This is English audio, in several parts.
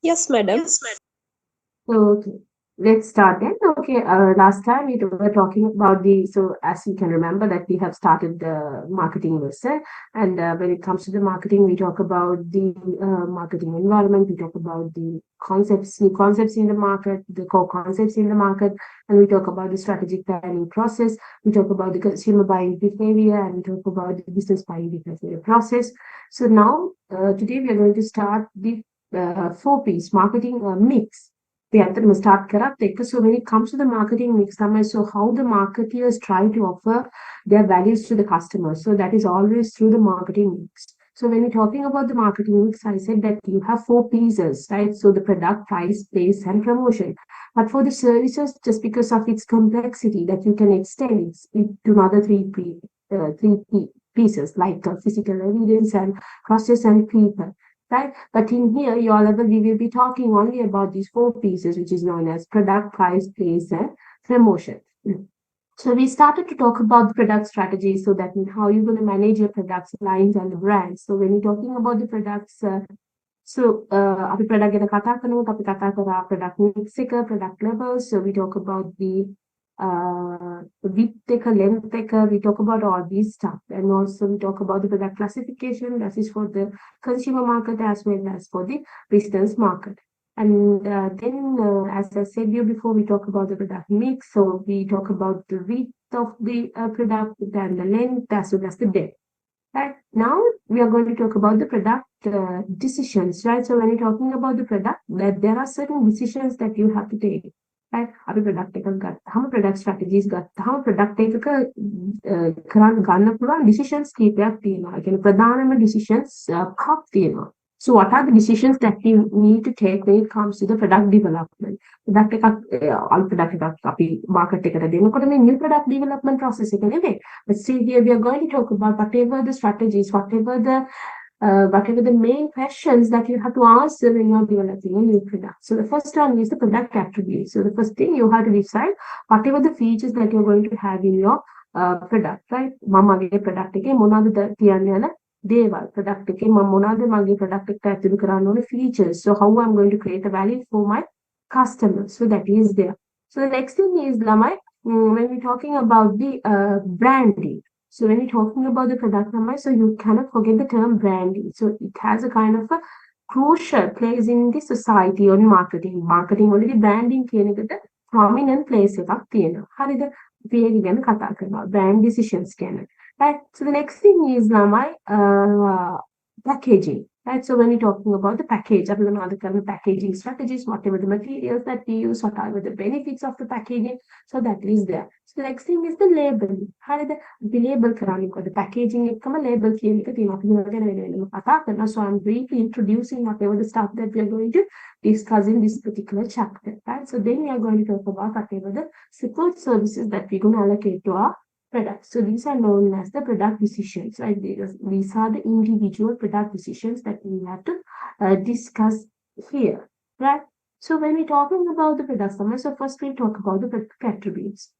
Yes, madam. Okay, let's start then. Okay, last time we were talking about so as you can remember that we have started the marketing lesson. And when it comes to the marketing, we talk about the marketing environment, we talk about the concepts, new concepts in the market, the core concepts in the market, and we talk about the strategic planning process, we talk about the consumer buying behavior, and we talk about the business buying behavior process. So now, today we are going to start the four-piece marketing mix. We have to start correct. So when it comes to the marketing mix, so how the marketeers try to offer their values to the customers. So that is always through the marketing mix. So when you're talking about the marketing mix, I said that you have four pieces, right? So the product, price, place, and promotion. But for the services, just because of its complexity, that you can extend it to another pieces like physical evidence and process and people, right? But in here, your level, we will be talking only about these four pieces, which is known as product, price, place, and promotion. So we started to talk about the product strategy. So that means how you're going to manage your products, lines, and the brands. So when you're talking about the products, අපි product ගැන කතා කරනකොට අපි කතා කරා product mix එක, product levels. So we talk about the width එක, length එක, we talk about all these stuff. And also we talk about the product classification. That is for the consumer market as well as for the business market. And then, as I said you before, we talk about the product mix. So we talk about the width of the product, then the length, as well as the depth. Right now, we are going to talk about the product decisions, right? So when you're talking about the product, that there are certain decisions that you have to take. Right? අපි product එකක් ගත්තාම product strategies ගත්තාම product එකක ගන්න පුළුවන් decisions කීපයක් තියෙනවා. ඒ කියන්නේ ප්‍රධානම decisions පහක් තියෙනවා. So what are the decisions that you need to take when it comes to the product development? Product එකක් old product එකක් අපි market එකට දෙනකොට මේ new product development process එක නෙවෙයි. But still here we are going to talk about whatever the strategies, whatever the main questions that you have to answer when you're developing a new product. So the first one is the product attribute. So the first thing you have to decide whatever the features that you're going to have in your product, right? මමගේ product එකේ මොනවද තියන්න යන දේවල්. Product එකේ මම මොනවද මගේ product එකට ඇතුළු කරන්න ඕන features. So how I'm going to create a value for my customers. So that is there. So the next thing is lamai, when we're talking about the branding. So when you're talking about the product lamai, so you cannot forget the term branding. So it has a kind of a crucial place in the society or marketing. Marketing already branding කියන එකට prominent place එකක් තියෙනවා. හරිද? අපි ඒක ගැන කතා කරනවා. Brand decisions ගැන. Right? So the next thing is lamai packaging. Right, so when you're talking about the package, other kind of packaging strategies, whatever the materials that we use, whatever the benefits of the packaging, so that is there. So the next thing is the labeling. How did the label the packaging label so I'm briefly introducing whatever the stuff that we are going to discuss in this particular chapter. Right? So then we are going to talk about whatever the support services that we're going to allocate to our products. So these are known as the product decisions, right? These are the individual product decisions that we have to discuss here, right? So when we're talking about the product summary, so first we'll talk about the product attributes.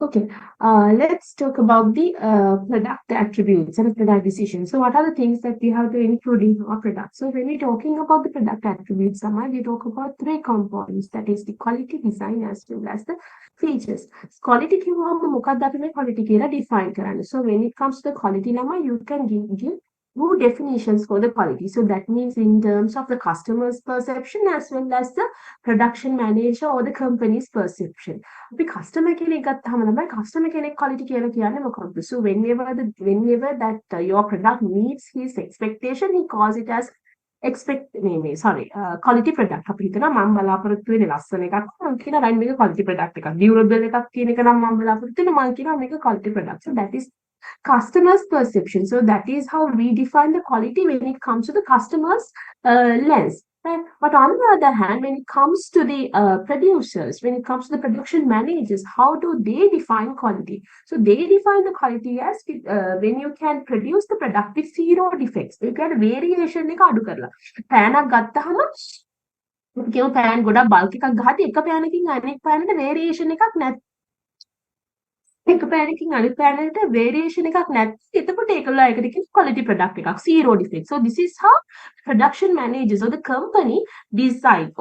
Okay, let's talk about the product attributes and product decisions. So, what are the things that we have to include in our product? So, when we're talking about the product attributes, Samar, we talk about three components, that is the quality, design, as well as the features. Quality කිව්වම මොකක්ද අපි මේ quality කියලා define කරන්නේ. So, when it comes to the quality, Lama, you can give two definitions for the quality. So that means in terms of the customer's perception as well as the production manager or the company's perception. අපි customer කෙනෙක් ගත්තාම තමයි customer කෙනෙක් quality කියලා කියන්නේ මොකක්ද? So whenever that your product meets his expectation, he calls it as quality product. අපි හිතනවා මම බලාපොරොත්තු වෙන්නේ ලස්සන එකක්. මම කියනවා රයින් මේක quality product එකක්. durable එකක් කියන එක නම් මම බලාපොරොත්තු වෙන්නේ මම කියනවා මේක quality product. So that is customer's perception. So that is how we define the quality when it comes to the customer's lens. Right? But on the other hand, when it comes to the producers, when it comes to the production managers, how do they define quality? So they define the quality as when you can produce the product with zero defects. You can variation එක අඩු කරලා. පෑනක් ගත්තාම කියමු පෑන් ගොඩක් bulk එකක් ගහද්දි එක පෑනකින් අනෙක් පෑනට variation එකක් නැත් එක පැනකින් අනිත් පැනට variation එකක් නැත්නම් එතකොට ඒකලා ඒකට කියන quality product එකක් zero defect. So this is how production managers or the company decide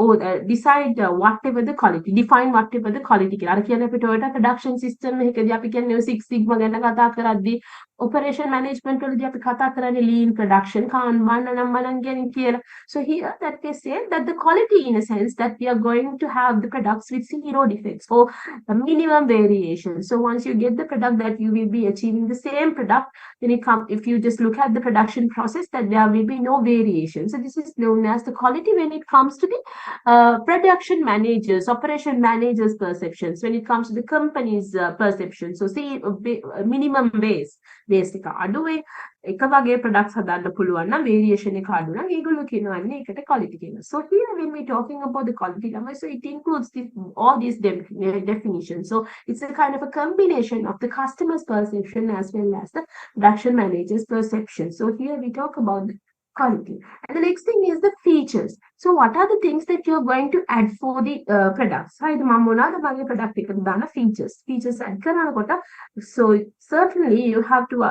whatever the quality, define whatever the quality කියලා. අර කියන්නේ අපි Toyota production system එකකදී අපි කියන්නේ Six Sigma ගැන කතා කරද්දී operation management වලදී අපි කතා කරන්නේ lean production, Kanban අනම්මනම් ගැන කියලා. So here that they say that the quality in a sense that we are going to have the products with zero defects or a minimum variation. So once you get the product that you will be achieving the same product, then if you just look at the production process, that there will be no variation. So this is known as the quality when it comes to the production managers, operation managers perceptions, when it comes to the company's perception. So see minimum base එක අඩුවේ එක වගේ products හදන්න පුළුවන් නම් variation එක අඩු නම් ඒගොල්ලෝ කියනවානේ ඒකට quality කියලා. So here when we talking about the quality ළමයි, so it includes all these definitions. So it's a kind of a combination of the customer's perception as well as the production manager's perception. So here we talk about the quality. And the next thing is the features. So what are the things that you're going to add for the products? හරිද මම මොනවාද මගේ product එකට දාන features add කරනකොට, so certainly you have to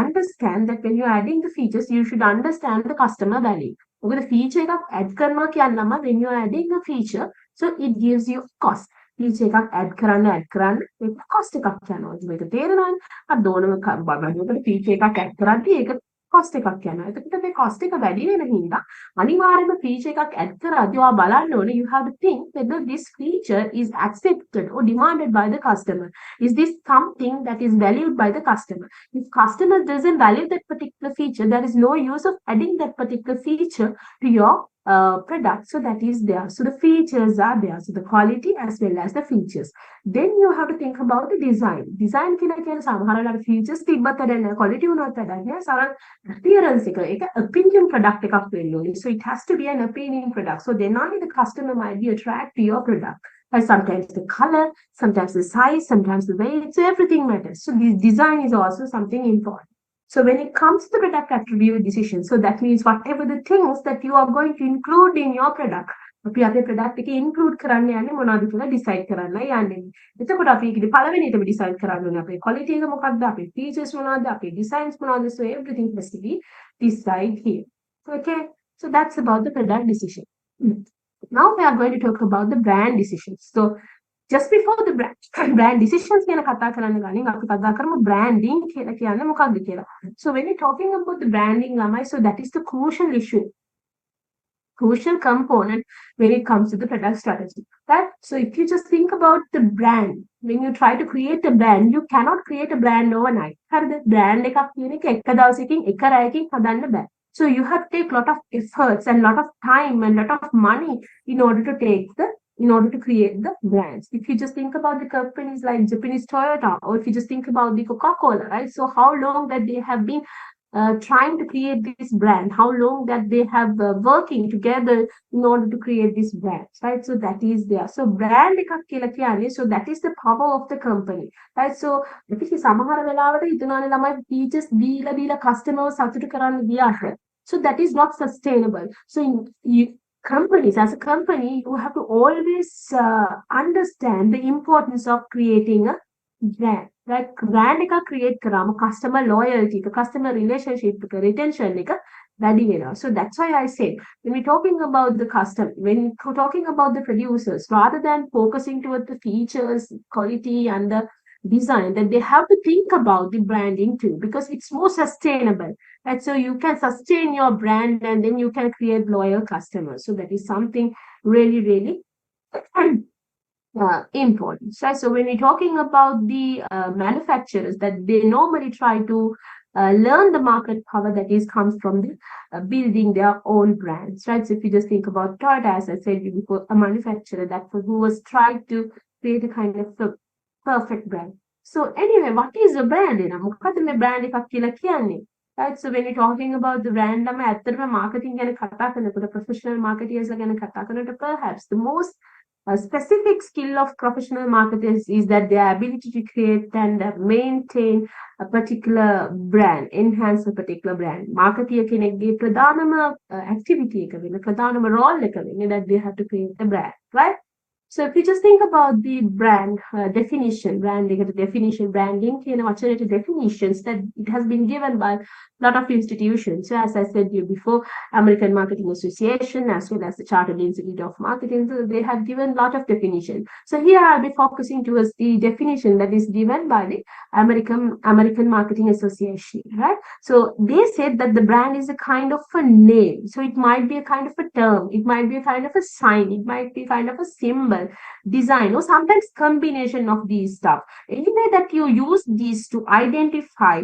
understand that when you're adding the features, you should understand the customer value. මොකද feature එකක් add කරනවා කියනම when you're adding a feature, so it gives you cost. feature එකක් add කරන්න ඒක cost එකක් යනවා. මේක තේරෙනවනේ. අර දෝනම බලනකොට feature එකක් add කරද්දී ඒක cost එකක් යනවා. එතකොට මේ cost එක වැඩි වෙන හින්දා අනිවාර්යයෙන්ම feature එකක් add කරද්දී ඔයා බලන්න ඕනේ you have to think whether this feature is accepted or demanded by the customer. Is this something that is valued by the customer? If customer doesn't value that particular feature, there is no use of adding that particular feature to your product. So that is there. So the features are there. So the quality as well as the features. Then you have to think about the design. Design කියලා කියන්නේ සමහරවල් features තිබ්බත් වැඩ quality උනොත් වැඩ නැහැ. සමහර appearance එක appealing product එකක් වෙන්න ඕනේ. So it has to be an appealing product. So then only the customer might be attracted to your product. Like sometimes the color, sometimes the size, sometimes the weight. So everything matters. So this design is also something important. So when it comes to the product attribute decision, so that means whatever the things that you are going to include in your product, අපි අපේ product එකේ include කරන්න යන්නේ මොනවද කියලා decide කරන්නයි යන්නේ. එතකොට අපි ඒකේ පළවෙනියටම decide කරන්න ඕනේ අපේ quality එක මොකක්ද, අපේ features මොනවද, අපේ designs මොනවද. So everything has to be decided here. Okay, so that's about the product decision. Now we are going to talk about the brand decisions. So just before the brand decisions ගැන කතා කරන්න ගනින් අපි කතා කරමු branding කියලා කියන්නේ මොකක්ද කියලා. So when you're talking about the branding ළමයි, so that is the crucial issue, crucial component when it comes to the product strategy. Right? So if you just think about the brand, when you try to create a brand, you cannot create a brand overnight. හරිද? brand එකක් කියන එක එක දවසකින් එක රැයකින් හදන්න බෑ. So you have to take a lot of efforts and lot of time and lot of money in order to create the brands. If you just think about the companies like Japanese Toyota, or if you just think about the Coca-Cola, right? So how long that they have been trying to create this brand, how long that they have working together in order to create this brand, right? So that is there. So brand එකක් කියලා කියන්නේ, so that is the power of the company, right? So අපි සමහර වෙලාවට හිතනවානේ ළමයි features දීලා customer සතුටු කරන්න ගියාට, so that is not sustainable. So companies, as a company, you have to always understand the importance of creating a brand. Right? Brand එක create කරාම customer loyalty එක, customer relationship එක, retention එක වැඩි වෙනවා. So that's why I said when we're talking about the customer, when we're talking about the producers, rather than focusing towards the features, quality and the design that they have to think about the branding too, because it's more sustainable. Right? So you can sustain your brand and then you can create loyal customers. So that is something really, really important. Right? So when we're talking about the manufacturers, that they normally try to learn the market power that is comes from the building their own brands, right? So if you just think about Toyota, as I said before, a manufacturer that who was trying to create a kind of a perfect brand. So anyway, what is a brand? මොකද්ද මේ brand එකක් කියලා කියන්නේ? Right? So when you're talking about the brand, I'm ඇත්තටම marketing ගැන කතා කරනකොට, professional marketers ගැන කතා කරනකොට, perhaps the most a specific skill of professional marketers is that their ability to create and maintain a particular brand, enhance a particular brand. Marketeer කෙනෙක්ගේ ප්‍රධානම activity එක වෙන ප්‍රධානම role එක වෙන්නේ that they have to create a brand, right? So if you just think about the brand definition, branding කියන වචනයේ definitions that it has been given by a lot of institutions. So as I said to you before, American Marketing Association as well as the Chartered Institute of Marketing, so they have given a lot of definition. So here I'll be focusing towards the definition that is given by the American Marketing Association, right? So they said that the brand is a kind of a name. So it might be a kind of a term, it might be a kind of a sign, it might be kind of a symbol, design, or sometimes combination of these stuff. Anyway, that you use these to identify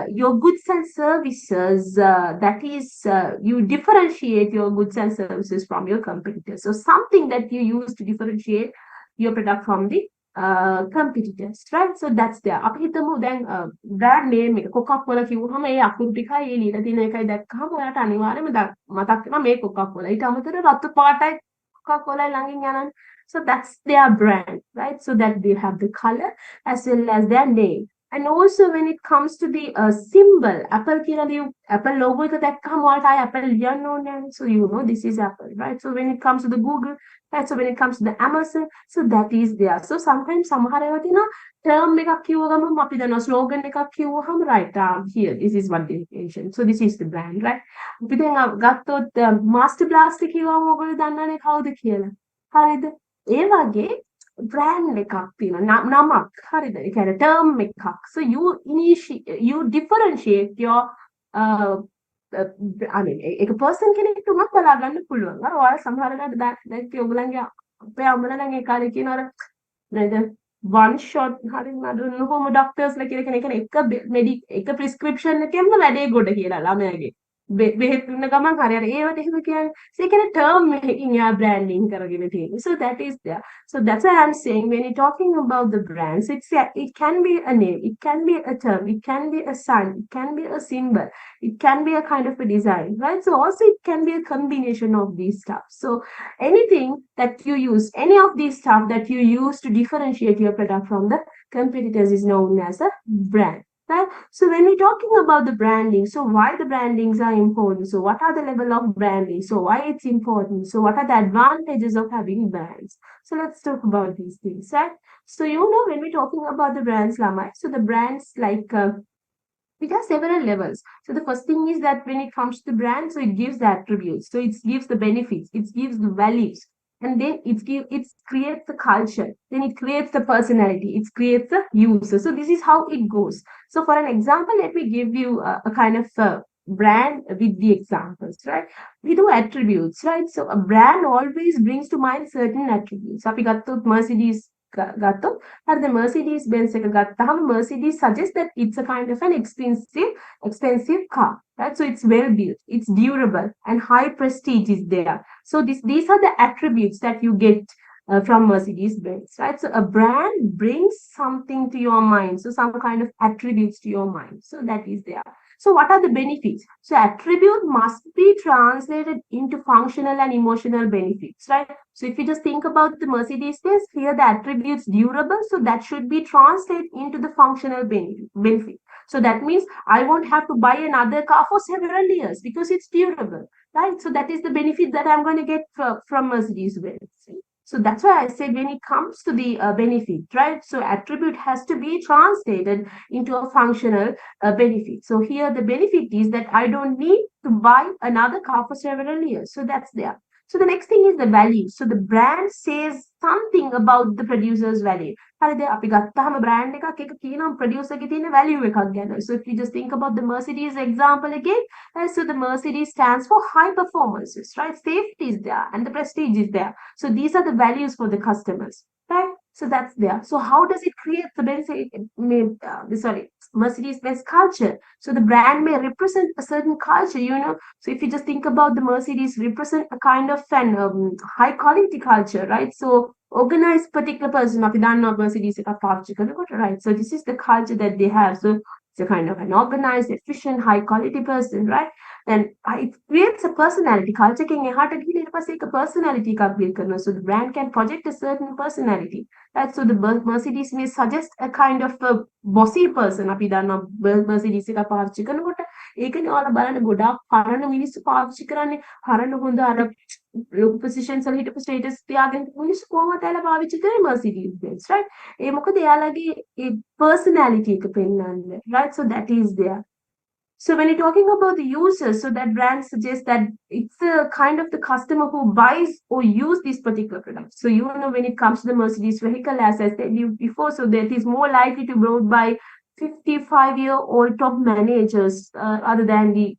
your goods and services, that is, you differentiate your goods and services from your competitors. So something that you use to differentiate your product from the competitors, right? So that's there. අපි හිතමු දැන් brand name එක Coca-Cola කිව්වහම ඒ අකුරු ටිකයි ඒ লীලා තියෙන එකයි දැක්කහම ඔයාලට අනිවාර්යයෙන්ම මතක් වෙනවා මේ Coca-Cola. ඊට අමතරව රතු පාටයි Coca-Cola ළඟින් යනවා. So that's their brand, right? So that they have the color as well as their name. And also when it comes to the symbol, Apple Apple logo එක දැක්කහම ඔයාලට ආයි Apple ලියන්න ඕනේ නැහැ. So you know this is Apple, right? So when it comes to the Google, right? So when it comes to the Amazon, so that is there. So sometimes සමහර ඒවා තියෙනවා term එකක් කිව්ව ගමන් අපි දන්නවා slogan එකක් කිව්වහම right, here this is what the definition. So this is the brand, right? අපි දැන් ගත්තොත් master blast කිව්වම ඔයගොල්ලෝ දන්නවනේ කවුද කියලා. හරිද? ඒ වගේ brand එකක් තියෙනවා නමක් හරිද ඒ කියන්නේ term එකක්. So you differentiate your I mean එක person කෙනෙක්ට උනත් බලා ගන්න පුළුවන්. ඔයාලා සමහරකට දැන් ඔයගලන්ගේ අපේ අම්මලා නම් ඒ කාලේ කියනවා නේද one shot හරිද නඩු කොහොම doctors ලා කියලා කෙනෙක් එක prescription එකෙන්ම වැඩේ ගොඩ කියලා ළමයාගේ බෙහෙත් දුන්න ගමන් හරියට ඒවට එහෙම කියන්නේ. So ඒ කියන්නේ term එකකින් යා branding කරගෙන තියෙන්නේ. So that is there. So that's why I'm saying when you're talking about the brands, it can be a name, it can be a term, it can be a sign, it can be a symbol, it can be a kind of a design, right? So also it can be a combination of these stuff. So anything that you use, any of these stuff that you use to differentiate your product from the competitors is known as a brand. Right? So when we're talking about the branding, so why the brandings are important? So what are the level of branding? So why it's important? So what are the advantages of having brands? So let's talk about these things, right? So when we're talking about the brands, Lamai, so the brands like it has several levels. So the first thing is that when it comes to the brand, so it gives the attributes, so it gives the benefits, it gives the values. And then it creates the culture, then it creates the personality, it creates the user. So this is how it goes. So for an example, let me give you a kind of brand with the examples, right? We do attributes, right? So a brand always brings to mind certain attributes. So අපි ගත්තොත් Mercedes ගත්තොත් හරිද Mercedes Benz එක ගත්තාම Mercedes suggests that it's a kind of an expensive car, right? So it's well built, it's durable, and high prestige is there. So these are the attributes that you get from Mercedes Benz, right? So a brand brings something to your mind, so some kind of attributes to your mind. So that is there. So what are the benefits? So attribute must be translated into functional and emotional benefits, right? So if you just think about the Mercedes Benz, here the attributes durable, so that should be translated into the functional benefit. So that means I won't have to buy another car for several years because it's durable, right? So that is the benefit that I'm going to get from Mercedes Benz. So that's why I said when it comes to the benefit, right? So attribute has to be translated into a functional benefit. So here the benefit is that I don't need to buy another car for several years. So that's there. So the next thing is the value. So the brand says something about the producer's value. හරිද අපි ගත්තාම brand එකක් එක කියනවා producer ගේ තියෙන value එකක් ගැන. So if you just think about the Mercedes example again, so the Mercedes stands for high performances, right? Safety is there and the prestige is there. So these are the values for the customers, right? So that's there. So how does it create the Mercedes-Benz culture? So the brand may represent a certain culture, you know. So if you just think about the Mercedes represent a kind of an high quality culture, right? So organized particular person, අපි දන්නවා Mercedes එකක් පාවිච්චි කරනකොට, right? So this is the culture that they have. So it's a kind of an organized, efficient, high quality person, right? And it creates a personality. Culture can එහාට ගිහින් ඊට පස්සේ එක personality එකක් build කරනවා. So the brand can project a certain personality. Right? So the Mercedes may suggest a kind of a bossy person. අපි දන්නවා Mercedes එකක් පාවිච්චි කරනකොට ඒකනේ ඔයාලා බලන්න ගොඩාක් පරණ මිනිස්සු පාවිච්චි කරන්නේ හරන හොඳ අර ලොකු පොසිෂන්ස් වල හිටපු ස්ටේටස් තියාගෙන මිනිස්සු කොහොමද එයාලා පාවිච්චි කරේ Mercedes Benz, right? ඒ මොකද එයාලගේ ඒ personality එක පෙන්වන්නේ, right? So that is there. So when you're talking about the users, so that brand suggests that it's a kind of the customer who buys or use these particular products. So you know when it comes to the Mercedes vehicle, as I said you before, so that is more likely to be bought by 55-year-old top managers other than the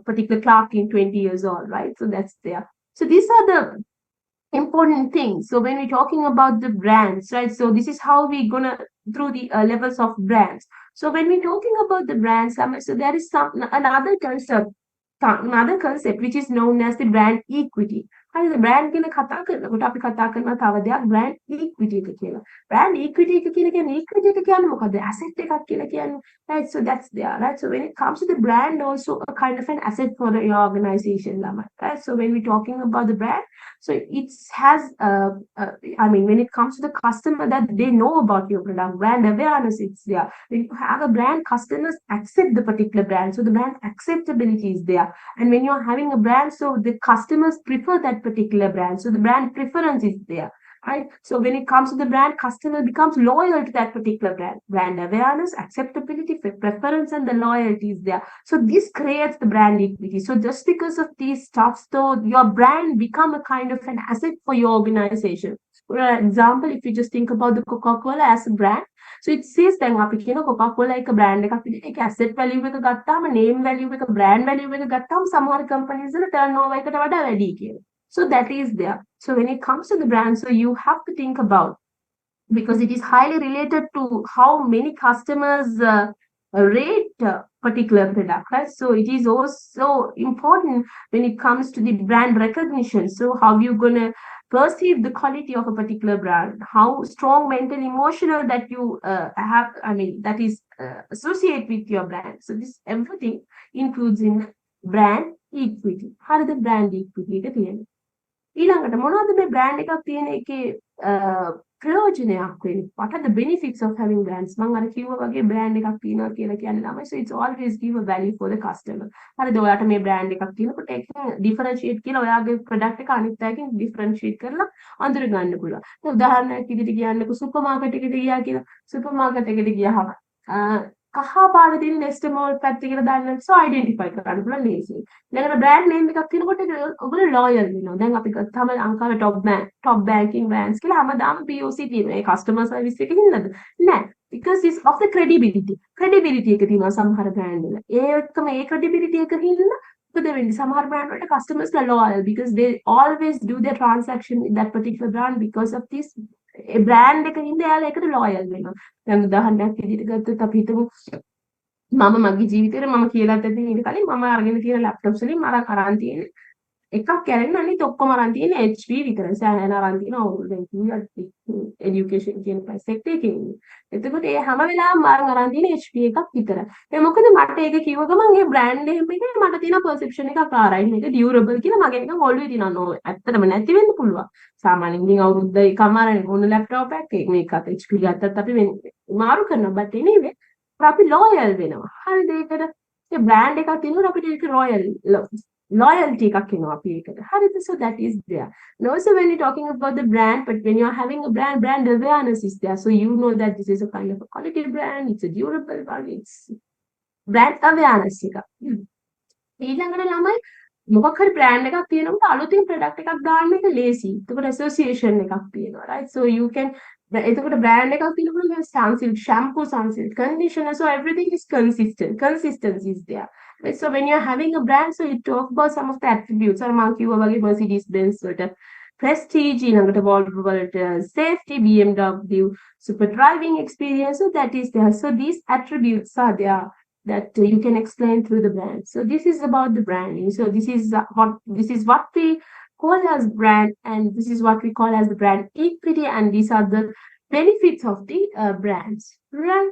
particular clerk in 20 years old, right? So that's there. So these are the important things. So when we're talking about the brands, right? So this is how we're gonna through the levels of brands. So when we're talking about the brands, so there is another concept which is known as the brand equity. හරිද brand ගැන කතා කරනකොට අපි කතා කරන තව දෙයක් brand equity එක කියලා. Brand equity එක කියන්නේ equity එක කියන්නේ මොකද? asset එකක් කියලා කියන්නේ. Right? So that's there, right? So when it comes to the brand, also a kind of an asset for your organization, right? So when we're talking about the brand, so it has, I mean, when it comes to the customer that they know about your product, brand awareness, it's there. When you have a brand, customers accept the particular brand. So the brand acceptability is there. And when you're having a brand, so the customers prefer that particular brand. So the brand preference is there. Right? So when it comes to the brand, customer becomes loyal to that particular brand. Brand awareness, acceptability, preference, and the loyalty is there. So this creates the brand equity. So just because of these stuff, so your brand become a kind of an asset for your organization. For example, if you just think about the Coca-Cola as a brand, so it says that අපි කියන Coca-Cola එක brand එකක් විදිහට ඒක asset value එක ගත්තාම name value එක brand value එක ගත්තාම සමහර companies වල turnover එකට වඩා වැඩි කියලා. So that is there. So when it comes to the brand, so you have to think about, because it is highly related to how many customers rate a particular product, right? So it is also important when it comes to the brand recognition. So how you gonna perceive the quality of a particular brand, how strong mental, emotional that you have, I mean, that is associated with your brand. So this everything includes in brand equity. How is the brand equity? ඊළඟට මොනවද මේ brand එකක් තියෙන එකේ ප්‍රයෝජනයක් වෙන්නේ? What are the benefits of having brands? මම අර කිව්වා වගේ brand එකක් තියෙනවා කියලා කියන්නේ ළමයි. So it's always give a value for the customer. හරිද? ඔයාට මේ brand එකක් තියෙනකොට ඒක differentiate කියලා ඔයාගේ product එක අනිත් අයකින් differentiate කරලා අඳුර ගන්න පුළුවන්. දැන් උදාහරණයක් විදිහට කියන්නකො සුපර් මාකට් එකට ගියා කියලා. සුපර් මාකට් එකට ගියාම කහ පාට තියෙන Nestamol පැත්තකට දාන්න so identify කරන්න පුළුවන් ලේසියි. ඊළඟට brand name එකක් තියෙනකොට ඔයගොල්ලෝ loyal වෙනවා. දැන් අපි ගත්තාම ලංකාවේ top banking brands කියලා හැමදාම POC තියෙනවා. ඒ customer service එකකින් නේද? නෑ. Because it's of the credibility. Credibility එක තියෙනවා සමහර brand වල. ඒ එක්කම ඒ credibility එක හින්දා මොකද වෙන්නේ? සමහර brand වලට customers loyal because they always do their transaction with that particular brand because of this brand එක හින්දා එයාලා ඒකට loyal වෙනවා. දැන් උදාහරණයක් විදිහට ගත්තොත් අපි හිතමු මම මගේ ජීවිතේට මම කියලාත් ඇති ඊට කලින් මම අරගෙන තියෙන laptops වලින් මම අරන් තියෙන එකක් කැරෙන්න අනිත් ඔක්කොම අරන් තියෙන HP විතරයි. සෑහෙන අරන් තියෙන දැන් education කියන sector එකේ ඉන්නේ. එතකොට ඒ හැම වෙලාවෙම මම අරන් තියෙන HP එකක් විතරයි. ඒ මොකද මට ඒක කිව්ව ගමන් ඒ brand name එකේ මට තියෙන perception එකක් ආරයි. මේක durable කියලා මගේ නිකන් ඔළුවේ තියෙනවා. නෝ ඇත්තටම නැති වෙන්න පුළුවන්. සාමාන්‍යයෙන් ඉතින් අවුරුද්ද එකමාරනේ ඕන laptop එකක් මේකත් HP ගත්තත් අපි මාරු කරනවා. but anyway අපි loyal වෙනවා. හරිද? ඒකට ඒ brand එකක් තියෙනකොට අපිට ඒක loyalty එකක් එනවා අපි ඒකට. හරිද? So that is there. And also when you're talking about the brand, but when you're having a brand awareness is there. So you know that this is a kind of a quality brand, it's a durable one, it's brand awareness එක. ඊළඟට ළමයි මොකක් හරි brand එකක් තියෙනකොට අලුතින් product එකක් දාන්න එක ලේසි. එතකොට ඇසෝසියේෂන් එකක් තියෙනවා right. So you can එතකොට බ්‍රෑන්ඩ් එකක් තියෙනකොට Sunsilk shampoo, Sunsilk conditioner, so everything is consistent. Consistency is there. Right? So when you're having a brand, so you talk about some of the attributes. අර මම කිව්වා වගේ Mercedes Benz වලට prestige, ඊළඟට Volvo වලට safety, BMW super driving experience, so that is there. So these attributes are there that you can explain through the brand. So this is about the branding. So this is what we call as brand, and this is what we call as the brand equity, and these are the benefits of the brands, right?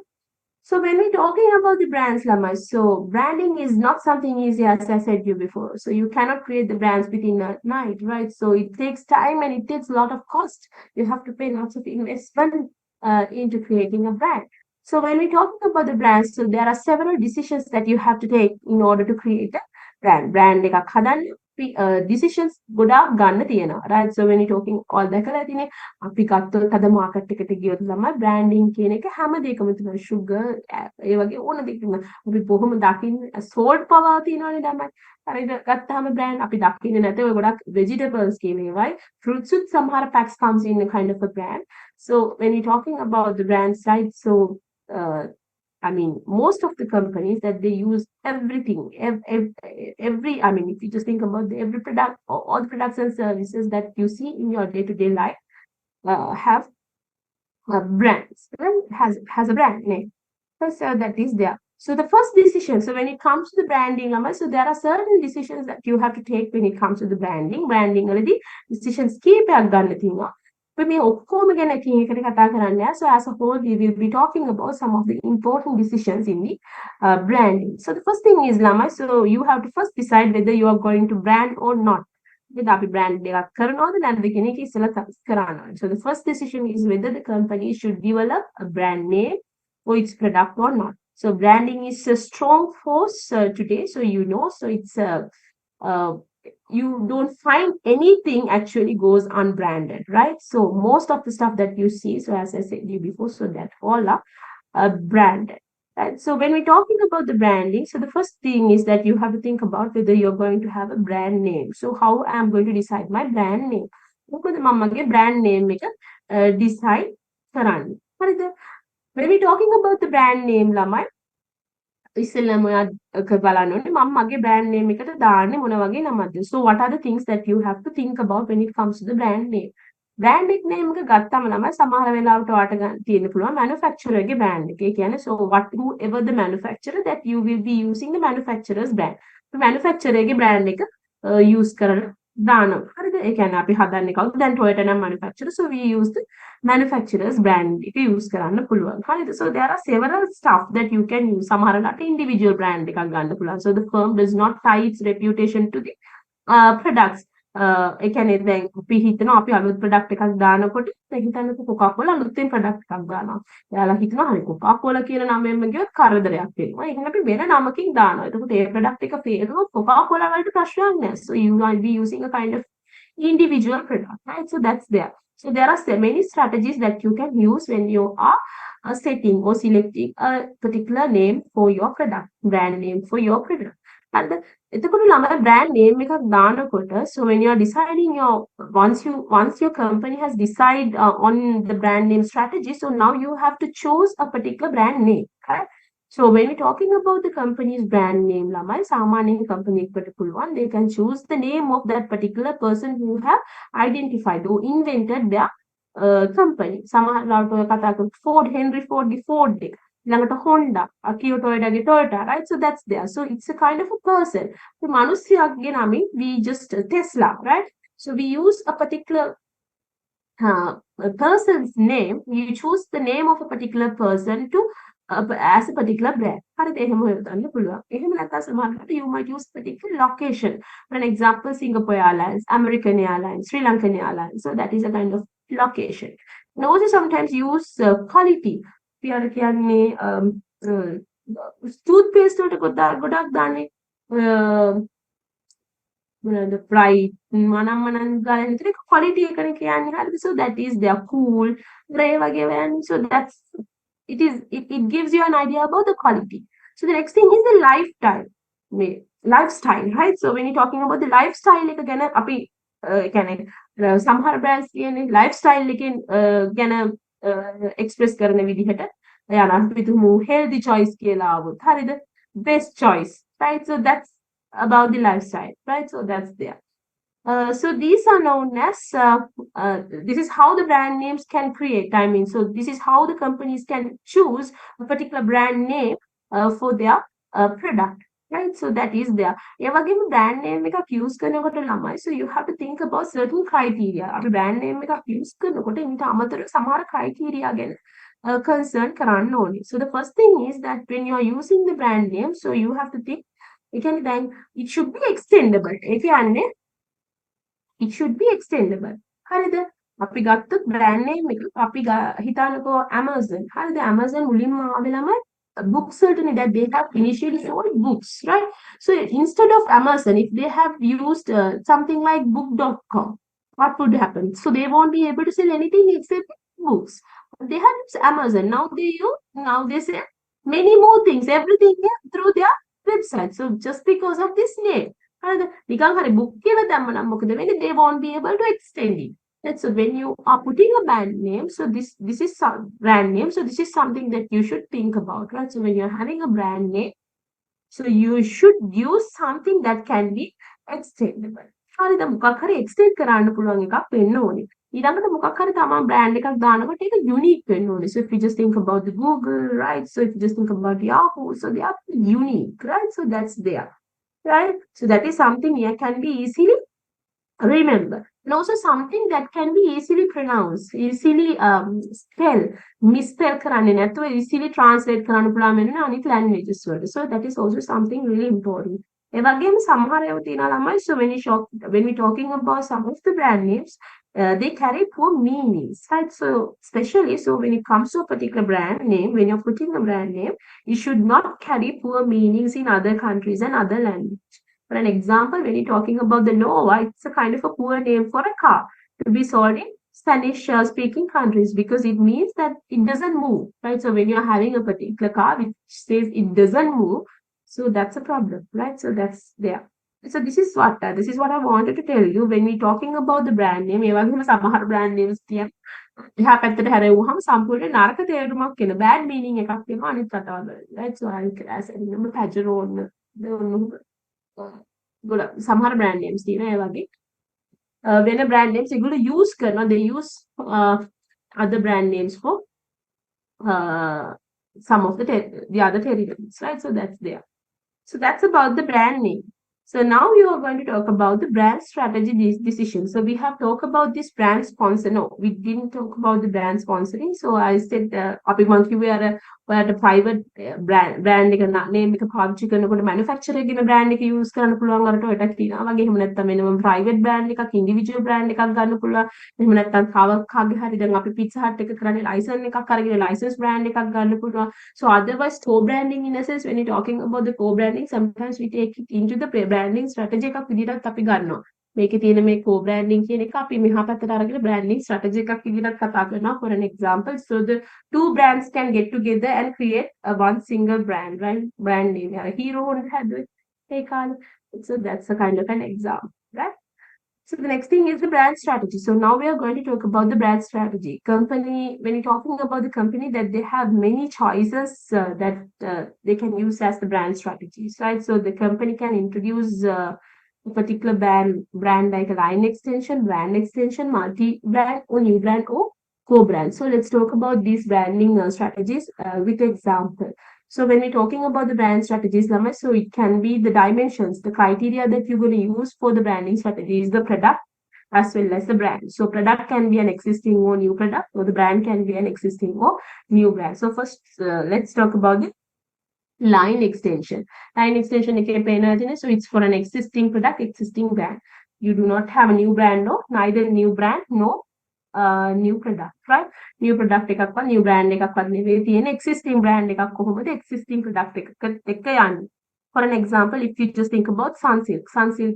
So when we're talking about the brands, Lama, so branding is not something easy, as I said you before. So you cannot create the brands within a night, right? So it takes time and it takes a lot of cost. You have to pay lots of investment into creating a brand. So when we're talking about the brands, so there are several decisions that you have to take in order to create a brand. Brand එකක් හදන්න decisions ගොඩාක් ගන්න තියෙනවා, right? So when you're talking all දැකලා තියෙන්නේ අපි ගත්තොත් අද මාකට් එකට ගියොත් ළමයි බ්‍රෑන්ඩින් කියන එක හැම දෙයකම තියෙනවා sugar ඒ වගේ ඕන දෙයක් තියෙනවා. අපි බොහොම දකින්න salt පවා තියෙනවානේ ළමයි. හරිද? ගත්තාම බ්‍රෑන්ඩ් අපි දකින්නේ නැතේ ඔය ගොඩක් vegetables කියන ඒවායි fruits with සමහර packs comes in a kind of a brand. So when you're talking about the brand side, so I mean, most of the companies that they use everything, I mean, if you just think about every product, all the products and services that you see in your day-to-day life have brands, right? Has a brand name. So that is there. So the first decision, so when it comes to the branding, so there are certain decisions that you have to take when it comes to the branding. Branding already decisions කීපයක් ගන්න තියෙනවා. But මේ ඔක්කොම ගැන එකට කතා කරන්නේ. So as a whole, we will be talking about some of the important decisions in the branding. So the first thing is, Lama, so you have to first decide whether you are going to brand or not. අපි brand එකක් කරනවද නැද්ද කියන එක ඉස්සෙල්ලා කරන්න. So the first decision is whether the company should develop a brand name for its product or not. So branding is a strong force today. So so it's you don't find anything actually goes unbranded, right? So most of the stuff that you see, so as I said you before, so that all are branded. Right? So when we're talking about the branding, so the first thing is that you have to think about whether you're going to have a brand name. So how am I going to decide my brand name? මොකද මමගේ brand name එක decide කරන්න. හරිද? When we're talking about the brand name, ළමයි ඉස්සෙල්ලාම ඔයා බලන්න ඕනේ මම මගේ brand name එකට දාන්නේ මොන වගේ නමක්ද. So what are the things that you have to think about when it comes to the brand name? Brand name එක ගත්තම ළමයි සමහර වෙලාවට ඔයාට ගන්න තියෙන්න පුළුවන් manufacturer ගේ brand එක. ඒ කියන්නේ so whoever the manufacturer, that you will be using the manufacturer's brand. So manufacturer ගේ brand එක use කරලා දානවා. හරිද? ඒ කියන්නේ අපි හදන්නේ කවුද? දැන් Toyota නම් manufacturer, so we use the manufacturer's brand එක use කරන්න පුළුවන්. හරිද? So there are several stuff that you can use. සමහරකට individual brand එකක් ගන්න පුළුවන්. So the firm does not tie its reputation to the products. ඒ කියන්නේ දැන් අපි හිතනවා අපි අලුත් ප්‍රොඩක්ට් එකක් දානකොට දැන් හිතන්නකෝ කොකාකෝලා අලුතෙන් ප්‍රොඩක්ට් එකක් දානවා. එයාලා හිතනවා හරි කොකාකෝලා කියන නමෙන්ම ගියොත් කරදරයක් වෙනවා. ඒ කියන්නේ අපි වෙන නමකින් දානවා. එතකොට ඒ ප්‍රොඩක්ට් එක තේරුනොත් කොකාකෝලා වලට ප්‍රශ්නයක් නැහැ. So you might be using a kind of individual product, right? So that's there. So there are so many strategies that you can use when you are setting or selecting a particular name for your product, brand name for your product. And එතකොට ළමයි brand name එකක් දානකොට, so when you are deciding once your company has decided on the brand name strategy, so now you have to choose a particular brand name, right? So when we're talking about the company's brand name, ළමයි සාමාන්‍යයෙන් company එකකට පුළුවන් they can choose the name of that particular person who have identified or invented their company. සමහරවිට ඔය කතා කරන Ford, Henry Ford ගේ Ford එක. ළඟට Honda, Akio Toyota ගේ Toyota, right? So that's there. So it's a kind of a person. The මිනිස්සයාගේ නමින් we just Tesla, right? So we use a particular a person's name. You choose the name of a particular person to as a particular brand. හරිද? එහෙම යොදන්න පුළුවන්. එහෙම නැත්නම් සමහරවිට you might use particular location. For an example, Singapore Airlines, American Airlines, Sri Lankan Airlines. So that is a kind of location. And also sometimes use quality. අපි අර කියන්නේ toothpaste වලට ගොඩක් දාන්නේ the bright මනම් ගාලා හිතේ quality එකනේ කියන්නේ. හරිද? So that is their cool grey වගේ වයන්. So that's it gives you an idea about the quality. So the next thing is the lifetime. lifestyle, right? So when you're talking about the lifestyle එක ගැන අපි කියන්නේ සමහර brands කියන්නේ lifestyle එකෙන් ගැන express කරන විදිහට යන අපි තුමු healthy choice කියලා ආවොත් හරිද? Best choice, right? So that's about the lifestyle, right? So that's there. So these are known as this is how the brand names can create. I mean, so this is how the companies can choose a particular brand name for their product, right? So that is there. ඒ වගේම brand name එකක් use කරනකොට ළමයි, so you have to think about certain criteria. අපි brand name එකක් use කරනකොට ඊට අමතරව සමහර criteria ගැන concern කරන්න ඕනේ. So the first thing is that when you are using the brand name, so you have to think, it should be extendable. ඒ කියන්නේ it should be extendable. හරිද? අපි ගත්තොත් brand name එක අපි හිතන්නකෝ Amazon. හරිද? Amazon මුලින්ම ආවෙලම books වලටනේ that they have initially sold books, right? So instead of Amazon, if they have used something like book.com, what would happen? So they won't be able to sell anything except books. They have used Amazon. Now they say many more things, everything through their website. So just because of this name, නිකන් හරි book කියලා දැම්මනම් මොකද වෙන්නේ? They won't be able to extend it. And so when you are putting a brand name, so this is some brand name, so this is something that you should think about, right? So when you're having a brand name, so you should use something that can be extendable. හරිද? මොකක් හරි extend කරන්න පුළුවන් එකක් වෙන්න ඕනේ. ඊළඟට මොකක් හරි තමයි brand එකක් දානකොට ඒක unique වෙන්න ඕනේ. So if you just think about the Google, right? So if you just think about Yahoo, so they are unique, right? So that's there. Right? So that is something here can be easily remember. And also something that can be easily pronounced, easily misspell කරන්නේ නැතුව easily translate කරන්න පුළුවන් වෙන අනිත් languages වලට. So that is also something really important. ඒ වගේම සමහර ඒවා තියෙනවා ළමයි, so when we talking about some of the brand names, they carry poor meanings, right? So especially, so when it comes to a particular brand name, when you're putting a brand name, it should not carry poor meanings in other countries and other languages. For an example, when you're talking about the Nova, it's a kind of a poor name for a car to be sold in Spanish speaking countries because it means that it doesn't move, right? So when you're having a particular car which says it doesn't move, so that's a problem, right? So that's there. So this is what I wanted to tell you when we talking about the brand name. ඒ වගේම සමහර brand names තියෙන එහා පැත්තට හැරෙවුවහම සම්පූර්ණ නරක තේරුමක් කියන bad meaning එකක් තියෙනවා අනිත් රටවල් වල. Right? So I as remember Pajero සමහර brand names තියෙනවා ඒ වගේ. When a brand names ඒගොල්ලෝ use කරනවා, they use other brand names for some of the other territories, right? So that's there. So that's about the brand name. So now we are going to talk about the brand strategy decision. So we have talked about this brand sponsor. No, we didn't talk about the brand sponsoring. So I said, අපි මම කිව්වේ අර ඔයාලට private brand එක name එක පාවිච්චි කරනකොට manufacturer ගෙන brand එක use කරන්න පුළුවන් අර ටොයටා කියනවා වගේ. එහෙම නැත්නම් වෙනම private brand එකක් individual brand එකක් ගන්න පුළුවන්. එහෙම නැත්නම් කාගේ හරි දැන් අපි pizza hut එක කරන්නේ license එකක් අරගෙන license brand එකක් ගන්න පුළුවන්. So otherwise co-branding in a sense, when you're talking about the co-branding, sometimes we take it into the branding strategy එකක් විදිහට අපි ගන්නවා. මේකේ තියෙන මේ co-branding කියන එක අපි මෙහා පැත්තට අරගෙන branding strategy එකක් විදිහට කතා කරනවා. For an example, so the two brands can get together and create a one single brand, right? Brand name. Hero had ඒ කාලේ. So that's a kind of an example, right? So the next thing is the brand strategy. So now we are going to talk about the brand strategy. Company, when you're talking about the company, that they have many choices that they can use as the brand strategies, right? So the company can introduce a particular brand like a line extension, brand extension, multi-brand, or new brand, or co-brand. So let's talk about these branding strategies with example. So when we're talking about the brand strategies, so it can be the dimensions, the criteria that you're going to use for the branding strategy is the product as well as the brand. So product can be an existing or new product, or the brand can be an existing or new brand. So first, let's talk about the line extension. Line extension, so it's for an existing product, existing brand. You do not have a new brand, no, neither new brand, no new product, right? New product එකක්වත් new brand එකක්වත් නෙවෙයි තියෙන existing brand එකක් කොහොමද existing product එකකට එක්ක යන්නේ. For an example, if you just think about Sunsilk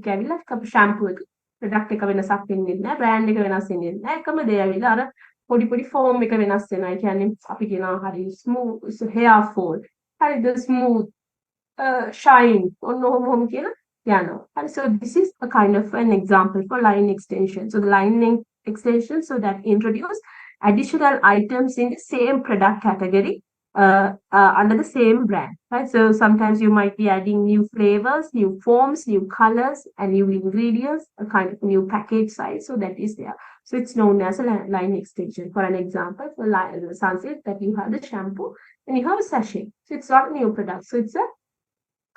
ඇවිල්ලා අපේ shampoo එක product එක වෙනසක් වෙන්නේ නැහැ, brand එක වෙනස් වෙන්නේ නැහැ. එකම දේ ඇවිල්ලා අර පොඩි foam එක වෙනස් වෙනවා. ඒ කියන්නේ අපි කියනවා හරි smooth hair fall. හරිද smooth shine or no home piano. And so this is a kind of an example for line extension. So the line extension, so that introduce additional items in the same product category under the same brand, right? So sometimes you might be adding new flavors, new forms, new colors, and new ingredients, a kind of new package size. So that is there. So it's known as a line extension. For an example, for sunset, that you have the shampoo and you have a sachet. So it's not a new product. So it's a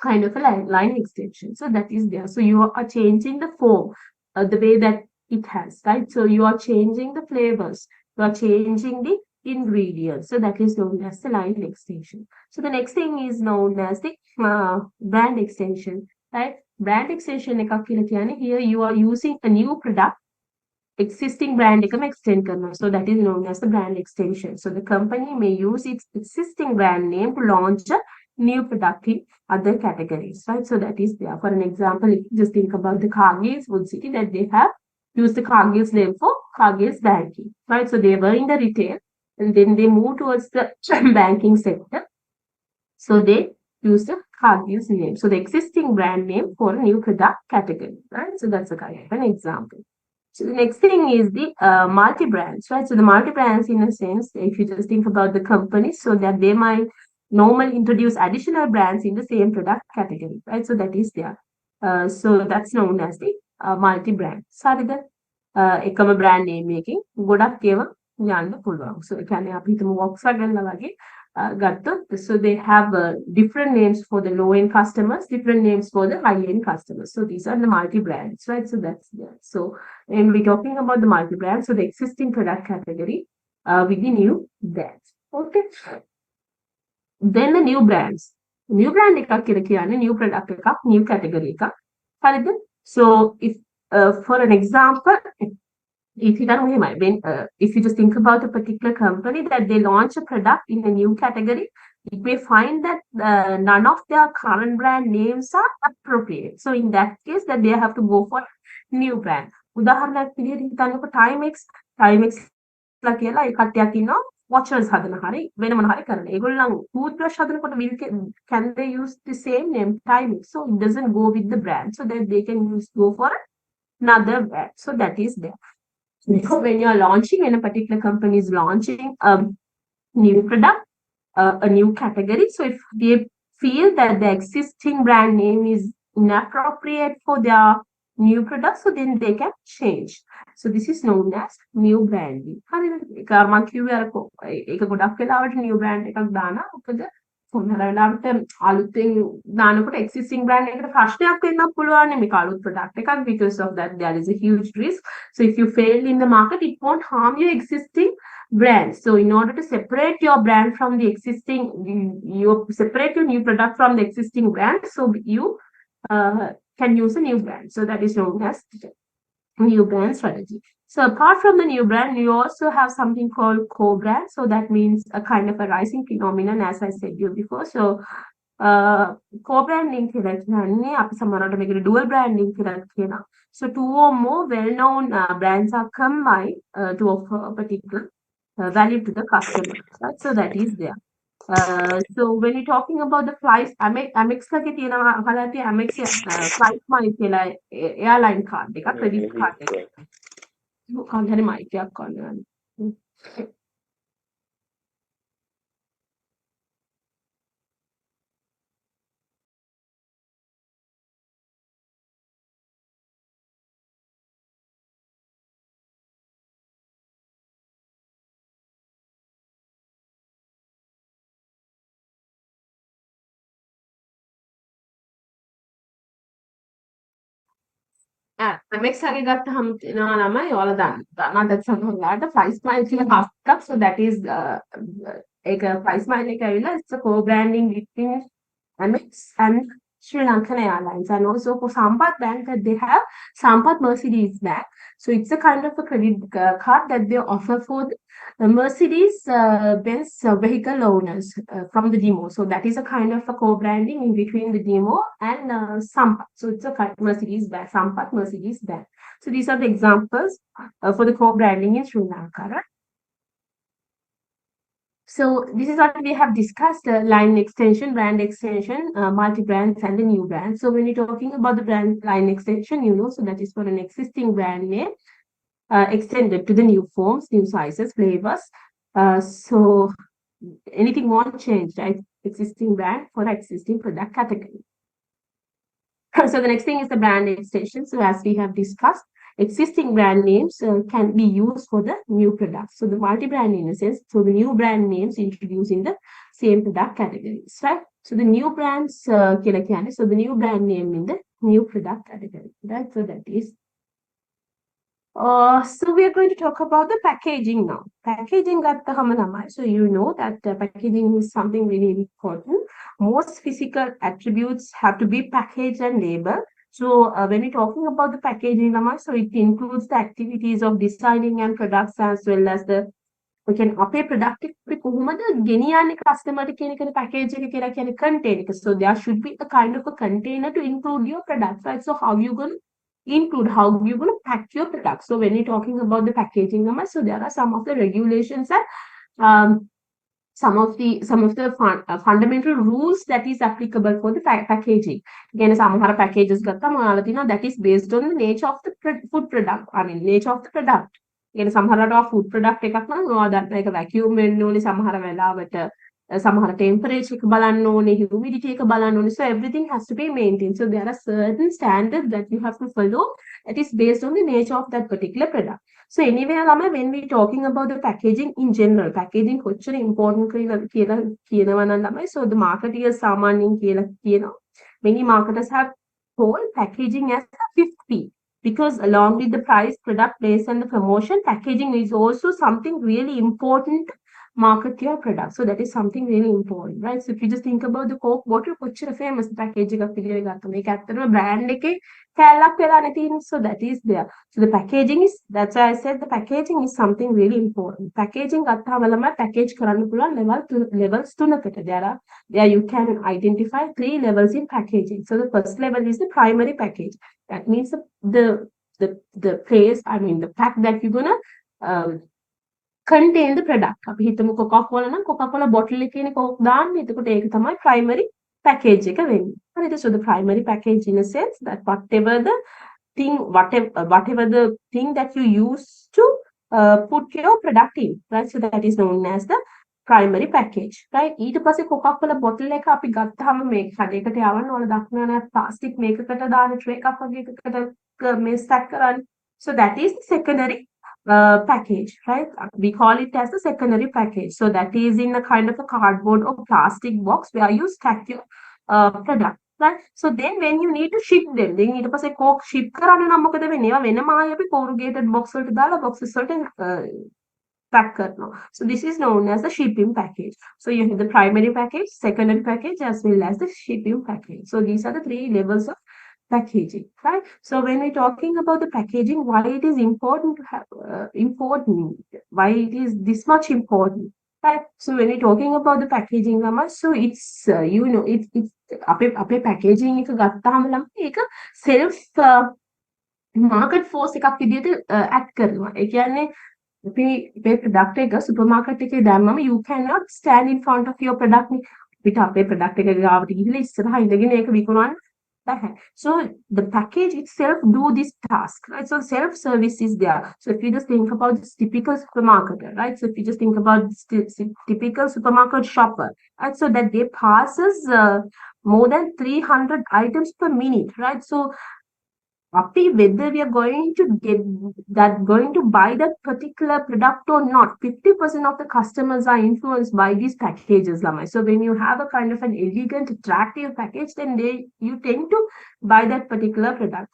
kind of a line extension. So that is there. So you are changing the form, the way that it has, right? So you are changing the flavors, you are changing the ingredients. So that is known as the line extension. So the next thing is known as the brand extension, right? Brand extension එකක් කියලා කියන්නේ here you are using a new product existing brand එකම extend කරනවා. So that is known as the brand extension. So the company may use its existing brand name to launch a new product in other categories, right? So that is there. For an example, if you just think about the Cargill's Wood City, that they have used the Cargill's name for Cargill's banking, right? So they were in the retail and then they moved towards the banking sector. So they use the Cargill's name. So the existing brand name for a new product category, right? So that's a kind of an example. So the next thing is the multi-brands, right? So the multi-brands, in a sense, if you just think about the companies, so that they might normally introduce additional brands in the same product category, right? So that is there. So that's known as the multi-brand. හරිද? එකම brand name එකකින් ගොඩක් ඒවා යන්න පුළුවන්. So ඒ කියන්නේ අපි හිතමු Volkswagen වගේ ගත්තොත්, so they have different names for the low-end customers, different names for the high-end customers. So these are the multi-brands, right? So that's there. So when we're talking about the multi-brand, so the existing product category with the new brands. Okay. Then the new brands. New brand එකක් කියලා කියන්නේ new product එකක්, new category එකක්. හරිද? So for an example, if you just think about a particular company that they launch a product in a new category, you may find that none of their current brand names are appropriate. So in that case, that they have to go for new brand. උදාහරණයක් විදිහට හිතන්නකො Timex ලා කියලා ඒ කට්ටියක් ඉන්නවා watches හදන හරි වෙන මොන හරි කරන. ඒගොල්ලන් toothbrush හදනකොට can they use the same name Timex? So it doesn't go with the brand, so that they can go for another brand. So that is there. When you are launching, when a particular company is launching a new product, a new category, so if they feel that the existing brand name is inappropriate for their new product, so then they can change. So this is known as new branding. හරිද? ඒක මම කිව්වේ අර ඒක ගොඩක් වෙලාවට new brand එකක් දානවා. මොකද සමහර වෙලාවට අලුතෙන් දානකොට existing brand එකට ප්‍රශ්නයක් වෙන්නත් පුළුවන් මේක අලුත් product එකක්, because of that there is a huge risk. So if you fail in the market, it won't harm your existing brand. So in order to separate your brand from the existing, you separate your new product from the existing brand, so you can use a new brand. So that is known as new brand strategy. So apart from the new brand, you also have something called co-brand. So that means a kind of a rising phenomenon, as I said you before. So co-branding කියලා කියන්නේ අපි සමහරවිට මේකට dual branding කියලා කියනවා. So two or more well-known brands are combined to offer a particular value to the customer. Right? So that is there. So when you're talking about the flights, Amex ලගේ තියෙනවා අහලා Amex flight miles කියලා airline card එකක්, credit card එකක්. කවුරු හරි mic එකක් ගන්න. Amex වගේ ගත්තහම තියෙනවා ළමයි ඔයාලා දන්නවා that සමහරවිට flight miles කියලා එකක්. So that is ඒක flight mile එක ඇවිල්ලා it's a co-branding between Amex and Sri Lankan Airlines. And also for Sampath Bank, that they have Sampath Mercedes Bank. So it's a kind of a credit card that they offer for the Mercedes Benz vehicle owners from the demo. So that is a kind of a co-branding in between the demo and Sampath. So it's a kind of Mercedes Bank, Sampath Mercedes Bank. So these are the examples for the co-branding in Sri Lanka. Right? So this is what we have discussed, line extension, brand extension, multi-brands and the new brand. So when you're talking about the brand line extension, so that is for an existing brand name extended to the new forms, new sizes, flavors. So anything won't change, right? Existing brand for existing product category. So the next thing is the brand extension. So as we have discussed, existing brand names can be used for the new products. So the multi-brand in a sense, so the new brand names introduced in the same product categories, right? So the new brands, so the new brand name in the new product category, right? So that is so we are going to talk about the packaging now. Packaging at the Hamanama. So you know that packaging is something really important. Most physical attributes have to be packaged and labeled. So when we're talking about the packaging, so it includes the activities of designing and products as well as the we can අපේ product එක කොහොමද ගෙනියන්නේ customer කියන එකනේ package එක කියලා කියන්නේ contain එක. So there should be a kind of a container to include your products, right? So how you going to include, how you going to pack your products. So when you're talking about the packaging, so there are some of the regulations and some of the fundamental rules that is applicable for the packaging. Again, සමහර packages ගත්තාම ඔයාලා තියෙනවා that is based on the nature of the food product. I mean, nature of the product. يعني සමහරවිට food product එකක් නම් ඔයා දන්න එක vacuum වෙන්න ඕනේ සමහර වෙලාවට සමහර temperature එක බලන්න ඕනේ humidity එක බලන්න ඕනේ so everything has to be maintained so there are certain standards that you have to follow that is based on the nature of that particular product so anyway ළමයි when we talking about the packaging in general packaging කොච්චර important කියලා කියනවා නම් ළමයි so the marketers සාමාන්‍යයෙන් කියලා කියනවා many marketers have called packaging as the fifth P because along with the price, product, place, and the promotion, packaging is also something really important to market your product. So that is something really important, right? So if you just think about the Coke bottle, කොච්චර famous packaging එකක් විදියට ගත්තම මේක ඇත්තටම brand එකේ කැලලක් වෙලානේ තියෙන්නේ. So that is there. So the packaging is, that's why I said the packaging is something really important. Packaging ගත්තාම ළමයි package කරන්න පුළුවන් levels තුනකට. There you can identify 3 levels in packaging. So the first level is the primary package. That means the place, I mean the fact that you're gonna contain the product. අපි හිතමු Coca-Cola නම් Coca-Cola bottle එකේනේ Coke දාන්නේ. එතකොට ඒක තමයි primary package එක වෙන්නේ. හරිද? So the primary package in a sense that whatever the thing that you use to put your product in, right? So that is known as the primary package, right? ඊට පස්සේ Coca-Cola bottle එක අපි ගත්තාම මේ කඩේකට යවන්න ඕන දක්වනවා plastic මේකකට දාන tray එකක් වගේ එකකට මේ stack කරන්න. So that is the secondary package, right? We call it as the secondary package. So that is in a kind of a cardboard or plastic box where you stack your product, right? So then when you need to ship them, then ඊට පස්සේ Coke ship කරන්න නම් මොකද වෙන්නේ? ඒවා වෙනමයි අපි corrugated box වලට දාලා boxes වලට pack karna. So this is known as the shipping package. So you have the primary package, secondary package, as well as the shipping package. So these are the 3 levels of packaging, right? So when we're talking about the packaging, why it is important to have why it is this much important, right? So when we're talking about the packaging, so it's it's අපේ packaging එක ගත්තාම ළම ඒක self market force එකක් විදිහට act කරනවා. ඒ කියන්නේ අපි මේ product එක supermarket එකේ දැම්මම you cannot stand in front of your product අපිට අපේ product එක ගාවට ගිහිල්ලා ඉස්සරහා ඉඳගෙන ඒක විකුණන්න බැහැ. So the package itself do this task, right? So self service is there. So if you just think about this typical supermarket, right? So if you just think about this typical supermarket shopper, right? So that they passes more than 300 items per minute, right? So whether we are going to buy that particular product or not, 50% of the customers are influenced by these packages, Lamai. So when you have a kind of an elegant, attractive package, then you tend to buy that particular product.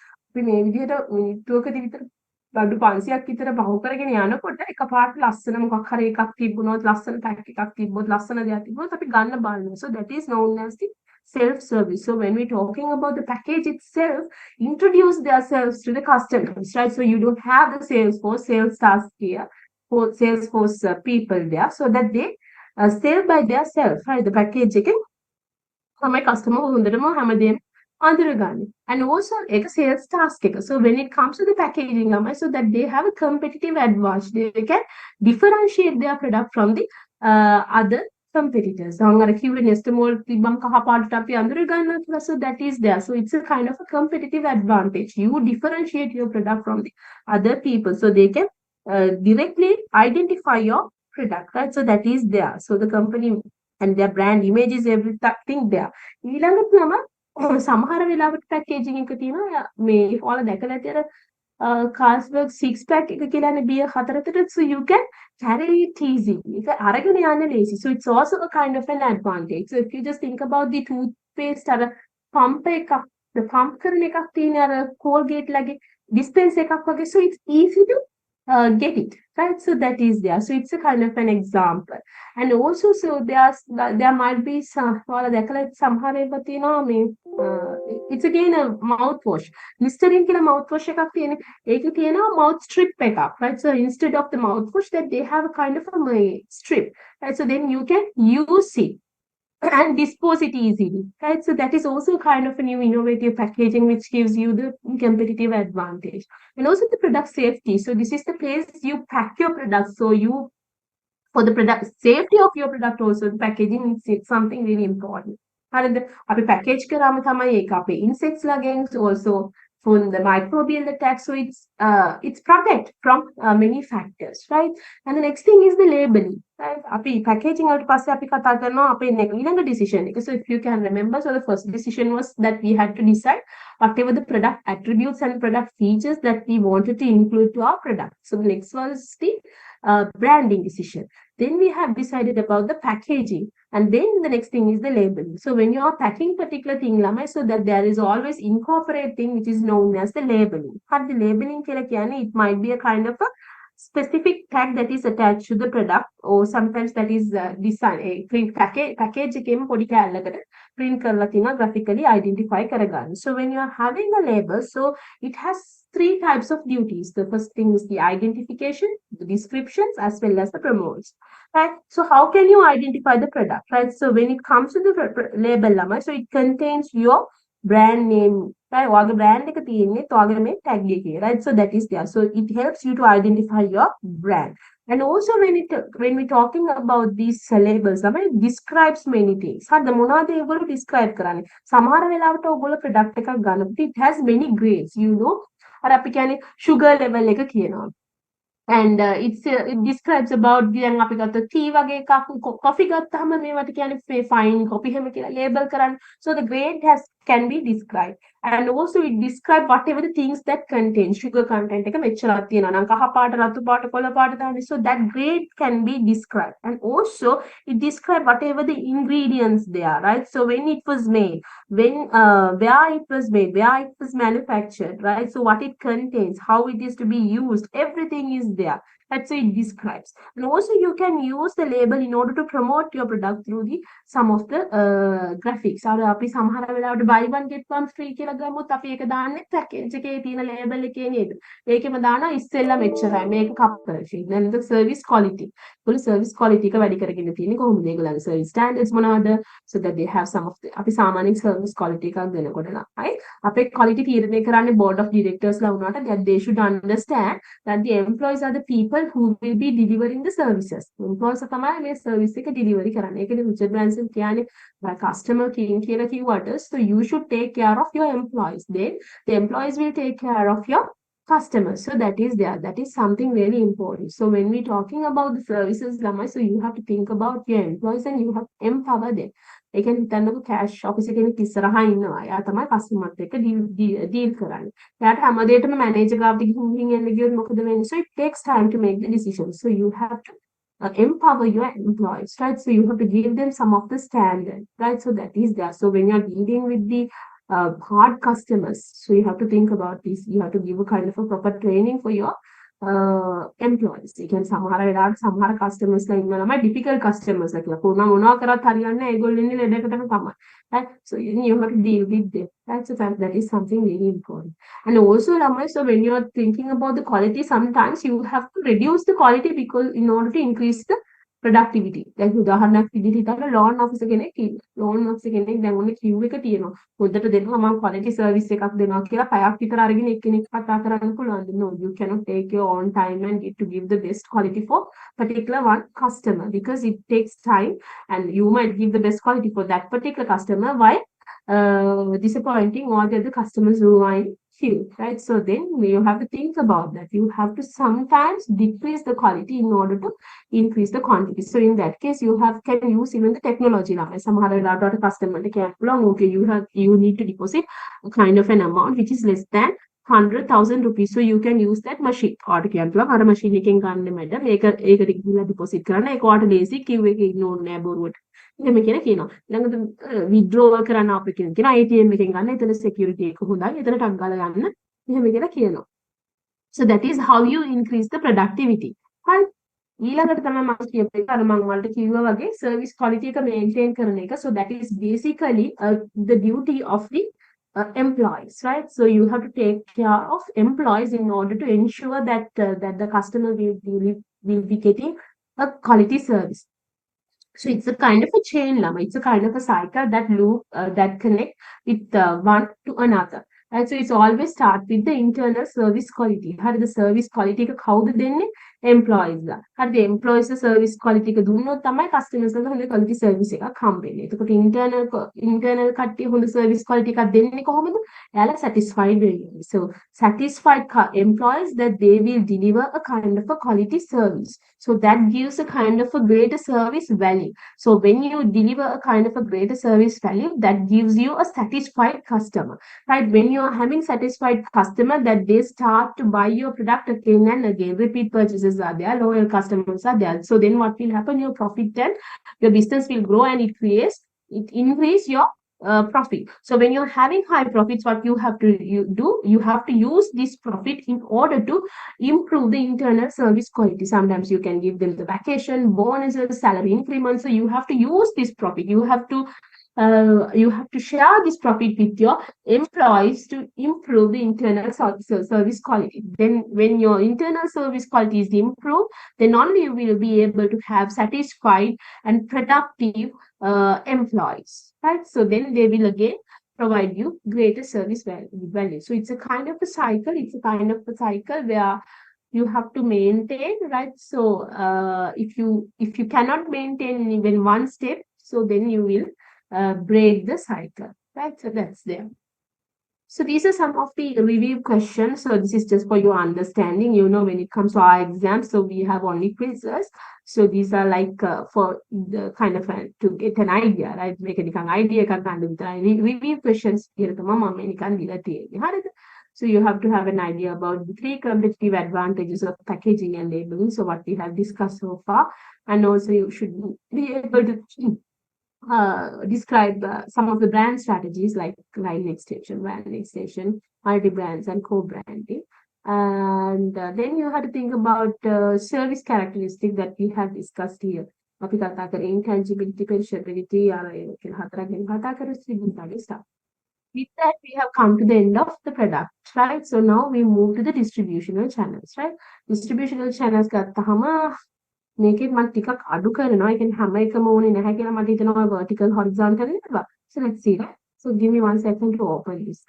බඩු 500ක් විතර බහු කරගෙන යනකොට එකපාරට ලස්සන මොකක් හරි එකක් තිබුණොත් ලස්සන පැක් එකක් තිබ්බොත් ලස්සන දෙයක් තිබුණොත් අපි ගන්න බලනවා. So that is known as the self-service. So when we're talking about the package itself, introduce themselves to the customers, right? So you don't have the sales staff here, Salesforce people there, so that they sell by their self, right? The package again, my customer හොඳටම හැමදේම අඳුරගන්නේ. And also a sales task. So when it comes to the packaging, so that they have a competitive advantage, they can differentiate their product from the other competitors. අර කිව්වේ Nestomalt තිබ්බම කහ පාටට අපි අඳුර ගන්නවා කියලා. So that is there. So it's a kind of a competitive advantage. You differentiate your product from the other people, so they can directly identify your product, right? So that is there. So the company and their brand image is everything there. ඊළඟට තමයි සමහර වෙලාවට packaging එක තියෙනවා මේ ඔයාලා දැකලා ඇති අර Carlsberg six pack එක කියලානේ beer හතරකට, so you can carry it easy. ඒක අරගෙන යන්න ලේසි. So it's also a kind of an advantage. So if you just think about the toothpaste අර pump එකක්, the pump කරන එකක් තියෙන අර Colgate ලගේ dispense එකක් වගේ, so it's easy to get it, right? So that is there. So it's a kind of an example. And also, so there might be some, it's again a mouthwash. Listerine kila mouthwash ekak tiyena, eke tiyena mouth strip ekak, right? So instead of the mouthwash, that they have a kind of a strip, right? So then you can use it and dispose it easily, right? So that is also kind of a new innovative packaging which gives you the competitive advantage. And also the product safety. So this is the place you pack your products. So you, for the product safety of your product also, the packaging is something really important. And the package karama thamai ekape insects against also from the microbial attack. So it's protect from many factors, right? And the next thing is the labeling, right? Api packaging out passe api kata karna api ඊළඟ decision. So if you can remember, so the first decision was that we had to decide whatever the product attributes and product features that we wanted to include to our product. So the next was the branding decision. Then we have decided about the packaging. And then the next thing is the labeling. So when you are packing particular thing, so that there is always incorporate thing which is known as the labeling. But the labeling, it might be a kind of a specific tag that is attached to the product, or sometimes that is design a print package came print graphically identify karagan. So when you are having a label, so it has three types of duties. The first thing is the identification, the descriptions, as well as the promotes. Right? So how can you identify the product? Right? So when it comes to the label, so it contains your brand name, right? Or the brand tag, right? So that is there. So it helps you to identify your brand. And also when we're talking about these labels, it describes many things. The මොනවද ඒගොල්ලෝ describe කරන්නේ. සමහර වෙලාවට ඔයගොල්ලෝ product එකක් ගන්නකොට it has many grades, you know. අර අපි කියන්නේ sugar level එක කියනවා. And it describes about දැන් අපි ගත්ත tea වගේ එකක් coffee ගත්තාම මේවට කියන්නේ fine coffee හැම කියලා label කරන්න. So the grade can be described. And also it describes whatever the things that contain sugar content එක මෙච්චරක් තියෙනවා නම් කහ පාට රතු පාට කොළ පාට දාන්නේ. So that grade can be described. And also it describes whatever the ingredients there, right? So when it was made, when where it was made, where it was manufactured, right? So what it contains, how it is to be used, everything is there. That's what it describes. And also you can use the label in order to promote your product through the some of the graphics. අපි සමහර වෙලාවට buy one get one free කියලා ගමුත් අපි ඒක දාන්නේ package එකේ තියෙන label එකේ නේද. ඒකෙම දානවා ඉස්සෙල්ලා මෙච්චරයි මේක cover sheet. Then the service quality. Full service quality එක වැඩි කරගෙන තියෙන්නේ කොහොමද ඒගොල්ලන්ගේ service standards මොනවද? So that they have some of the අපි සාමාන්‍යයෙන් service quality එකක් දෙනකොට නයි. අපේ quality තීරණය කරන්නේ board of directors ලා වුණාට that they should understand that the employees are the people who will be delivering the services. Employees තමයි මේ service එක delivery කරන්නේ. ඒකනේ Richard Branson කියන්නේ customer king කියලා කිව්වට, so you should take care of your employees. Then the employees will take care of your customers. So that is there. That is something really important. So when we're talking about the services, so you have to think about your employees and you have to empower them. ඒ කියන්නේ හිතන්නකො cash office එකේ කෙනෙක් ඉස්සරහා ඉන්නවා. එයා තමයි customer එක්ක deal කරන්නේ. එයාට හැමදේටම manager ගාවට ගිහින් එන්න ගියොත් මොකද වෙන්නේ? So it takes time to make the decision. So you have to empower your employees, right? So you have to give them some of the standard, right? So that is there. So when you're dealing with the hard customers, so you have to think about this. You have to give a kind of a proper training for your employees. You can සමහර customers ලා ඉන්නවා ළමයි difficult customers ලා කියලා. කොහොම මොනවා කරත් හරියන්නේ නැහැ. ඒගොල්ලෝ ඉන්නේ ලෙඩකටම තමයි. Right? So you have to deal with them. That's a fact. That is something really important. And also ළමයි, so when you are thinking about the quality, sometimes you have to reduce the quality because in order to increase the productivity. දැන් උදාහරණයක් විදිහට හිතන්න loan officer කෙනෙක් ඉන්න. loan officer කෙනෙක් දැන් ඔන්න queue එක තියෙනවා. හොඳට දෙනවා මම quality service එකක් දෙනවා කියලා පැයක් විතර අරගෙන එක්කෙනෙක් කතා කරන්න පුළුවන්. No, you cannot take your own time and get to give the best quality for particular one customer because it takes time and you might give the best quality for that particular customer while disappointing all the other customers who are in queue, right? So then you have to think about that. You have to sometimes decrease the quality in order to increase the quantity. So in that case, you can use even the technology now. Somehow a customer okay, you need to deposit a kind of an amount which is less than 100,000 rupees. So you can use that machine. Order කියනවා අර machine එකෙන් ගන්න madam ඒකට ගිහලා deposit කරන්න ඒක ඔයාලට ලේසි queue එකේ ඉන්න ඕනේ නෑ බොරුවට. එහෙම කියලා කියනවා. ඊළඟට withdrawal කරන්න අපේ කියනවා ATM එකෙන් ගන්න. එතන security එක හොඳයි. එතන ටක් ගාලා ගන්න. එහෙම කියලා කියනවා. So that is how you increase the productivity. හරි. ඊළඟට තමයි මම කියපු එක අර මම වලට කිව්වා වගේ service quality එක maintain කරන එක. So that is basically the duty of the employees, right? So you have to take care of employees in order to ensure that that the customer will be getting a quality service. So it's a kind of a chain lama. It's a kind of a cycle that loop that connect with one to another. Right? So it's always start with the internal service quality. How the service quality ka how the employees la. How the employees service quality ka dunno tamai customers la honda quality service එකක් හම්බෙන්නේ. එතකොට internal කට්ටිය හොඳ service quality එකක් දෙන්නේ කොහොමද? එයාලා satisfied වෙන්නේ. So satisfied employees that they will deliver a kind of a quality service. So that gives a kind of a greater service value. So when you deliver a kind of a greater service value, that gives you a satisfied customer. Right? When you are having satisfied customer, that they start to buy your product again and again. Repeat purchases are there, loyal customers are there. So then what will happen? Your profit and your business will grow and it increase your profit. So when you're having high profits, what you have to you have to use this profit in order to improve the internal service quality. Sometimes you can give them the vacation, bonuses, salary increments. So you have to use this profit. You have to share this profit with your employees to improve the internal service quality. Then when your internal service quality is improved, then only you will be able to have satisfied and productive employees, right? So then they will again provide you greater service value. So it's a kind of a cycle. It's a kind of a cycle where you have to maintain, right? So if you cannot maintain even one step, so then you will break the cycle, right? So that's there. So these are some of the review questions. So this is just for your understanding. You know, when it comes to our exams, so we have only quizzes. So these are like for the kind of to get an idea, right? Make an idea. Review questions here. So you have to have an idea about the 3 competitive advantages of packaging and labeling. So what we have discussed so far, and also you should be able to describe some of the brand strategies like line extension, brand extension, multi-brands, and co-branding. And then you have to think about service characteristics that we have discussed here. Intangibility, perishability, stuff. With that, we have come to the end of the product, right? So now we move to the distributional channels, right? Distributional channels මේකෙත් මම ටිකක් අඩු කරනවා. ඒ කියන්නේ හැම එකම ඕනේ නැහැ කියලා මට හිතෙනවා vertical horizontal නේද? So let's see that. So give me 1 second to open this.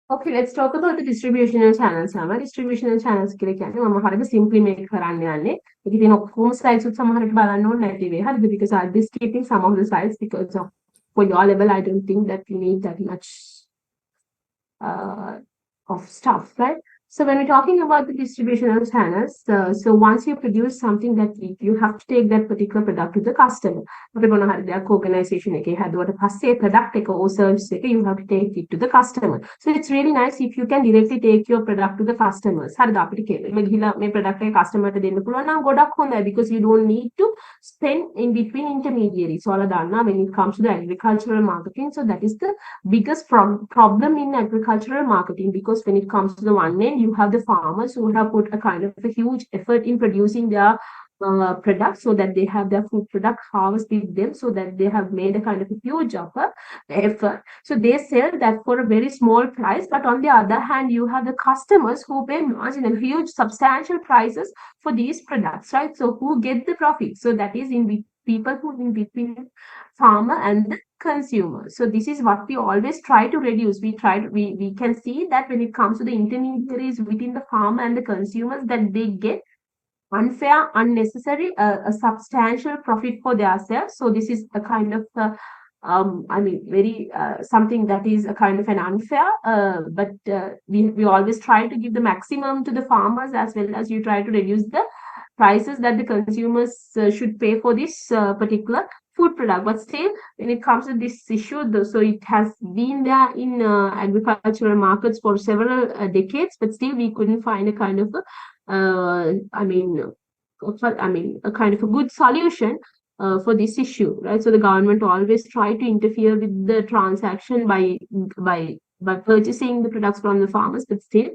Okay, let's talk about the distributional channels. Distributional channels කියලා කියන්නේ මම හරියට simply මේක කරන්න යන්නේ. ඒකේ තියෙන ඔක්කොම slides උත් සමහරට බලන්න ඕනේ නැති වෙයි. හරිද? Because I'll be skipping some of the slides because for your level I don't think that you need that much of stuff, right? So when we're talking about the distributional channels, so once you produce something that you have to take that particular product to the customer. අපි මොන හරි දෙයක් organization එකේ හැදුවට පස්සේ product එක or service එක you have to take it to the customer. So it's really nice if you can directly take your product to the customers. හරිද අපිට මේ ගිහිලා මේ product එක customer ට දෙන්න පුළුවන් නම් ගොඩක් හොඳයි because you don't need to spend in between intermediaries. So ඔයාලා දන්නා when it comes to the agricultural marketing, so that is the biggest problem in agricultural marketing because when it comes to the one end, you have the farmers who have put a kind of a huge effort in producing their products so that they have their food product harvest with them so that they have made a kind of a huge effort. So they sell that for a very small price. But on the other hand, you have the customers who pay marginal, huge, substantial prices for these products, right? So who get the profit? So that is in people who in between farmer and the consumer. So this is what we always try to reduce. We can see that when it comes to the intermediaries within the farmer and the consumers, that they get unfair, unnecessary, a substantial profit for themselves. So this is a kind of very something that is a kind of an unfair, but we always try to give the maximum to the farmers as well as you try to reduce the prices that the consumers should pay for this particular food product. But still, when it comes to this issue, so it has been there in agricultural markets for several decades, but still we couldn't find a kind of a kind of a good solution for this issue, right? So the government always try to interfere with the transaction by purchasing the products from the farmers, but still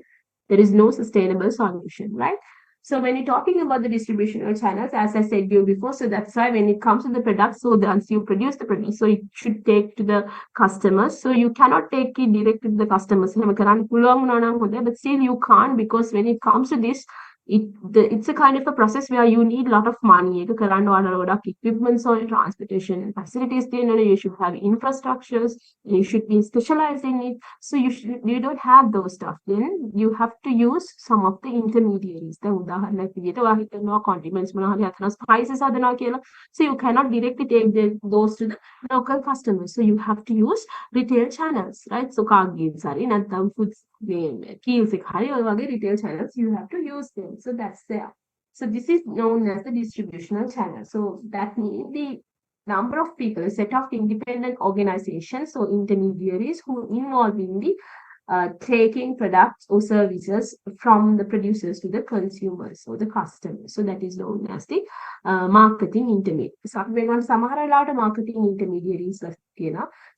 there is no sustainable solution, right? So when you're talking about the distributional channels, as I said you before, so that's why when it comes to the product, so once you produce the product, so it should take to the customers. So you cannot take it direct to the customers. But still you can't because when it comes to this, it's a kind of a process where you need a lot of money. Equipments or transportation and facilities, you should have infrastructures, you should be specialized in it. So you don't have those stuff. Then you have to use some of the intermediaries. Condiments, spices, so you cannot directly take those to the local customers. So you have to use retail channels, right? So foods, retail channels, you have to use them. So that's there. So this is known as the distributional channel. So that means the number of people, a set of independent organizations or intermediaries who involve in the taking products or services from the producers to the consumers or the customers. So that is known as the marketing intermediary. So when on samahara marketing intermediaries,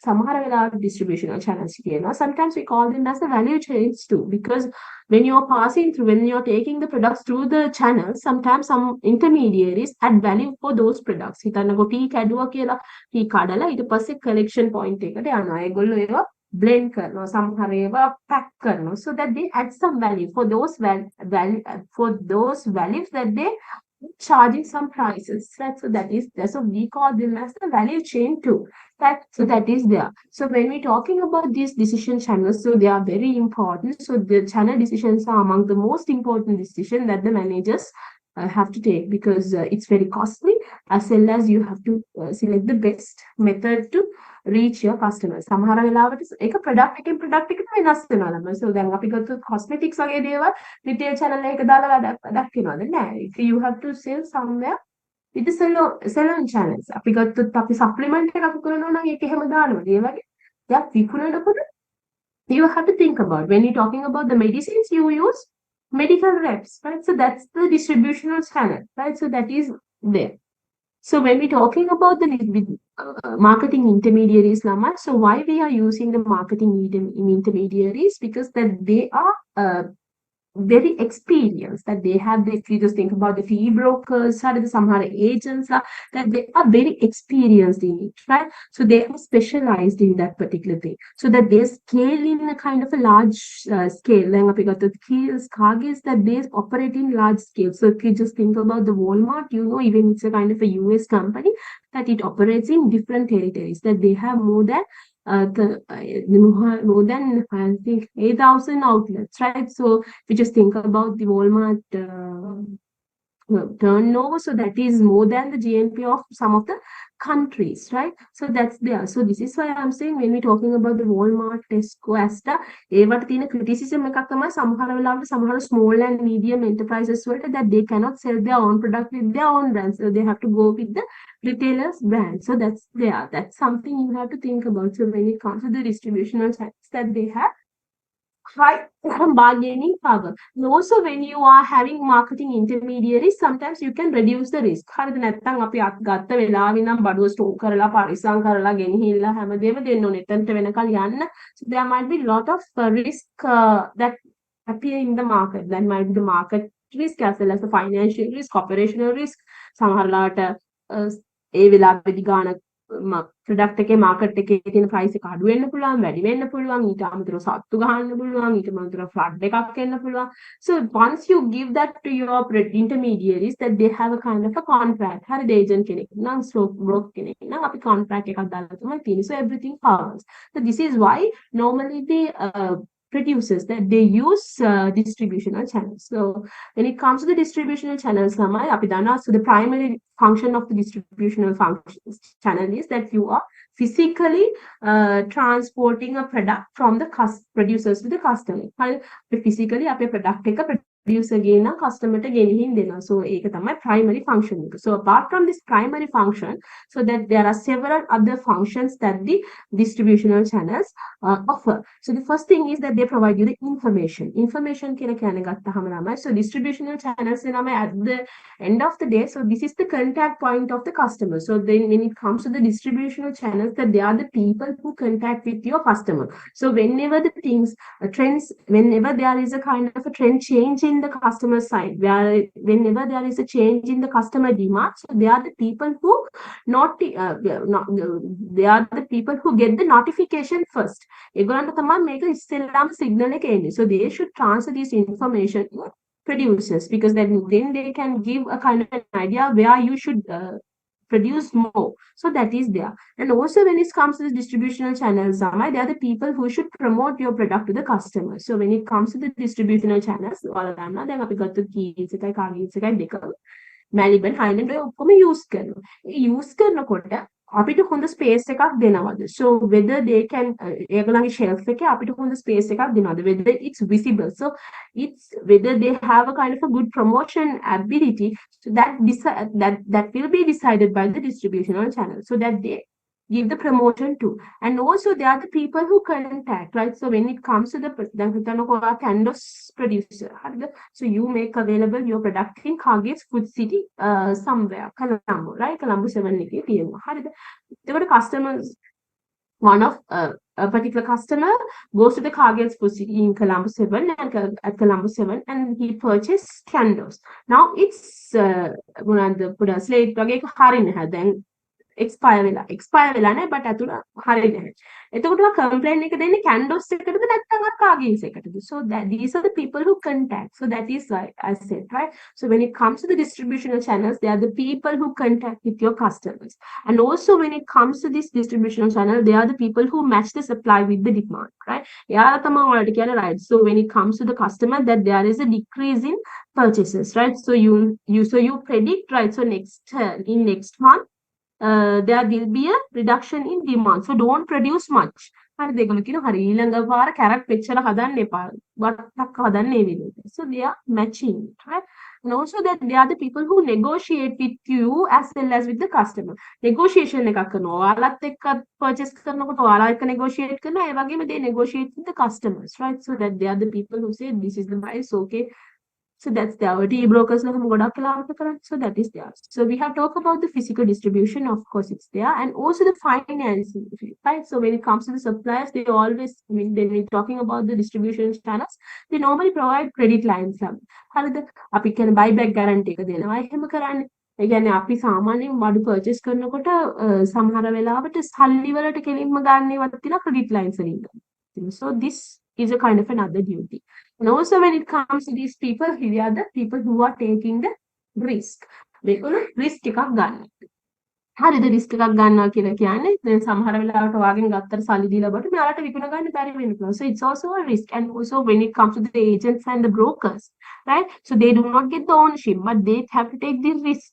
samahara distributional channels, sometimes we call them as the value chains too, because when you're passing through, when you're taking the products through the channels, sometimes some intermediaries add value for those products. හිතන්නකෝ tea කැඩුවා කියලා tea කඩලා ඊට පස්සේ collection point එකට යනවා. ඒගොල්ලෝ ඒවා blend කරනවා, සමහර ඒවා pack කරනවා, so that they add some value for those values that they charging some prices, right? So that's what we call them as the value chain too, right? So that is there. So when we're talking about these decision channels, so they are very important. So the channel decisions are among the most important decisions that the managers have to take because it's very costly, as well as you have to select the best method to reach your customers. සමහර වෙලාවට ඒක product එකෙන් product එකට වෙනස් වෙනවා ළම. So දැන් අපි ගත්තොත් cosmetics වගේ දේවල් retail channel එකක දාලා වැඩක් වෙනවද? නෑ. If you have to sell somewhere with the salon channels. අපි ගත්තොත් අපි supplement එකක් කරනවා නම් ඒක එහෙම දානවා. ඒ වගේ දෙයක් විකුණනකොට you have to think about when you're talking about the medicines, you use medical reps, right? So that's the distributional channel, right? So that is there. So when we're talking about the marketing intermediaries, Lama, so why we are using the marketing intermediaries? Because that they are very experienced, that they have, if you just think about the fee brokers, some agents, that they are very experienced in it, right? So they are specialized in that particular thing, so that they scale in a kind of a large scale. Cargies, that they operate in large scale. So if you just think about the Walmart, even it's a kind of a US company, that it operates in different territories, that they have more than more than I think 8,000 outlets, right? So if you just think about the Walmart turnover. So that is more than the GNP of some of the countries, right? So that's there. So this is why I'm saying when we're talking about the Walmart, Tesco, Asda, ඒවට තියෙන criticism එකක් තමයි සමහර වෙලාවට සමහර small and medium enterprises වලට that they cannot sell their own product with their own brand. So they have to go with the retailer's brand. So that's there. That's something you have to think about. So when it comes to the distributional channels that they have, high bargaining power. And also, when you are having marketing intermediaries, sometimes you can reduce the risk. හරිද නැත්නම් අපි ගත්ත වෙලාවෙ නම් බඩුව stock කරලා පරිස්සම් කරලා ගෙනහිල්ලා හැමදේම දෙන්න ඕනේ. එතනට වෙනකල් යන්න. So there might be a lot of risk that appear in the market. That might be the market risk as well as the financial risk, operational risk. සමහරලාට ඒ වෙලාවෙදි ගාන ප්‍රොඩක්ට් එකේ මාකට් එකේ තියෙන ප්‍රයිස් එක අඩු වෙන්න පුළුවන් වැඩි වෙන්න පුළුවන් ඊට අමතරව සත්තු ගහන්න පුළුවන් ඊට අමතරව ෆ්ලඩ් එකක් එන්න පුළුවන්. So once you give that to your intermediaries that they have a kind of a contract හරි agent කෙනෙක් නම් stock broker කෙනෙක් නම් අපි contract එකක් දාලා තමයි තියෙන්නේ. So everything covers. So this is why normally the producers that they use distributional channels. So when it comes to the distributional channels, so the primary function of the distributional channel is that you are physically transporting a product from the producers to the customer. Physically, a product producer again a customer again. So that's primary function. So apart from this primary function, so that there are several other functions that the distributional channels offer. So the first thing is that they provide you the information. So distributional channels at the end of the day, so this is the contact point of the customer. So then when it comes to the distributional channels, that they are the people who contact with your customer. So whenever the things, trends, whenever there is a kind of a trend change in the customer side, whenever there is a change in the customer demand, so they are the people who they are the people who get the notification first. So they should transfer this information to producers, because then they can give a kind of an idea where you should produce more. So that is there. And also when it comes to the distributional channels, they are the people who should promote your product to the customer. So when it comes to the distributional channels, then we got the keys, Maliban, Highland use කරනකොට අපිට හොඳ space එකක් දෙනවද? So whether they can ඒගොල්ලන්ගේ shelf එකේ අපිට හොඳ space එකක් දෙනවද? Whether it's visible. So it's whether they have a kind of a good promotion ability. So that will be decided by the distributional channel. So that they give the promotion to. And also they are the people who contact, right? So when it comes to the canvas producer, so you make available your product in Cargill's Food City somewhere, Colombo, right? Colombo 7 they were customers. One of a particular customer goes to the Cargill's Food City in Colombo 7 and at Colombo 7 and he purchased candles. Now it's the slate then expire වෙලා නැහැ but Athula හරිය නැහැ. එතකොට ඔයා complaint එක දෙන්නේ candles එකටද නැත්නම් අර cargills එකටද? So that these are the people who contact. So that is why I said, right? So when it comes to the distributional channels, they are the people who contact with your customers. And also when it comes to this distributional channel, they are the people who match the supply with the demand, right? එයා තමයි ඔයාලට කියන්නේ, right? So when it comes to the customer, that there is a decrease in purchases, right? So you predict, right? So in next month there will be a reduction in demand. So don't produce much. So they are matching, right? And also that they are the people who negotiate with you as well as with the customer. Negotiation purchase negotiate they negotiate with the customers, right? So that they are the people who say this is the price, okay. So that's the tea brokers. So that is there. So we have talked about the physical distribution, of course it's there, and also the financing, right? So when it comes to the suppliers, they always, when we're talking about the distribution channels, they normally provide credit lines. We can buy back guarantee. ඒ කියන්නේ අපි සාමාන්‍යයෙන් බඩු purchase කරනකොට සමහර වෙලාවට සල්ලි වලට කෙලින්ම ගන්නේවත් තියෙන ක්‍රෙඩිට් ලයින්ස් වලින්. So this is a kind of another duty. And also when it comes to these people, they are the people who are taking the risk. risk එකක් ගන්න. හරිද risk එකක් ගන්නවා කියලා කියන්නේ දැන් සමහර වෙලාවට ඔයාගෙන් ගත්තට සල්ලි දීලා බට මෙයාලට විකුණ ගන්න බැරි වෙන්න පුළුවන්. So it's also a risk. And also when it comes to the agents and the brokers, right? So they do not get the ownership, but they have to take the risk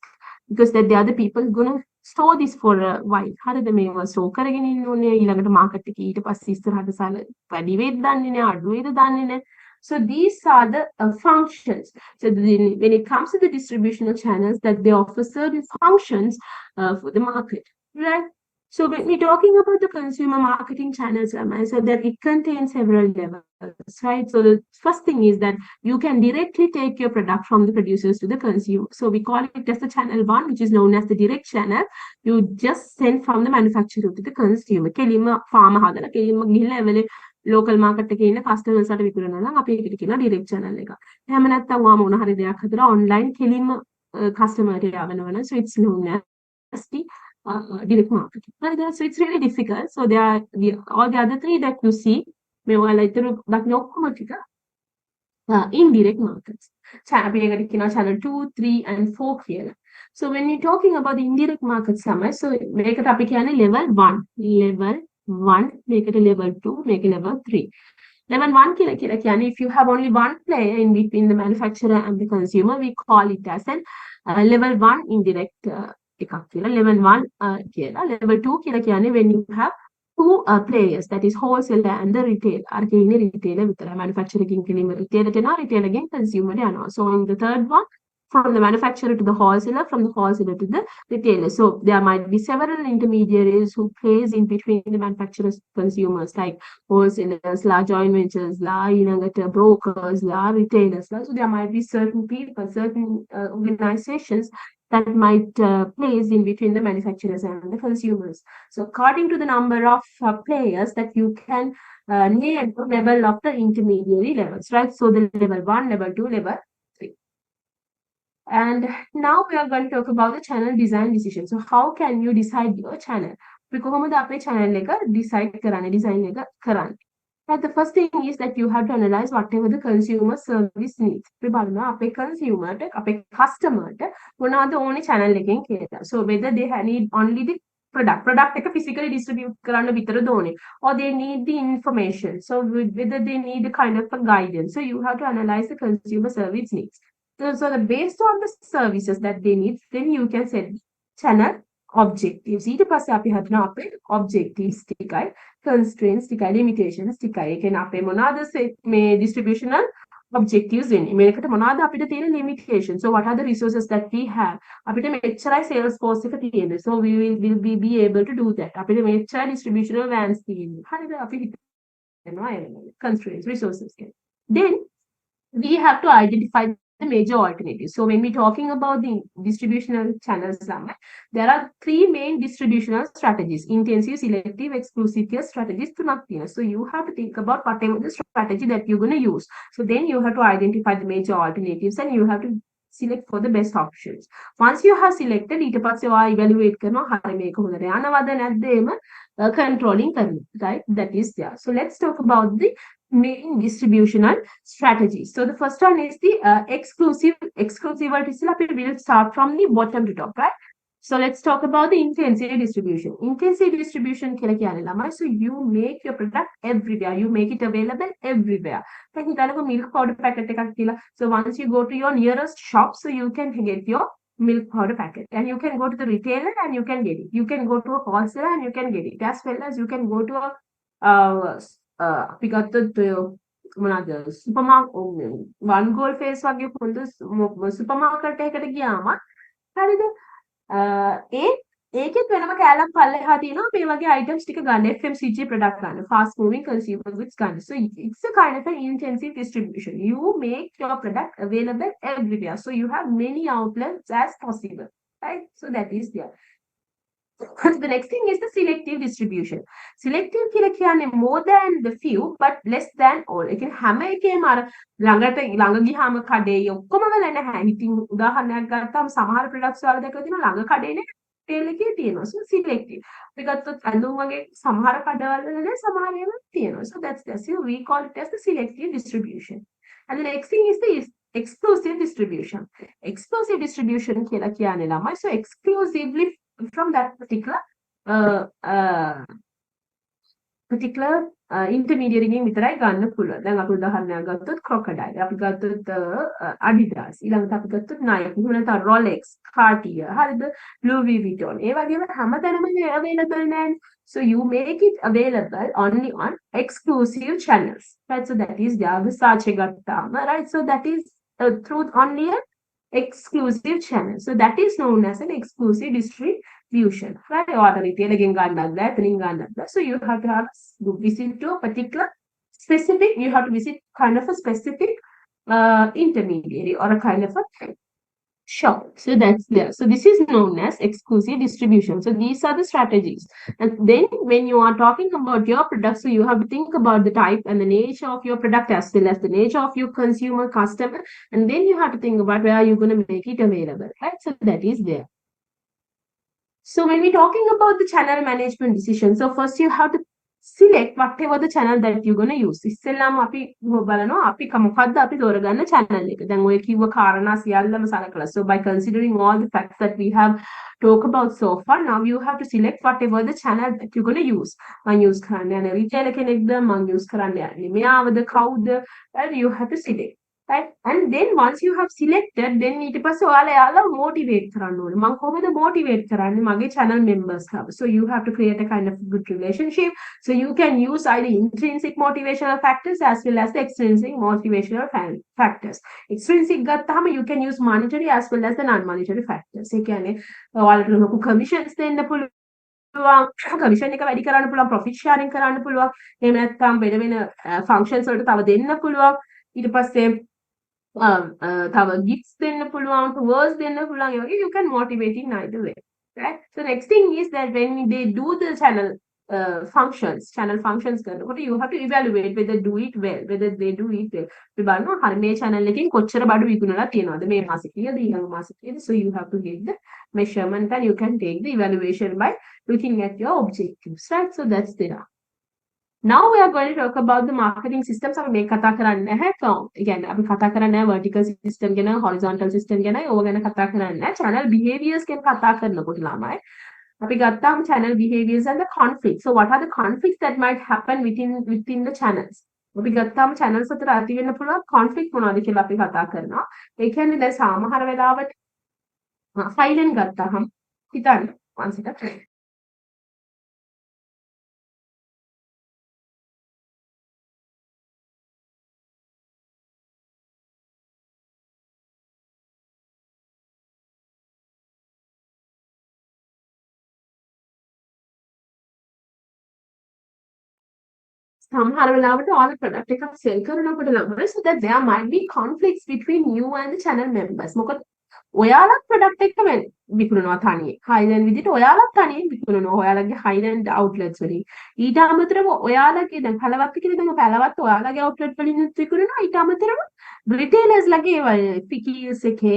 because that the other people gonna store this for a while. හරිද මේවා store කරගෙන ඉන්න ඕනේ ඊළඟට market එකේ ඊට පස්සේ ඉස්සරහට වැඩි වේද දන්නේ නැහැ අඩු වේද දන්නේ නැහැ. So these are the functions. So when it comes to the distributional channels, that they offer certain functions for the market, right? So when we're talking about the consumer marketing channels, I said that it contains several levels, right? So the first thing is that you can directly take your product from the producers to the consumer. So we call it as the channel one, which is known as the direct channel. You just send from the manufacturer to the consumer. කෙලින්ම farm හදලා කෙලින්ම ගිහිල්ලා එවලේ local market එකේ ඉන්න customers ලාට විකුණනවා නම් අපි ඒකට කියනවා direct channel එක. එහෙම නැත්නම් ඔයා මොන හරි දෙයක් හදලා online කෙලින්ම customer ට යවනවා නම් so it's known as the direct marketing. So it's really difficult. So there are all the other three that you see, indirect markets. Channel 2, 3, and 4 here. So when you're talking about the indirect markets, so make it up level 1. Level 1, make it a level 2, make it level 3. Level 1, if you have only one player in between the manufacturer and the consumer, we call it as a level 1 indirect level 1 level 2 when you have two players, that is wholesaler and the retailer. Retailer manufacturer retailer again consumer. So in the third one, from the manufacturer to the wholesaler, from the wholesaler to the retailer. So there might be several intermediaries who plays in between the manufacturers, consumers, like wholesalers, joint ventures, brokers, retailers. So there might be certain people, certain organizations that might place in between the manufacturers and the consumers. So according to the number of players that you can name the level of the intermediary levels, right? So the level 1, level 2, level 3. And now we are going to talk about the channel design decision. So how can you decide your channel? channel decide design But the first thing is that you have to analyze whatever the consumer service needs. Consumer, customer, one are the only channel so whether they need only the product physically distribute or they need the information. So whether they need a kind of a guidance. So you have to analyze the consumer service needs. So based on the services that they need, then you can set channel objectives. ඊට පස්සේ අපි හදන අපේ objectives ටිකයි constraints ටිකයි limitations ටිකයි. ඒ කියන්නේ අපේ මොනවාද මේ distributional objectives වෙන්නේ. මේකට මොනවාද අපිට තියෙන limitations. So what are the resources that we have? අපිට මෙච්චරයි sales force එක තියෙන්නේ. So we will be able to do that. අපිට මෙච්චරයි distributional vans තියෙන්නේ. හරිද? අපි හිතනවා constraints resources. Then we have to identify the major alternatives. So when we're talking about the distributional channels, there are three main distributional strategies: intensive, selective, exclusive strategies. So you have to think about whatever the strategy that you're going to use. So then you have to identify the major alternatives and you have to select for the best options. Once you have selected, evaluate controlling, right? That is there. So let's talk about the main distributional strategies. So the first one is the exclusive. We'll start from the bottom to top, right? So let's talk about the intensive distribution. Intensive distribution, so you make your product everywhere. You make it available everywhere. Milk powder packet. So once you go to your nearest shop, so you can get your milk powder packet, and you can go to the retailer and you can get it. You can go to a wholesaler and you can get it, as well as you can go to a we got the supermarket, one goal face supermarket එකට ගියාම හරිද ඒකෙත් වෙනම කැලක් පල්ලෙහා තියෙනවා මේ වගේ items ටික ගන්න FMCG product ගන්න fast moving consumer goods ගන්න. So it's a kind of an intensive distribution. You make your product available everywhere, so you have many outlets as possible, right? So that is there. The next thing is the selective distribution. Selective more than the few but less than all. Again, හැම එකේම අර ළඟ ගියාම කඩේ ඔක්කොම වල නැහැ. ඉතින් උදාහරණයක් ගත්තාම සමහර products වල දැකලා තියෙනවා ළඟ කඩේනේ ටේල් එකේ තියෙනවා. So selective. අපි ගත්තොත් ඇඳුම් වගේ සමහර කඩවල නැහැ සමහර ඒවා තියෙනවා. So that's the, so we call it as the selective distribution. And the next thing is the exclusive distribution. Exclusive distribution කියලා කියන්නේ ළමයි. So exclusively from that particular particular intermediary එකෙන් විතරයි ගන්න පුළුවන්. දැන් අපි උදාහරණයක් ගත්තොත් crocodile. අපි ගත්තොත් Adidas. ඊළඟට අපි ගත්තොත් Nike. එහෙම නැත්නම් Rolex, Cartier. හරිද? Louis Vuitton. ඒ වගේම හැමතැනම available නැහැ. So you make it available only on exclusive channels. Right? So that is Versace ගත්තාම. Right? So that is through only an exclusive channel. So that is known as an exclusive distribution. Right? So you have to have visit to a particular specific, you have to visit kind of a specific intermediary or a kind of a shop. So that's there. So this is known as exclusive distribution. So these are the strategies. And then when you are talking about your product, so you have to think about the type and the nature of your product as well as the nature of your consumer customer. And then you have to think about where you're going to make it available. Right? So that is there. So when we're talking about the channel management decision, so first you have to select whatever the channel that you're going to use. ඉස්සෙල්ලාම අපි බලනවා අපි මොකක්ද අපි තෝරගන්න channel එක. දැන් ඔය කිව්ව කාරණා සියල්ලම සලකලා. So by considering all the facts that we have talked about so far, now you have to select whatever the channel that you're going to use. මම use කරන්න යන retailer කෙනෙක්ද, මම use කරන්න යන්නේ මෙයාවද කවුද, and you have to select. Right? And then once you have selected, then ඊට පස්සේ ඔයාලා යාළුවා motivate කරන්න ඕනේ. මම කොහොමද motivate කරන්නේ මගේ channel members හව. So you have to create a kind of good relationship. So you can use either intrinsic motivational factors as well as the extrinsic motivational factors. Extrinsic ගත්තාම you can use monetary as well as the non-monetary factors. ඒ කියන්නේ ඔයාලට ලොකු commissions දෙන්න පුළුවන්. Commission එක වැඩි කරන්න පුළුවන්, profit sharing කරන්න පුළුවන්. එහෙම නැත්නම් වෙන වෙන functions වලට තව දෙන්න පුළුවන්. ඊට පස්සේ තව gifts දෙන්න පුළුවන්, tours දෙන්න පුළුවන්. ඒ වගේ you can motivate in either way. Right? So next thing is that when they do the channel functions කරනකොට you have to evaluate whether do it well, whether they do it well. අපි බලනවා හරි මේ channel එකෙන් කොච්චර බඩු විකුණලා තියෙනවද මේ මාසෙ කීයද ඊළඟ මාසෙ කීයද. So you have to get the measurement and you can take the evaluation by looking at your objectives. Right? So that's there. Now we are going to talk about the marketing systems. අපි මේ කතා කරන්නේ නැහැ. ඒ කියන්නේ අපි කතා කරන්නේ නැහැ vertical system ගැන, horizontal system ගැන, ඕව ගැන කතා කරන්නේ නැහැ. Channel behaviors ගැන කතා කරනකොට ළමයි අපි ගත්තාම channel behaviors and the conflicts. So what are the conflicts that might happen within the channels? අපි ගත්තාම channels අතර ඇති වෙන්න පුළුවන් conflict මොනවද කියලා අපි කතා කරනවා. ඒ කියන්නේ දැන් සමහර වෙලාවට silent ගත්තාම හිතන්න one second. සමහර වෙලාවට ඔයාලා product එකක් sell කරනකොට ළමයි so that there might be conflicts between you and the channel members. මොකද ඔයාලත් product එක විකුණනවා තනියෙන්. Highland විදිහට ඔයාලත් තනියෙන් විකුණනවා. ඔයාලගේ Highland outlets වලින්. ඊට අමතරව ඔයාලගේ දැන් පළවත් කියලා දැන් පළවත් ඔයාලගේ outlet වලින් විකුණනවා. ඊට අමතරව retailers ලගේ Pickies එකේ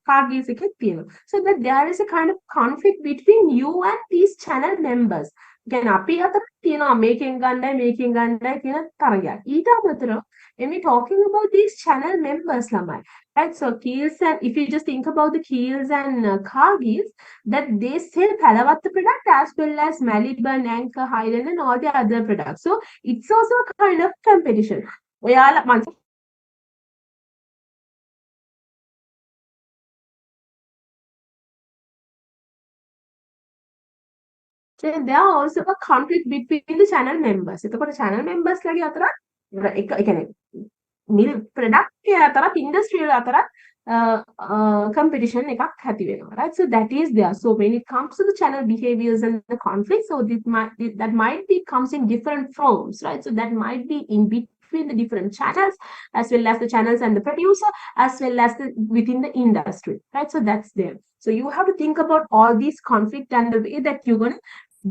Cargies එකේ තියෙනවා. So that there is a kind of conflict between you and these channel members. Again, අපි අතර තියෙනවා මේකෙන් ගන්නයි කියන තරගයක්. ඊට අමතරව when we talking about these channel members ළමයි. Right? So Kiehl's and if you just think about the Kiehl's and Cargies, that they sell Palawatta product as well as Maliban, Anchor, Highland and all the other products. So it's also a kind of competition. ඔයාලා there are also a conflict between the channel members. එතකොට channel members ලගේ අතර ඒ කියන්නේ මිල් product එක අතරත් industrial අතරත් competition එකක් ඇති වෙනවා. Right? So that is there. So when it comes to the channel behaviors and the conflict, so that might be comes in different forms. Right? So that might be in between the different channels as well as the channels and the producer as well as within the industry. Right? So that's there. So you have to think about all these conflict and the way that you're going to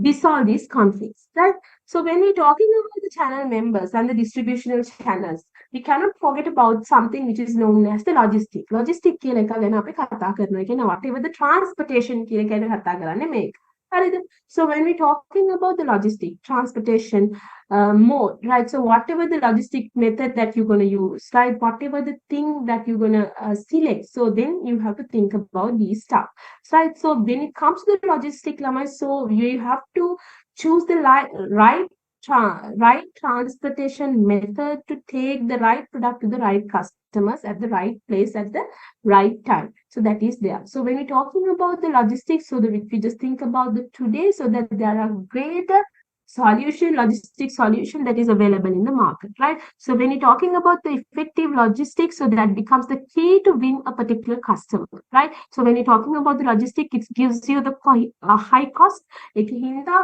dissolve these conflicts, right? So when we're talking about the channel members and the distributional channels, we cannot forget about something which is known as the logistic. Logistic කියලා එක ගැන අපි කතා කරනවා. ඒ කියන්නේ whatever the transportation කියලා ගැන කතා කරන්නේ මේක. හරිද? So when we're talking about the logistic, transportation mode, right? So whatever the logistic method that you're going to use, right? Whatever the thing that you're going to select, so then you have to think about these stuff, right? So when it comes to the logistic, so you have to choose the right right transportation method to take the right product to the right customers at the right place at the right time. So that is there. So when we're talking about the logistics, so that if we just think about the today, so that there are greater logistic solution that is available in the market, right? So when you're talking about the effective logistics, so that becomes the key to win a particular customer, right? So when you're talking about the logistic, it gives you the high cost. ඒක හින්දා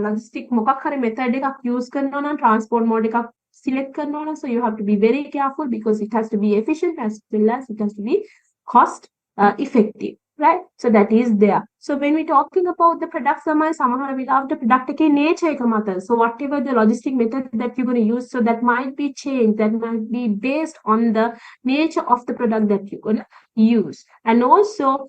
logistic මොකක් හරි method එකක් use කරනවා නම් transport mode එකක් select කරනවා නම්, so you have to be very careful because it has to be efficient as well as it has to be cost effective, right? So that is there. So when we're talking about the product summary, සමහර වෙලාවට product එකේ nature එක මත, so whatever the logistic method that you're going to use, so that might be changed, that might be based on the nature of the product that you're going to use. And also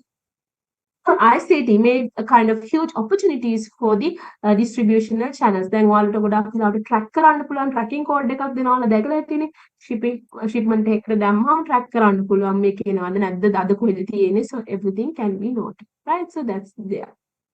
ICT made a kind of huge opportunities for the distributional channels. Then ඔයාලට ගොඩක් වෙලාවට track කරන්න පුළුවන් tracking code එකක් දෙනවලා දැකලා ඇතිනේ. shipment එකකට දැම්මම track කරන්න පුළුවන් මේක එනවද නැද්ද අද කොහෙද තියෙන්නේ, so everything can be noted, right? So that's there.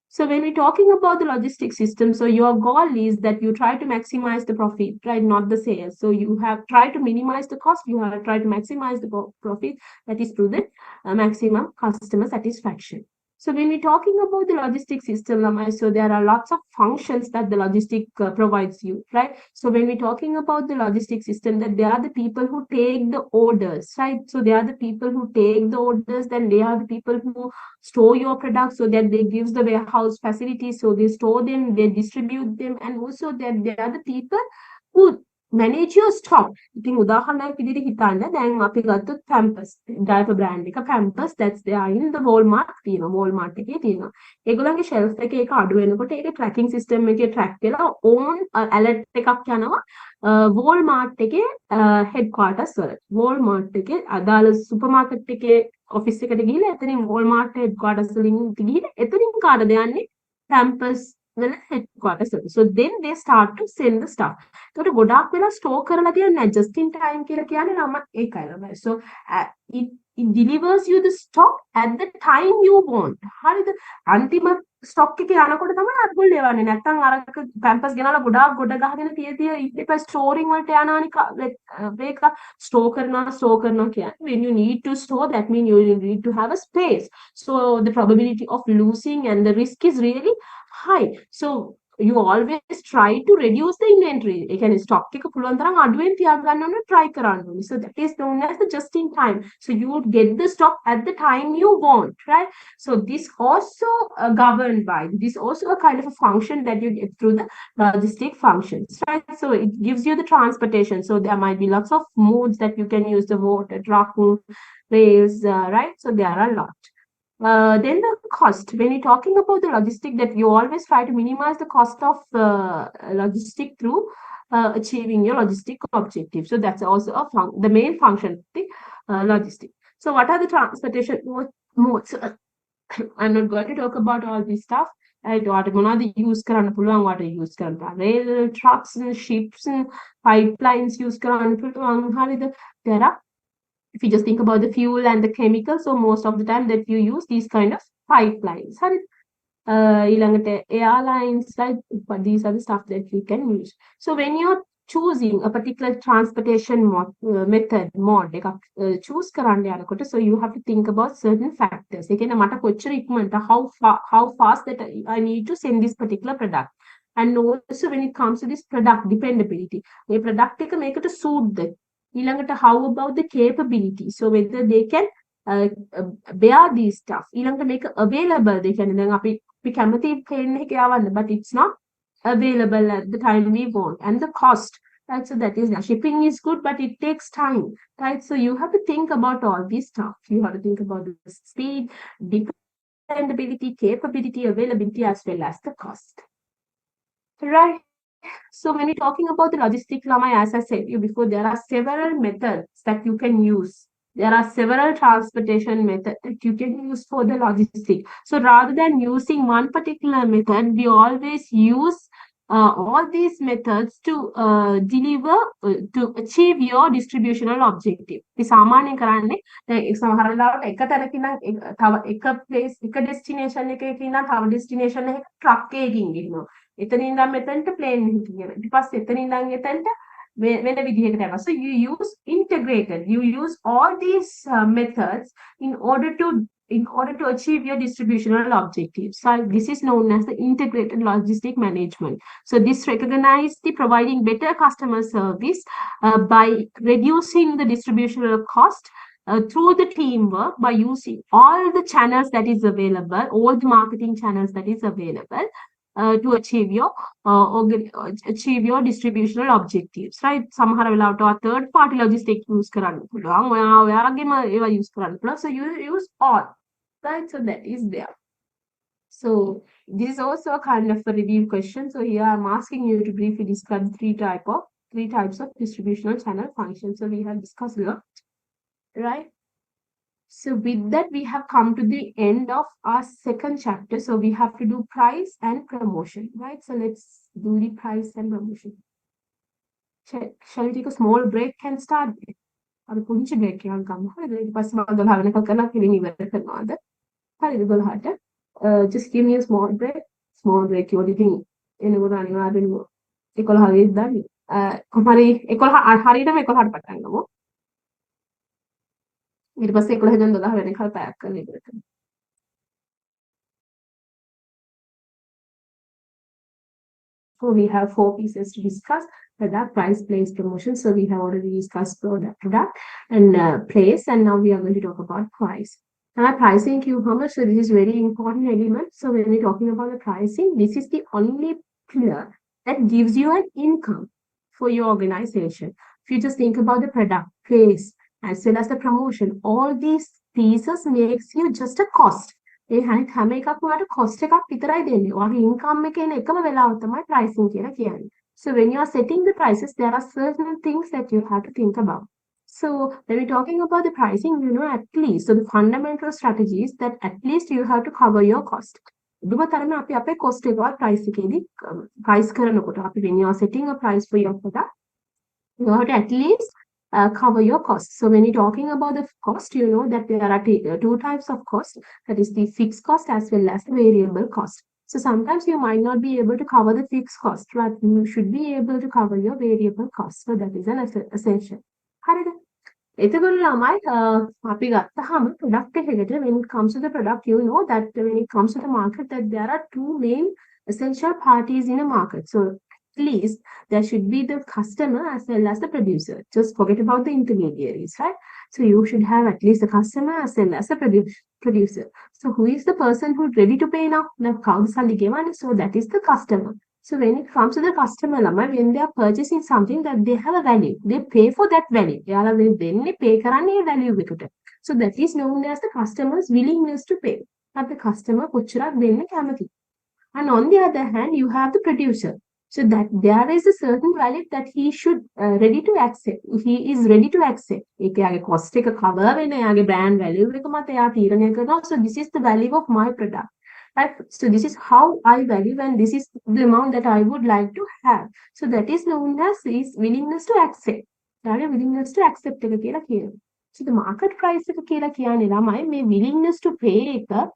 So when we're talking about the logistics system, so your goal is that you try to maximize the profit, right? Not the sales. So you have tried to minimize the cost. You have tried to maximize the profit. That is through the maximum customer satisfaction. So when we're talking about the logistic system, Lamai, so there are lots of functions that the logistic provides you, right? So when we're talking about the logistic system, that they are the people who take the orders, right? So they are the people who take the orders, then they are the people who store your products, so that they gives the warehouse facilities, so they store them, they distribute them, and also that they are the people who manage your stock. ඉතින් උදාහරණයක් විදිහට හිතන්න, දැන් අපි ගත්තොත් Pampers, diaper brand එක Pampers, that's there in the Walmart තියෙනවා. Walmart එකේ තියෙනවා. ඒගොල්ලන්ගේ shelf එකේ ඒක අඩු වෙනකොට ඒක tracking system එකේ track වෙලා own alert එකක් යනවා Walmart එකේ headquarters වලට. Walmart එකේ අදාළ supermarket එකේ office එකට ගිහිල්ලා එතනින් Walmart headquarters වලින් ගිහිල්ලා එතනින් කාටද යන්නේ? Pampers well headquarters. So then they start to send the stuff. So ගොඩක් වෙලා store කරලා තියන්නේ just in time කියලා කියන්නේ නම් ඒකයි ළමයි. So it delivers you the stock at the time you want. හරිද? අන්තිම stock එකේ යනකොට තමයි අත්ගොල්ල එවන්නේ. නැත්තම් අර Pampers ගෙනලා ගොඩාක් ගොඩ ගහගෙන තිය ඊට පස්සේ storing වලට යනවනේ මේක store කරනවා කියන්නේ. When you need to store, that means you need to have a space. So the probability of losing and the risk is really high. So you always try to reduce the inventory. ඒ කියන්නේ stock එක පුළුවන් තරම් අඩුවෙන් තියාගන්න ඕනේ, try කරන්න ඕනේ. So that is known as the just in time. So you would get the stock at the time you want, right? So this also governed by, this also a kind of a function that you get through the logistic functions, right? So it gives you the transportation. So there might be lots of modes that you can use, the water, truck, rails, right? So there are a lot. Then the cost. When you're talking about the logistic, that you always try to minimize the cost of logistic through achieving your logistic objective. So that's also the main function of the logistic. So what are the transportation modes? I'm not going to talk about all this stuff. What use කරන්න පුළුවන්, what use කරන්න rail, trucks, ships, pipelines use කරන්න පුළුවන්. හරිද? There are, if you just think about the fuel and the chemicals, so most of the time that you use these kind of pipelines. Airlines, right? But these are the stuff that you can use. So when you're choosing a particular transportation method, choose කරන්න යනකොට, so you have to think about certain factors. ඒ කියන්නේ මට කොච්චර ඉක්මනට how fast that I need to send this particular product. And also when it comes to this product dependability, මේ product එක මේකට suit ඊළඟට how about the capability, so whether they can bear these stuff. ඊළඟට මේක available, they can දැන් අපි කැමති plane එකේ යවන්න, but it's not available at the time we want. And the cost, right? So that is, shipping is good, but it takes time, right? So you have to think about all these stuff. You have to think about the speed, dependability, capability, availability, as well as the cost, right? So when you're talking about the logistic, as I said you before, there are several methods that you can use. There are several transportation methods that you can use for the logistic. So rather than using one particular method, we always use all these methods to deliver, to achieve your distributional objective. We සාමාන්‍යයෙන් කරන්නේ දැන් සමහර වෙලාවට එක තැනකින් නම් තව එක place එක destination එකකින් නම් තව destination එකක truck එකකින් ගිහිනවා. එතන ඉඳන් මෙතනට plane එකකින් යනවා. ඊට පස්සේ එතන ඉඳන් එතනට වෙන විදිහකට යනවා. So you use integrated. You use all these methods in order to achieve your distributional objectives. So this is known as the integrated logistic management. So this recognizes the providing better customer service by reducing the distributional cost through the teamwork by using all the channels that is available, all the marketing channels that is available to achieve your distributional objectives, right? සමහර වෙලාවට ඔයා third party logistics use කරන්න පුළුවන්. ඔයාගෙම ඒවා use කරන්න පුළුවන්. So you use all, right? So that is there. So this is also a kind of a review question. So here I'm asking you to briefly describe three types of distributional channel functions. So we have discussed a lot, right? So with that, we have come to the end of our second chapter. So we have to do price and promotion, right? So let's do the price and promotion. Shall we take a small break and start? අපි පුංචි break එකක් ගමු. හරිද? ඊට පස්සේ මම 12 වෙනකල් කරලා කෙලින් ඉවර කරනවාද? හරිද 12ට? Just give me a small break. Small break වලදී ඉතින් එනකොට අනිවාර්යෙන්ම 11 වෙද්දී දාන්න. කොහොමරි 11 හරියටම 11ට පටන් ගමු. ඊට පස්සේ 11 ඉඳන් 12 වෙනකල් පැයක් කරලා ඉවර කරමු. So we have 4 pieces to discuss: product, price, place, promotion. So we have already discussed product and place, and now we are going to talk about price. Now pricing Q-commerce, so this is very important element. So when we're talking about the pricing, this is the only pillar that gives you an income for your organization. If you just think about the product, place, as well as the promotion, all these pieces makes you just a cost. ඒ හැම එකක්ම වලට cost එකක් විතරයි දෙන්නේ. ඔයාගේ income එකේ එන එකම වෙලාව තමයි pricing කියලා කියන්නේ. So when you are setting the prices, there are certain things that you have to think about. So when we're talking about the pricing, you know, at least, so the fundamental strategy is that at least you have to cover your cost. දුම තරම අපි අපේ cost එකවත් price එකේදී price කරනකොට අපි when you are setting a price for your product, you have to at least cover your costs. So when you're talking about the cost, you know that there are two types of cost. That is the fixed cost as well as the variable cost. So sometimes you might not be able to cover the fixed cost, but you should be able to cover your variable cost. So that is an essential. හරිද? එතකොට ළමයි අපි ගත්තාම product එකකට when it comes to the product, you know that when it comes to the market that there are two main essential parties in a market. So at least there should be the customer as well as the producer. Just forget about the intermediaries, right? So you should have at least the customer as well as the producer. So who is the person who's ready to pay now? So that is the customer. So when it comes to the customer, when they are purchasing something that they have a value, they pay for that value. They pay value. So that is known as the customer's willingness to pay. But the customer and on the other hand, you have the producer. So that there is a certain value that he should ready to accept. He is ready to accept. Cost cover brand value. So this is the value of my product. Right? So this is how I value, and this is the amount that I would like to have. So that is known as his willingness to accept. Willingness to accept. So the market price willingness to pay the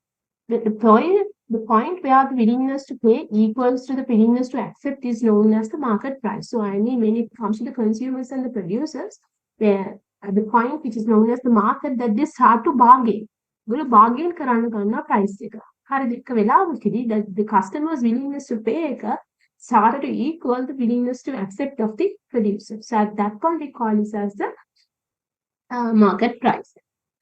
point where the willingness to pay equals to the willingness to accept is known as the market price. So I mean, when it comes to the consumers and the producers, where at the point which is known as the market, that they start to bargain. Bargain price. That the customer's willingness to pay started to equal the willingness to accept of the producer. So at that point, we call this as the market price.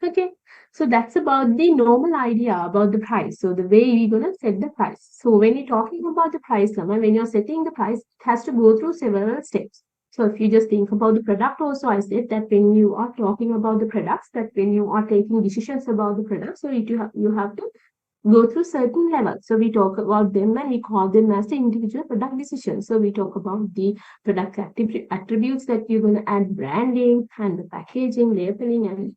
Okay, so that's about the normal idea about the price. So the way we're going to set the price. So when you're talking about the price, when you're setting the price, it has to go through several steps. So if you just think about the product also, I said that when you are talking about the products, that when you are taking decisions about the products, so you have to go through certain levels. So we talk about them and we call them as the individual product decisions. So we talk about the product attributes that you're going to add: branding and the packaging, labeling, and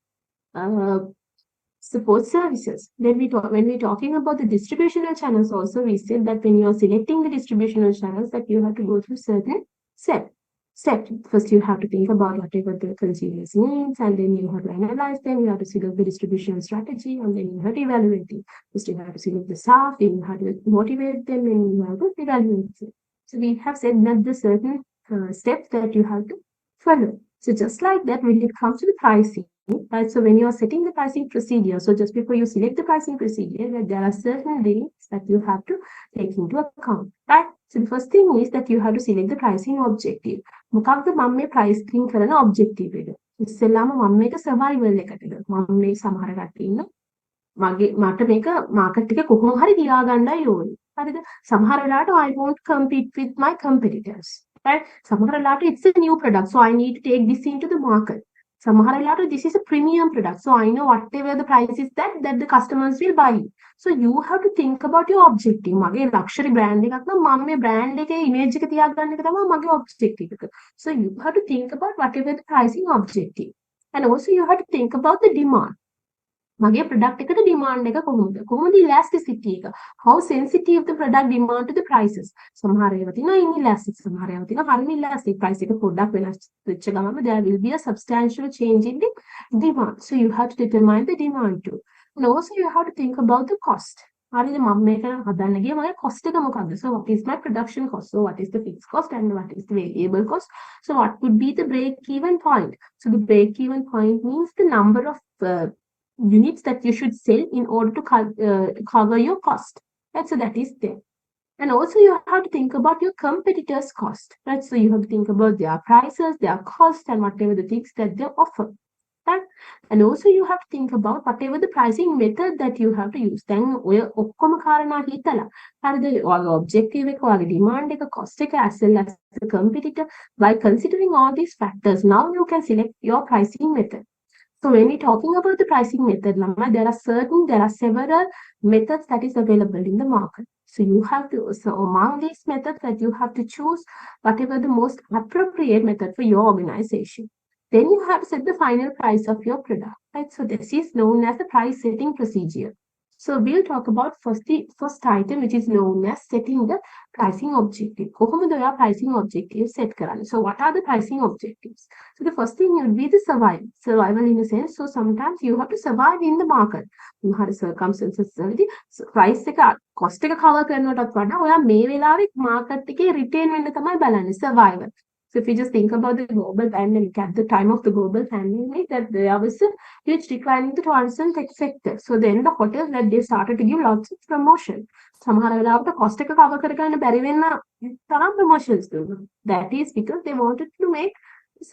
support services. Then when we're talking about the distributional channels also, we said that when you are selecting the distributional channels, that you have to go through certain steps. step. First, you have to think about whatever the consumers needs, and then you have to analyze them. You have to select the distribution strategy, and then you have to evaluate it. First, you have to select the staff, then you have to motivate them, and you have to evaluate them. So we have said that the certain steps that you have to follow. So just like that, when it comes to the pricing, right? So when you are setting the pricing procedure, so just before you select the pricing procedure, that there are certain things that you have to take into account, right? So the first thing is that you have to select the pricing objective. මොකක්ද මම මේ pricing කරන objective එක. ඉස්සෙල්ලාම මම මේක survival එකටද මම මේ සමහර කට්ටිය ඉන්න මට මේක මාකට් එක කොහොම හරි තියාගන්නයි ඕනේ. හරිද? සමහර වෙලාවට I won't compete with my competitors. Right? සමහර වෙලාවට it's a new product, so I need to take this into the market. සමහර වෙලාවට this is a premium product, so I know whatever the price is that the customers will buy. So you have to think about your objective. මගේ luxury brand එකක් නම් මම මේ brand එකේ image එක තියාගන්න එක තමයි මගේ objective එක. So you have to think about whatever the pricing objective. And also you have to think about the demand. මගේ product එකට demand එක කොහොමද? කොහොමද elasticity එක? How sensitive the product demand to the prices? සමහර ඒවා තියෙනවා inelastic, සමහර ඒවා තියෙනවා හරිම elastic. Price එක පොඩ්ඩක් වෙනස් වෙච්ච ගමන්ම there will be a substantial change in the demand. So you have to determine the demand too. And also you have to think about the cost. හරිද? මම මේක හදන්න ගිය මගේ cost එක මොකක්ද? So what is my production cost? So what is the fixed cost and what is the variable cost? So what would be the break even point? So the break even point means the number of units that you should sell in order to cover your cost. Right? So that is there. And also you have to think about your competitors' cost. Right? So you have to think about their prices, their cost, and whatever the things that they offer. Right? And also you have to think about whatever the pricing method that you have to use. Then ඔය ඔක්කොම කාරණා හිතලා හරිද? ඔයාගේ objective එක, ඔයාගේ demand එක, cost එක, as well as the competitor. By considering all these factors, now you can select your pricing method. So when we're talking about the pricing method, there are several methods that is available in the market. So you have to, so among these methods that you have to choose whatever the most appropriate method for your organization. Then you have to set the final price of your product, right? So this is known as the price setting procedure. So we'll talk about the first item, which is known as setting the pricing objective. කොහොමද ඔයා pricing objectives set කරන්නේ? So what are the pricing objectives? So the first thing would be the survival. Survival in a sense. So sometimes you have to survive in the market. මොනවාරි circumstances වලදී price එක cost එක cover කරනකොටත් වඩා ඔයා මේ වෙලාවේ market එකේ retain වෙන්න තමයි බලන්නේ survival. So if you just think about the global pandemic, at the time of the global pandemic, that there was a huge decline in the tourism sector. So then the hotels that they started to give lots of promotion. සමහර වෙලාවට cost එක cover කරගන්න බැරි වෙන්න තරම් promotions දුන්නා. That is because they wanted to make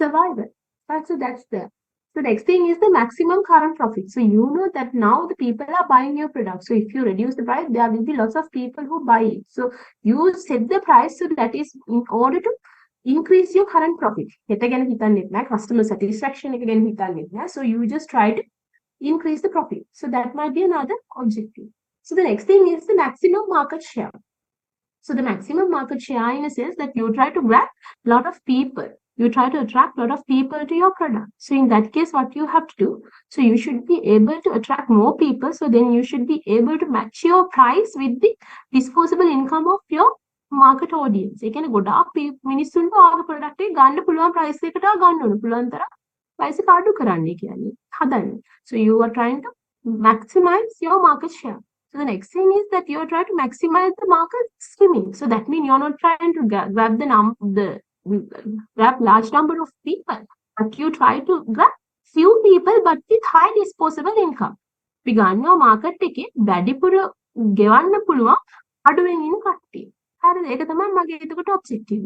survival. Right? So that's there. The next thing is the maximum current profit. So you know that now the people are buying your product. So if you reduce the price, there will be lots of people who buy it. So you set the price so that is in order to increase your current profit. Customer satisfaction. So you just try to increase the profit. So that might be another objective. So the next thing is the maximum market share. So the maximum market share in a sense that you try to grab a lot of people. You try to attract a lot of people to your product. So in that case, what you have to do, so you should be able to attract more people. So then you should be able to match your price with the disposable income of your market audience. ඒ කියන්නේ ගොඩාක් මිනිස්සුන්ට ආගේ product එක ගන්න පුළුවන් price එකට ගන්න ඕන. පුළුවන් තරම් price එක අඩු කරන්න කියන්නේ හදන්න. So you are trying to maximize your market share. So the next thing is that you are trying to maximize the market skimming. So that means you're not trying to grab large number of people, but you try to grab few people but with high disposable income. අපි ගන්නවා market එකේ වැඩිපුර ගෙවන්න පුළුවන් අඩුවෙන් ඉන්න කට්ටිය. ඒක තමයි මගේ එතකොට objective.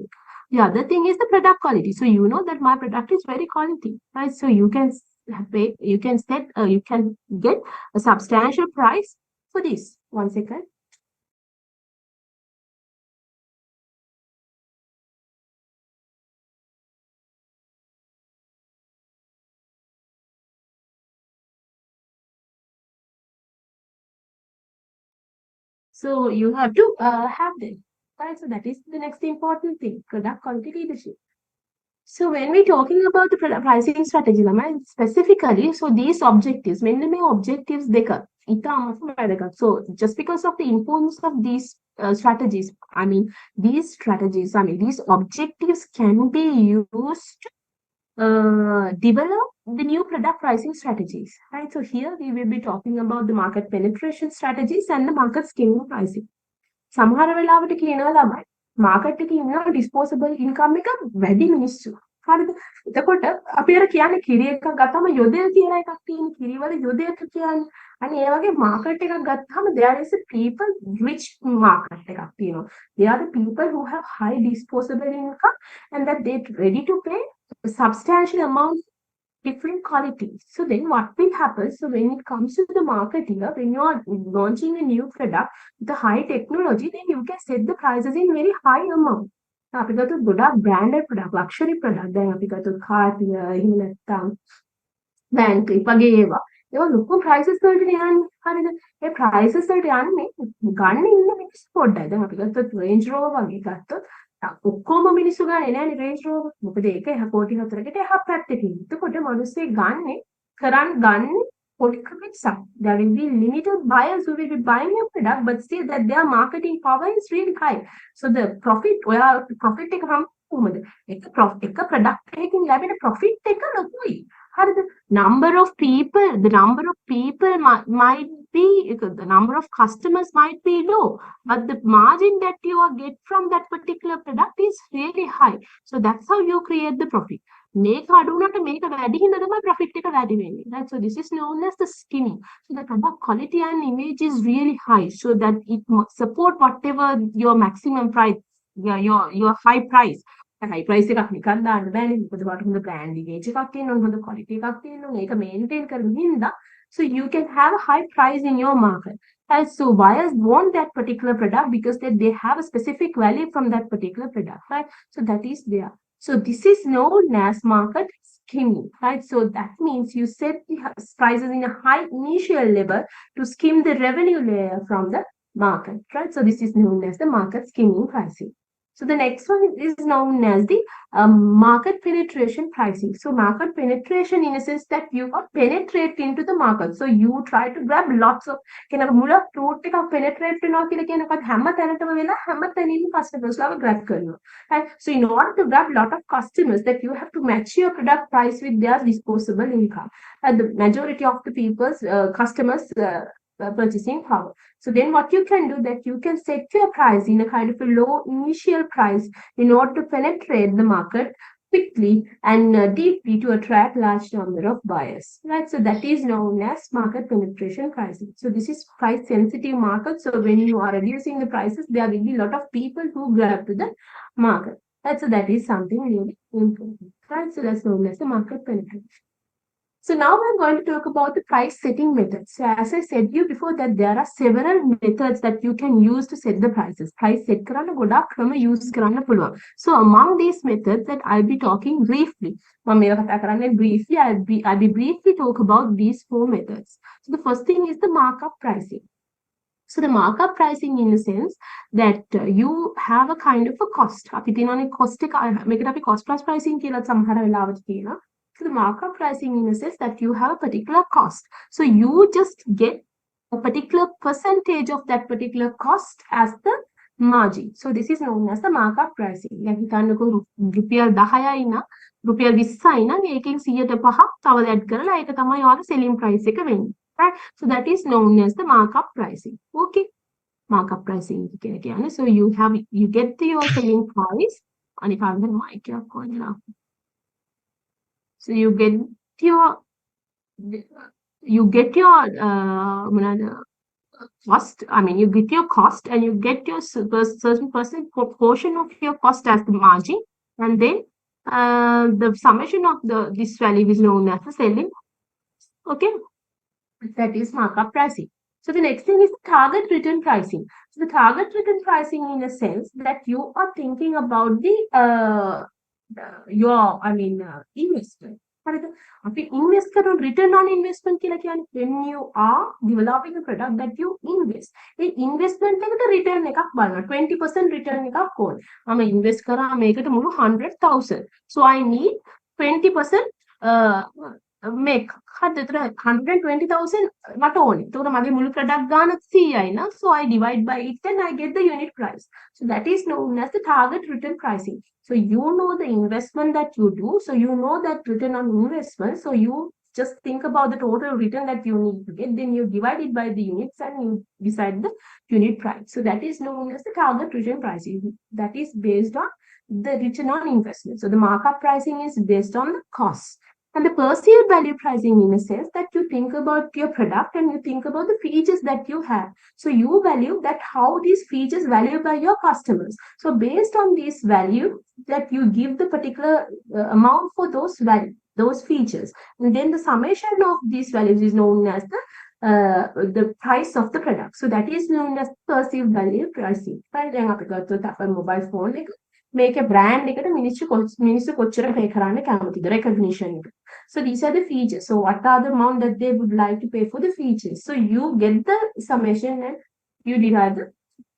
The other thing is the product quality. So you know that my product is very quality, right? So you can get a substantial price for this. One second. So you have to have them. Right? So that is the next important thing, product quality leadership. So when we're talking about the pricing strategy, specifically, so these objectives, mainly objectives, so just because of the importance of these strategies, these strategies, these objectives can be used to develop the new product pricing strategies, right? So here we will be talking about the market penetration strategies and the market scaling pricing. සමහර වෙලාවට කියනවා ළමයි market එකේ ඉන්න disposable income එක වැඩි මිනිස්සු. හරිද? එතකොට අපි අර කියන්නේ කිරි එකක් ගත්තම යොදෙල් කියලා එකක් තියෙන කිරිවල යොදෙල් කියන්නේ. අනේ ඒ වගේ මාකට් එකක් ගත්තාම there is a people rich market එකක් තියෙනවා. They are the people who have high disposable income and that they ready to pay a substantial amount different qualities. So then what will happen? So when it comes to the marketing, when you are launching a new product, the high technology, then you can set the prices in very high amount. අපි ගත්තොත් ගොඩාක් branded product, luxury product. දැන් අපි ගත්තොත් කාර්තිය, එහෙම නැත්නම් bank වගේ ඒවා. ඒවා ලොකු prices වලට යන්නේ. හරිද? ඒ prices වලට යන්නේ ගන්න ඉන්න මිනිස්සු පොඩ්ඩයි. දැන් අපි ගත්තොත් Range Rover වගේ ගත්තොත් ඔක්කොම මිනිස්සු ගන්නේ නැහැ නේ Range Rover. මොකද ඒක කෝටි 4කට එහා පැත්තේ තියෙන. එතකොට මිනිස්සු ගන්නේ ගන්නේ කොටි කමිට්සක්. There will be limited buyers who will be buying your product, but still that their marketing power is really high. So the profit, profit එක හම් කොහොමද? එක product එකකින් ලැබෙන profit එක ලොකුයි. හරිද? Number of people might be, the number of customers might be low, but the margin that you get from that particular product is really high. So that's how you create the profit. මේක අඩු වුණාට මේක වැඩි හින්දා තමයි profit එක වැඩි වෙන්නේ. Right? So this is known as the skimming. So the product quality and image is really high, so that it support whatever your maximum price, your high price. High price එකක් නිකන් දාන්න බෑනේ. මොකද වට හොඳ බ්‍රෑන්ඩ් ඉමේජ් එකක් තියෙන්න ඕන, හොඳ ක්වලිටි එකක් තියෙන්න ඕන. ඒක මේන්ටේන් කරන හින්දා so you can have a high price in your market. And so buyers want that particular product because they have a specific value from that particular product, right? So that is there. So this is known as market skimming, right? So that means you set the prices in a high initial level to skim the revenue layer from the market, right? So this is known as the market skimming pricing. So the next one is known as the market penetration pricing. So market penetration in a sense that you penetrate into the market. So you try to grab lots of මුල fruit එකක් penetrate වෙනවා කියලා කියනකොට හැම තැනටම වෙලා හැම තැනින්ම customers ලාව grab කරනවා. Right? So in order to grab lot of customers, that you have to match your product price with their disposable income. And the majority of the people's customers purchasing power. So then what you can do, that you can set your price in a kind of a low initial price in order to penetrate the market quickly and deeply to attract large number of buyers, right? So that is known as market penetration pricing. So this is price sensitive market. So when you are reducing the prices, there will be a lot of people who grab to the market. Right? So that is something really important, right? So that's known as the market penetration. So now we're going to talk about the price setting methods. So as I said you before, that there are several methods that you can use to set the prices. Price set කරන්න ගොඩක් ක්‍රම use කරන්න පුළුවන්. So among these methods that I'll be talking briefly. මම මේවා කතා කරන්නේ briefly. I'll be briefly talk about these 4 methods. So the first thing is the markup pricing. So the markup pricing in the sense that you have a kind of a cost. අපි තියෙනනේ cost එක මේකට අපි cost plus pricing කියලා සමහර වෙලාවට කියනවා. So the markup pricing in a sense that you have a particular cost. So you just get a particular percentage of that particular cost as the margin. So this is known as the markup pricing. Like හිතන්නකෝ රුපියල් 10යි නම් රුපියල් 20යි නම් ඒකෙන් 105ක් තව add කරලා ඒක තමයි ඔයාලා selling price එක වෙන්නේ. Right? So that is known as the markup pricing. Okay. Markup pricing කියලා කියන්නේ. So you get your selling price. අනික අnder mic එකක් on now. So you get your cost. You get your cost and you get your certain proportion of your cost as the margin, and then the summation of this value is known as the selling. Okay, that is markup pricing. So the next thing is target return pricing. So the target return pricing in a sense that you are thinking about your investment. අපි invest කරන return on investment කියලා කියන්නේ when you are developing a product that you invest. A investment එකට return එකක් බලනවා. 20% return එකක් ඕනේ. මම invest කරා මේකට මුළු 100,000. So I need 20% make 120,000 මට ඕනේ. එතකොට මගේ මුළු product ගාන 100යි නම් so I divide by it and I get the unit price. So that is known as the target return pricing. So you know the investment that you do. So you know that return on investment. So you just think about the total return that you need to get. Then you divide it by the units and you decide the unit price. So that is known as the target return pricing. That is based on the return on investment. So the markup pricing is based on the cost. And the perceived value pricing in a sense that you think about your product and you think about the features that you have. So you value that how these features valued by your customers. So based on this value that you give the particular amount for those value, those features. And then the summation of these values is known as the price of the product. So that is known as perceived value pricing. Right? දැන් අපි ගත්තොත් අපේ mobile phone එක මේකේ brand එකට මිනිස්සු කොච්චර pay කරන්න කැමතිද recognition එක. So these are the features. So what are the amount that they would like to pay for the features? So you get the summation and you derive the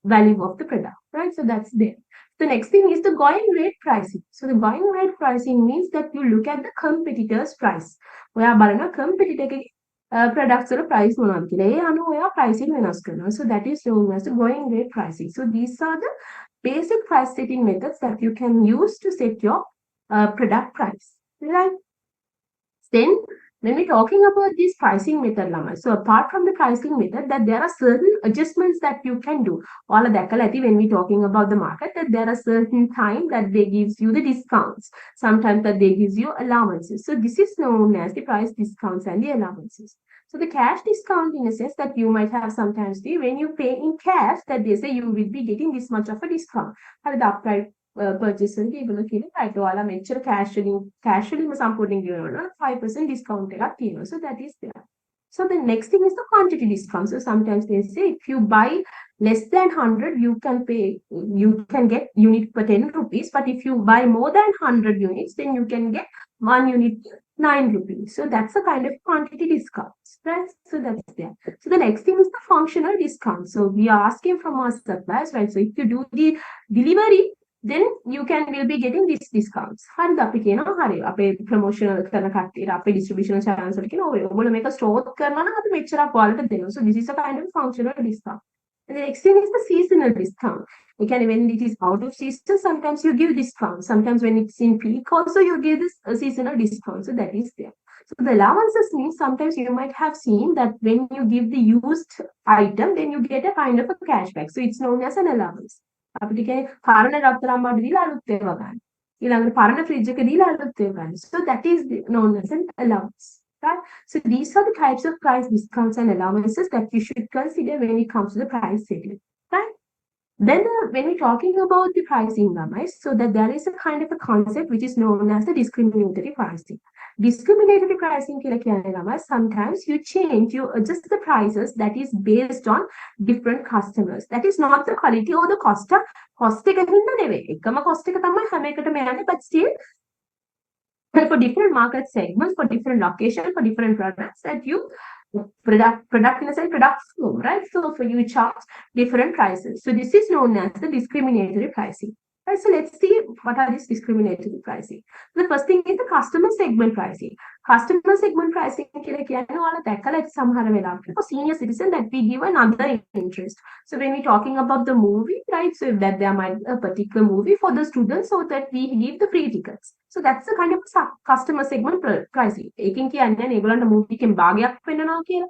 value of the product, right? So that's there. The next thing is the going rate pricing. So the going rate pricing means that you look at the competitor's price. ඔයා බලන competitor එකේ products වල price මොනවද කියලා. ඒ අනුව ඔයා pricing වෙනස් කරනවා. So that is known as the going rate pricing. So these are the basic price setting methods that you can use to set your product price, right? Then when we're talking about this pricing method, Lama, so apart from the pricing method, that there are certain adjustments that you can do. All of that, when we're talking about the market, that there are certain time that they gives you the discounts. Sometimes that they gives you allowances. So this is known as the price discounts and the allowances. So the cash discount in a sense that you might have sometimes when you pay in cash that they say you will be getting this much of a discount. The upright purchase එකේගොල්ලෝ කියන්නේ right ඔයාලා මෙච්චර cash වලින්ම සම්පූර්ණයෙන් ගෙවනවා 5% discount එකක් තියෙනවා. So that is there. So the next thing is the quantity discount. So sometimes they say if you buy less than 100 you can get unit for 10 rupees, but if you buy more than 100 units then you can get one unit 9 rupees. So that's a kind of quantity discounts, right? So that's there. So the next thing is the functional discount. So we are asking from our suppliers, right? So if you do the delivery, then you will be getting these discounts. හරිද අපි කියනවා හරි අපේ promotional කරන කට්ටියට අපේ distribution channels වලට කියනවා ඔයගොල්ලෝ මේක ස්ටෝර් කරනවා නම් අපි මෙච්චරක් ඔයාලට දෙනවා. So this is a kind of functional discount. And the next thing is the seasonal discount. Again, when it is out of season, sometimes you give discount. Sometimes when it's in peak, also you give this seasonal discount. So that is there. So the allowances means sometimes you might have seen that when you give the used item, then you get a kind of a cashback. So it's known as an allowance. අපිට කියන්නේ පරණ රත්තරන් බඩු දීලා අලුත් ඒවා ගන්න. ඊළඟට පරණ ෆ්‍රිජ් එක දීලා අලුත් ඒවා ගන්න. So that is known as an allowance. Right? So these are the types of price discounts and allowances that you should consider when it comes to the price setting. Right? Then when we're talking about the pricing, so that there is a kind of a concept which is known as the discriminatory pricing. Discriminatory pricing, sometimes you adjust the prices that is based on different customers. That is not the quality or the cost. Cost එක හින්දා නෙවෙයි. එකම cost එක තමයි හැම එකටම යන්නේ, but still for different market segments, for different locations, for different products that you product in a sense product form, right? So for you charge different prices. So this is known as the discriminatory pricing. Right, so let's see what are these discriminatory pricing. The first thing is the customer segment pricing. Customer segment pricing කියලා කියන්නේ ඔයාලා දැකලා ඇති සමහර වෙලාවට for senior citizen that we give another interest. So when we're talking about the movie, right? So that there might be a particular movie for the students so that we give the free tickets. So that's the kind of customer segment pricing. ඒකෙන් කියන්නේ ඒගොල්ලන්ට movie එකෙන් භාගයක් වෙන්නනවා කියලා.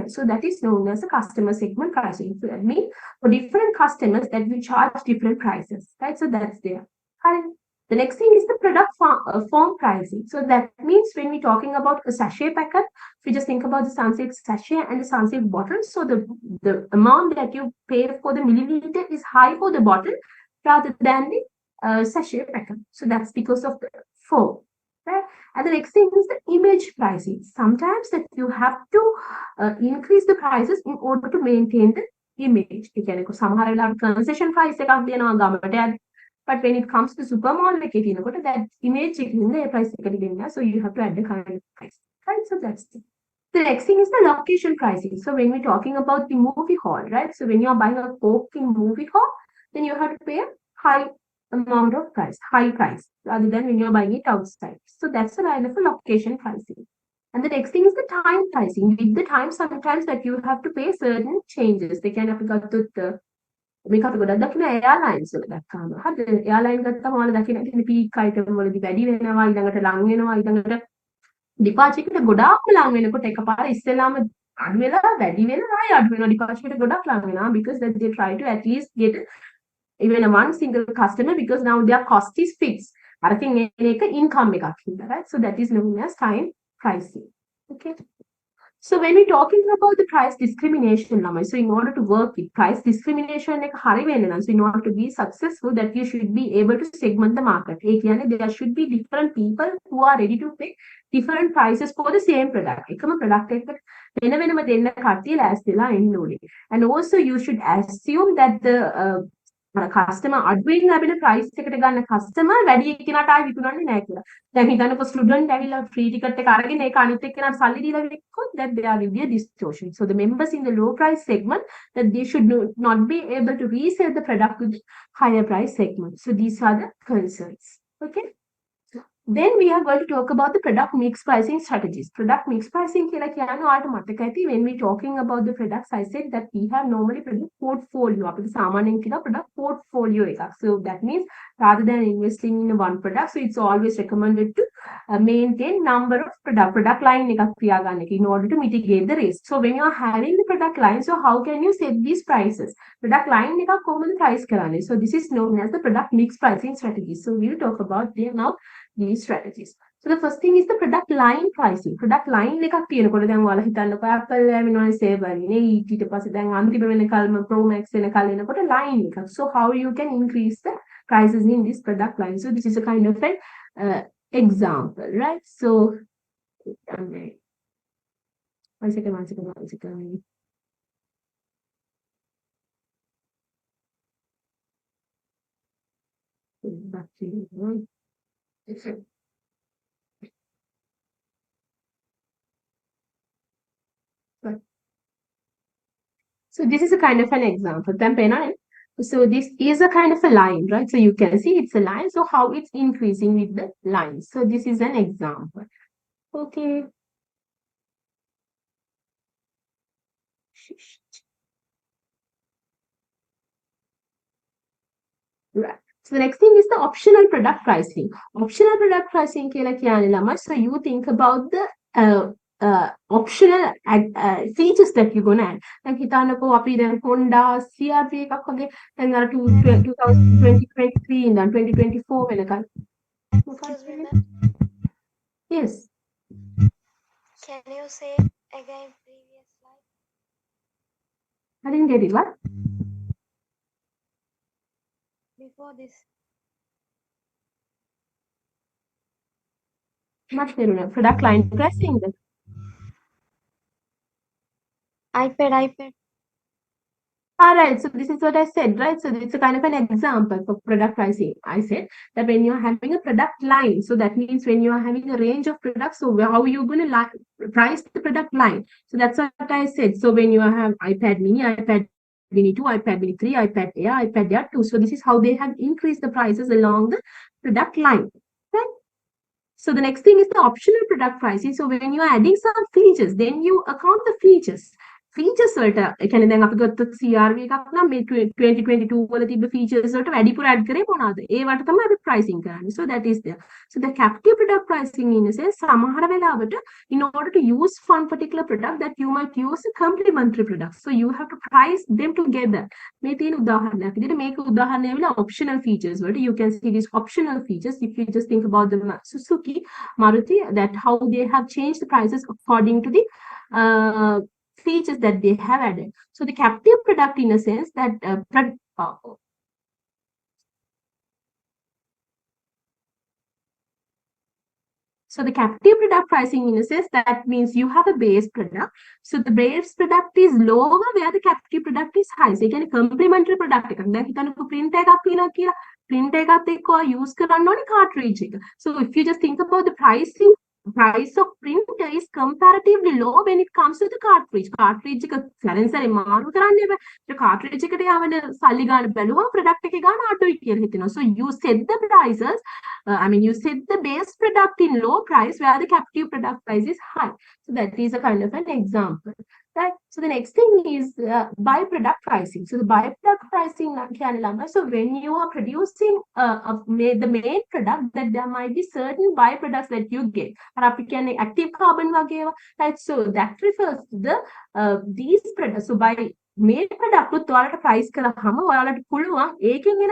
So that is known as a customer segment pricing. So that means for different customers that we charge different prices, right? So that's there. And the next thing is the product form pricing. So that means when we're talking about a sachet packet, if you just think about the Sunsilk sachet and the Sunsilk bottle, so the amount that you pay for the milliliter is high for the bottle rather than the sachet packet. So that's because of the form. Right? And the next thing is the image pricing. Sometimes that you have to increase the prices in order to maintain the image. සමහර වෙලාවට concession price එකක් දෙනවා ගමට. But when it comes to supermall එකේ තියෙනකොට that image එකකින් ඒ price එකට දෙන්නේ. So you have to add the kind of price. Right? So that's it. The next thing is the location pricing. So when we're talking about the movie hall, right? So when you are buying a Coke in movie hall, then you have to pay a high amount of price, high price, rather than when you're buying it outside. So that's a kind of a location pricing. And the next thing is the time pricing. With the time, sometimes that you have to pay certain changes. They can have got the මේක අපි ගොඩක් දකින airlines වල දැක්කම හරිද airline ගත්තම ඔයාලා දකින පීක් අයිටම් වලදී වැඩි වෙනවා ඊළඟට ලං වෙනවා ඊළඟට ඩිපාර්චර් එකට ගොඩාක්ම ලං වෙනකොට එකපාර ඉස්සෙල්ලාම අඩු වෙලා වැඩි වෙලා ආයෙ අඩු වෙනවා ඩිපාර්චර් එකට ගොඩක් ලං වෙනවා because that they try to at least get even a one single customer because now their cost is fixed අරකින් එන එක income එකක් හින්දා right so that is known as time pricing okay. So when we're talking about the price discrimination, so in order to work with price discrimination, so in order to be successful, that you should be able to segment the market. There should be different people who are ready to pay different prices for the same product. And also you should assume that the customer අඩුවෙන් ලැබෙන price එකට ගන්න customer වැඩි එක්කෙනාට ආයෙ විකුණන්නේ නැහැ කියලා. දැන් හිතන්නකො student ඇවිල්ලා free ticket එක අරගෙන ඒක අනිත් එක්කෙනාට සල්ලි දීලා විකුණුවොත් that there will be a distortion. So the members in the low price segment that they should not be able to resell the product with higher price segment. So these are the concerns. Okay. Then we are going to talk about the product mix pricing strategies. Product mix pricing කියලා කියන්නේ ඔයාලට මතක ඇති when we talking about the products I said that we have normally product portfolio. අපිට සාමාන්‍යයෙන් කියන product portfolio එකක්. So that means rather than investing in one product so it's always recommended to maintain number of product line එකක් තියාගන්න එක in order to mitigate the risk. So when you are having the product line so how can you set these prices? Product line එකක් කොහොමද price කරන්නේ? So this is known as the product mix pricing strategy. So we will talk about them now. These strategies. So the first thing is the product line pricing. Product line එකක් තියෙනකොට දැන් ඔයාලා හිතන්නකෝ Apple M1 7 නේ ඊට පස්සේ දැන් අන්තිම වෙනකල්ම Pro Max වෙනකල් එනකොට line එකක්. So how you can increase the prices in this product line. So this is a kind of an example, right? So one second. Back to you. So this is a kind of an example. So this is a kind of a line, right? So you can see it's a line. So how it's increasing with the line. So this is an example. Okay. Right. So the next thing is the optional product pricing. Optional product pricing so you think about the optional features that you're going to add. Like හිතන්නකෝ අපි දැන් Honda CRV එකක් වගේ දැන් අර 2023 ඉඳන් 2024 වෙනකන්. Yes. Can you say again previous slide? I didn't get it. What? Before this. Much better. Product line pricing. iPad. All right, so this is what I said, right? So it's a kind of an example for product pricing. I said that when you're having a product line, so that means when you are having a range of products, so how are you going to price the product line? So that's what I said. So when you have iPad mini, iPad mini 2, iPad mini 3, iPad Air, iPad Air 2. So this is how they have increased the prices along the product line, right? So the next thing is the optional product pricing. So when you are adding some features, then you account the features. Features වලට ඒ කියන්නේ දැන් අපි ගත්ත CRV එකක් නම් මේ 2022 වල තිබ්බ features වලට වැඩිපුර add කරේ මොනවාද? ඒවට තමයි අපි pricing කරන්නේ. So that is there. So the captive product pricing in a sense සමහර වෙලාවට in order to use one particular product that you might use a complementary product. So you have to price them together. මේ තියෙන උදාහරණයක් විදිහට මේක උදාහරණය වෙලා optional features වලට you can see these optional features if you just think about the Suzuki, Maruti that how they have changed the prices according to the features that they have added. So the captive product in a sense that so the captive product pricing in a sense that means you have a base product. So the base product is lower where the captive product is high. So you can complementary product එකක්. දැන් හිතන්නකෝ print එකක් තියෙනවා කියලා print එකත් එක්ක use කරන්න ඕනේ cartridge එක. So if you just think about the pricing price of printer is comparatively low when it comes to the cartridge. Cartridge එක සැරෙන් සැරේ මාරු කරන්න එපා. ඒ cartridge එකට යවන සල්ලි ගන්න බැලුවම product එකේ ගන්න අඩුයි කියලා හිතෙනවා. So you set the prices, I mean you set the base product in low price where the captive product price is high. So that is a kind of an example. Right. So the next thing is byproduct pricing. So the byproduct pricing, so when you are producing the main product, that there might be certain byproducts that you get. Active carbon, right? So that refers to these products. So by main product ඔයාලට price කරාම ඔයාලට පුළුවන් ඒකෙන් එන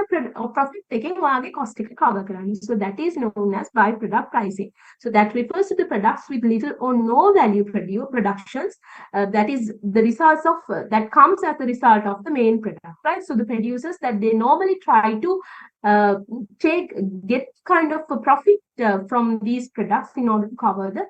profit එකෙන් ඔයාගේ cost එක cover කරන්න. So that is known as byproduct pricing. So that refers to the products with little or no value productions. That is the results of that comes as a result of the main product, right? So the producers that they normally try to get kind of a profit from these products in order to cover the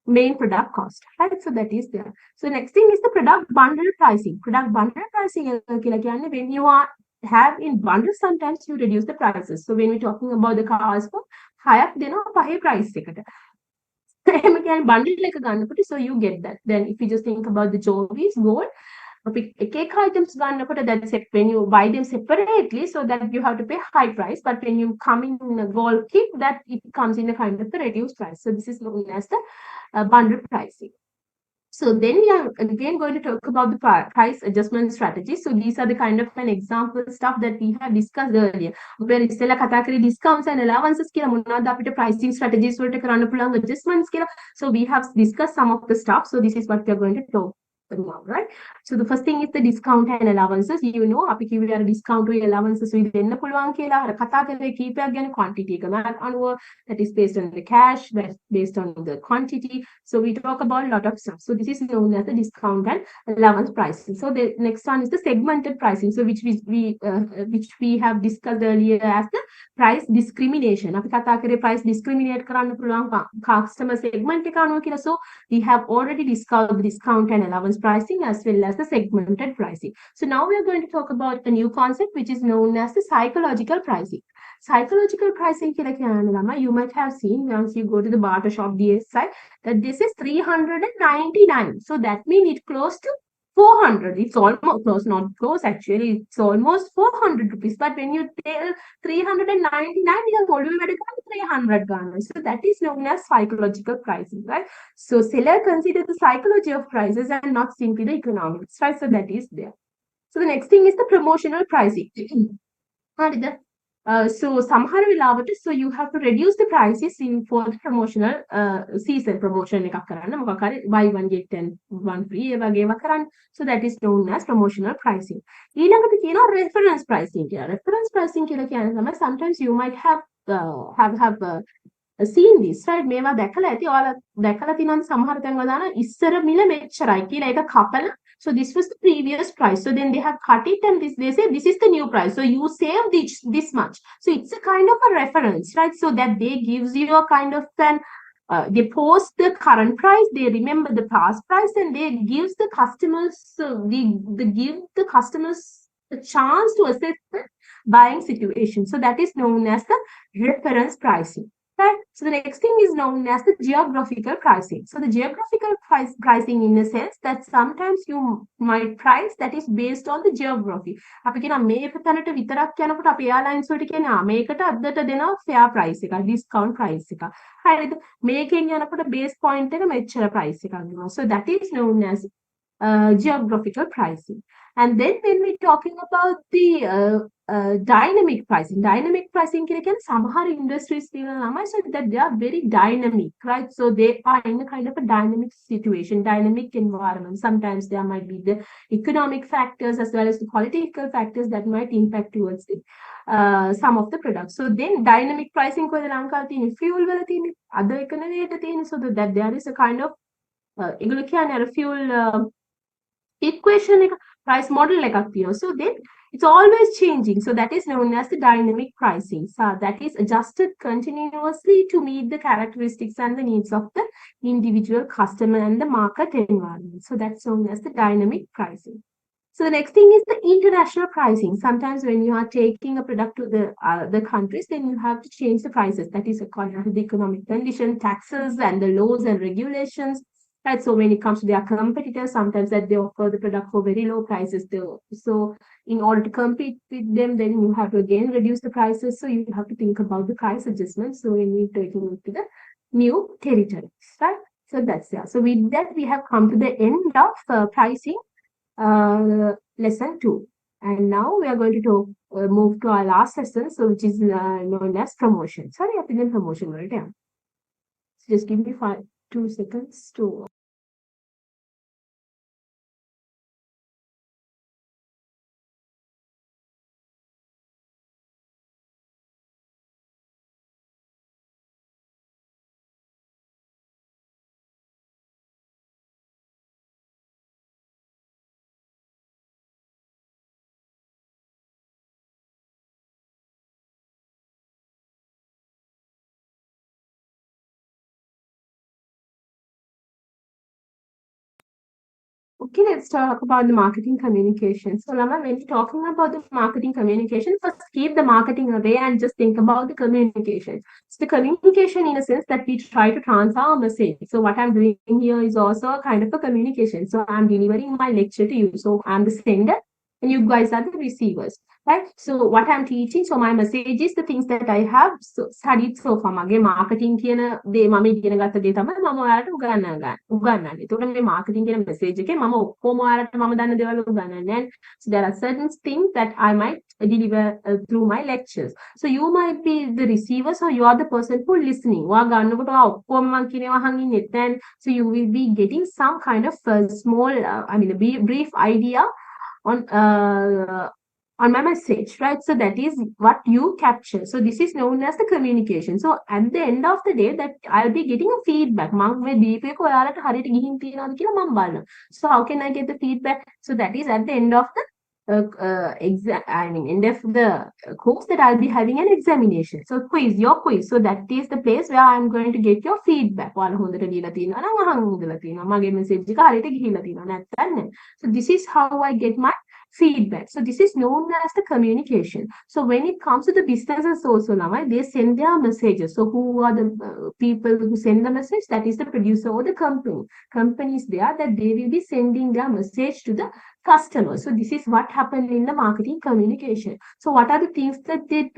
main product cost, right? So that is there. So next thing is the product bundle pricing. Product bundle pricing when you are have in bundles, sometimes you reduce the prices. So when we're talking about the cars for higher, pay price bundle so you get that. Then if you just think about the jewelries, gold, cake items that's it when you buy them separately, so that you have to pay high price, but when you come in a gold kit, that it comes in a kind of a reduced price. So this is known as the bundle pricing. So then we are again going to talk about the price adjustment strategy. So these are the kind of an example stuff that we have discussed earlier. Where ඉස්සෙල්ලා කතා කරේ discounts and allowances කියලා මොනවාද අපිට pricing strategies වලට කරන්න පුළුවන් adjustments කියලා. So we have discussed some of the stuff. So this is what we are going to talk now, right? So the first thing is the discount and allowances. You know, අපි කිව්වේ අර discount or allowances we දෙන්න පුළුවන් කියලා. අර කතා කරේ කීපයක් ගැන quantity එක අනුව, that is based on the cash, that's based on the quantity. So we talk about a lot of stuff. So this is known as the discount and allowance pricing. So the next one is the segmented pricing. So which we have discussed earlier as the price discrimination. අපි කතා කරේ price discriminate කරන්න පුළුවන් customer segment එක අනුව කියලා. So we have already discussed the discount and allowance pricing as well as the segmented pricing. So now we are going to talk about a new concept which is known as the psychological pricing. Psychological pricing you might have seen once you go to the barter shop DSI that this is 399. So that means it's close to 400. It's almost close, not close actually. It's almost 400 rupees. But when you tell 399, you have already got 300 Ghana. So that is known as psychological pricing, right? So seller consider the psychology of prices and not simply the economics, right? So that is there. So the next thing is the promotional pricing. So සමහර වෙලාවට so you have to reduce the prices in for the promotional season promotion එකක් කරන්න මොකක් හරි buy one get 10 one free ඒ වගේ ඒවා කරන්න. So that is known as promotional pricing. ඊළඟට කියනවා reference pricing කියලා. Reference pricing කියලා කියන්නේ තමයි sometimes you might have seen this, right? මේවා දැකලා ඇති ඔයාලා දැකලා තියෙනවා සමහර තැන්වල දාන ඉස්සර මිල මෙච්චරයි කියලා ඒක කපලා. So this was the previous price. So then they have cut it and they say this is the new price. So you save this much. So it's a kind of a reference, right? So that they gives you a kind of an they post the current price, they remember the past price, and they gives the customers they give the customers a chance to assess the buying situation. So that is known as the reference pricing. Right. So the next thing is known as the geographical pricing. So the geographical pricing in a sense that sometimes you might price that is based on the geography. අපි කියන මේක තැනට විතරක් යනකොට අපි airlines වලට කියන්නේ මේකට අද්දට දෙනවා fair price එක, discount price එක. හරිද? මේකෙන් යනකොට base point එක මෙච්චර price එකක් දෙනවා. So that is known as geographical pricing. And then when we're talking about the dynamic pricing කියන්නේ සමහර industries so that they are very dynamic, right? So they are in a kind of a dynamic situation, dynamic environment. Sometimes there might be the economic factors as well as the political factors that might impact towards the some of the products. So then dynamic pricing කොහෙද ලංකාවේ තියෙන fuel වල තියෙන other economy එකට තියෙන, so that there is a kind of ඒගොල්ලෝ කියන්නේ අර fuel equation price model එකක් තියෙනවා. So then it's always changing. So that is known as the dynamic pricing. So that is adjusted continuously to meet the characteristics and the needs of the individual customer and the market environment. So that's known as the dynamic pricing. So the next thing is the international pricing. Sometimes when you are taking a product to the countries, then you have to change the prices. That is according to the economic condition, taxes, and the laws and regulations. Right. So when it comes to their competitors, sometimes that they offer the product for very low prices. So in order to compete with them, then you have to again reduce the prices. So you have to think about the price adjustment. So when we take it to the new territories, right? So that's yeah. So with that, we have come to the end of pricing lesson 2. And now we are going to move to our last lesson, so which is known as promotion. Sorry, opinion promotion, right? Yeah. So just give me 2 seconds to. Okay, let's talk about the marketing communication. So, Lama, when you're talking about the marketing communication, first keep the marketing away and just think about the communication. So, the communication, in a sense, that we try to transfer our message. So, what I'm doing here is also a kind of a communication. So, I'm delivering my lecture to you. So, I'm the sender, and you guys are the receivers. Right. So what I'm teaching, so my message is the things that I have studied so far. මගේ marketing කියන දේ මම ඉගෙන ගත්ත දේ තමයි මම ඔයාලට උගන්වන්නේ. ඒතකොට මේ marketing කියන message එකේ මම ඔක්කොම ඔයාලට මම දන්න දේවල් උගන්වන්නේ. So there are certain things that I might deliver through my lectures. So you might be the receiver, so you are the person who listening. ඔයා ගන්නකොට ඔයා ඔක්කොම මම කියනවා අහන් ඉන්නේ නැත්නම් so you will be getting some kind of small a brief idea on my message, right? So that is what you capture. So this is known as the communication. So at the end of the day, that I'll be getting a feedback. So how can I get the feedback? So that is at the end of the end of the course, that I'll be having an examination. So your quiz. So that is the place where I'm going to get your feedback. So this is how I get my feedback. So this is known as the communication. So when it comes to the businesses also now, they send their messages. So who are the people who send the message? That is the producer or the company. Companies there that they will be sending their message to the customers. So this is what happened in the marketing communication. So what are the things that they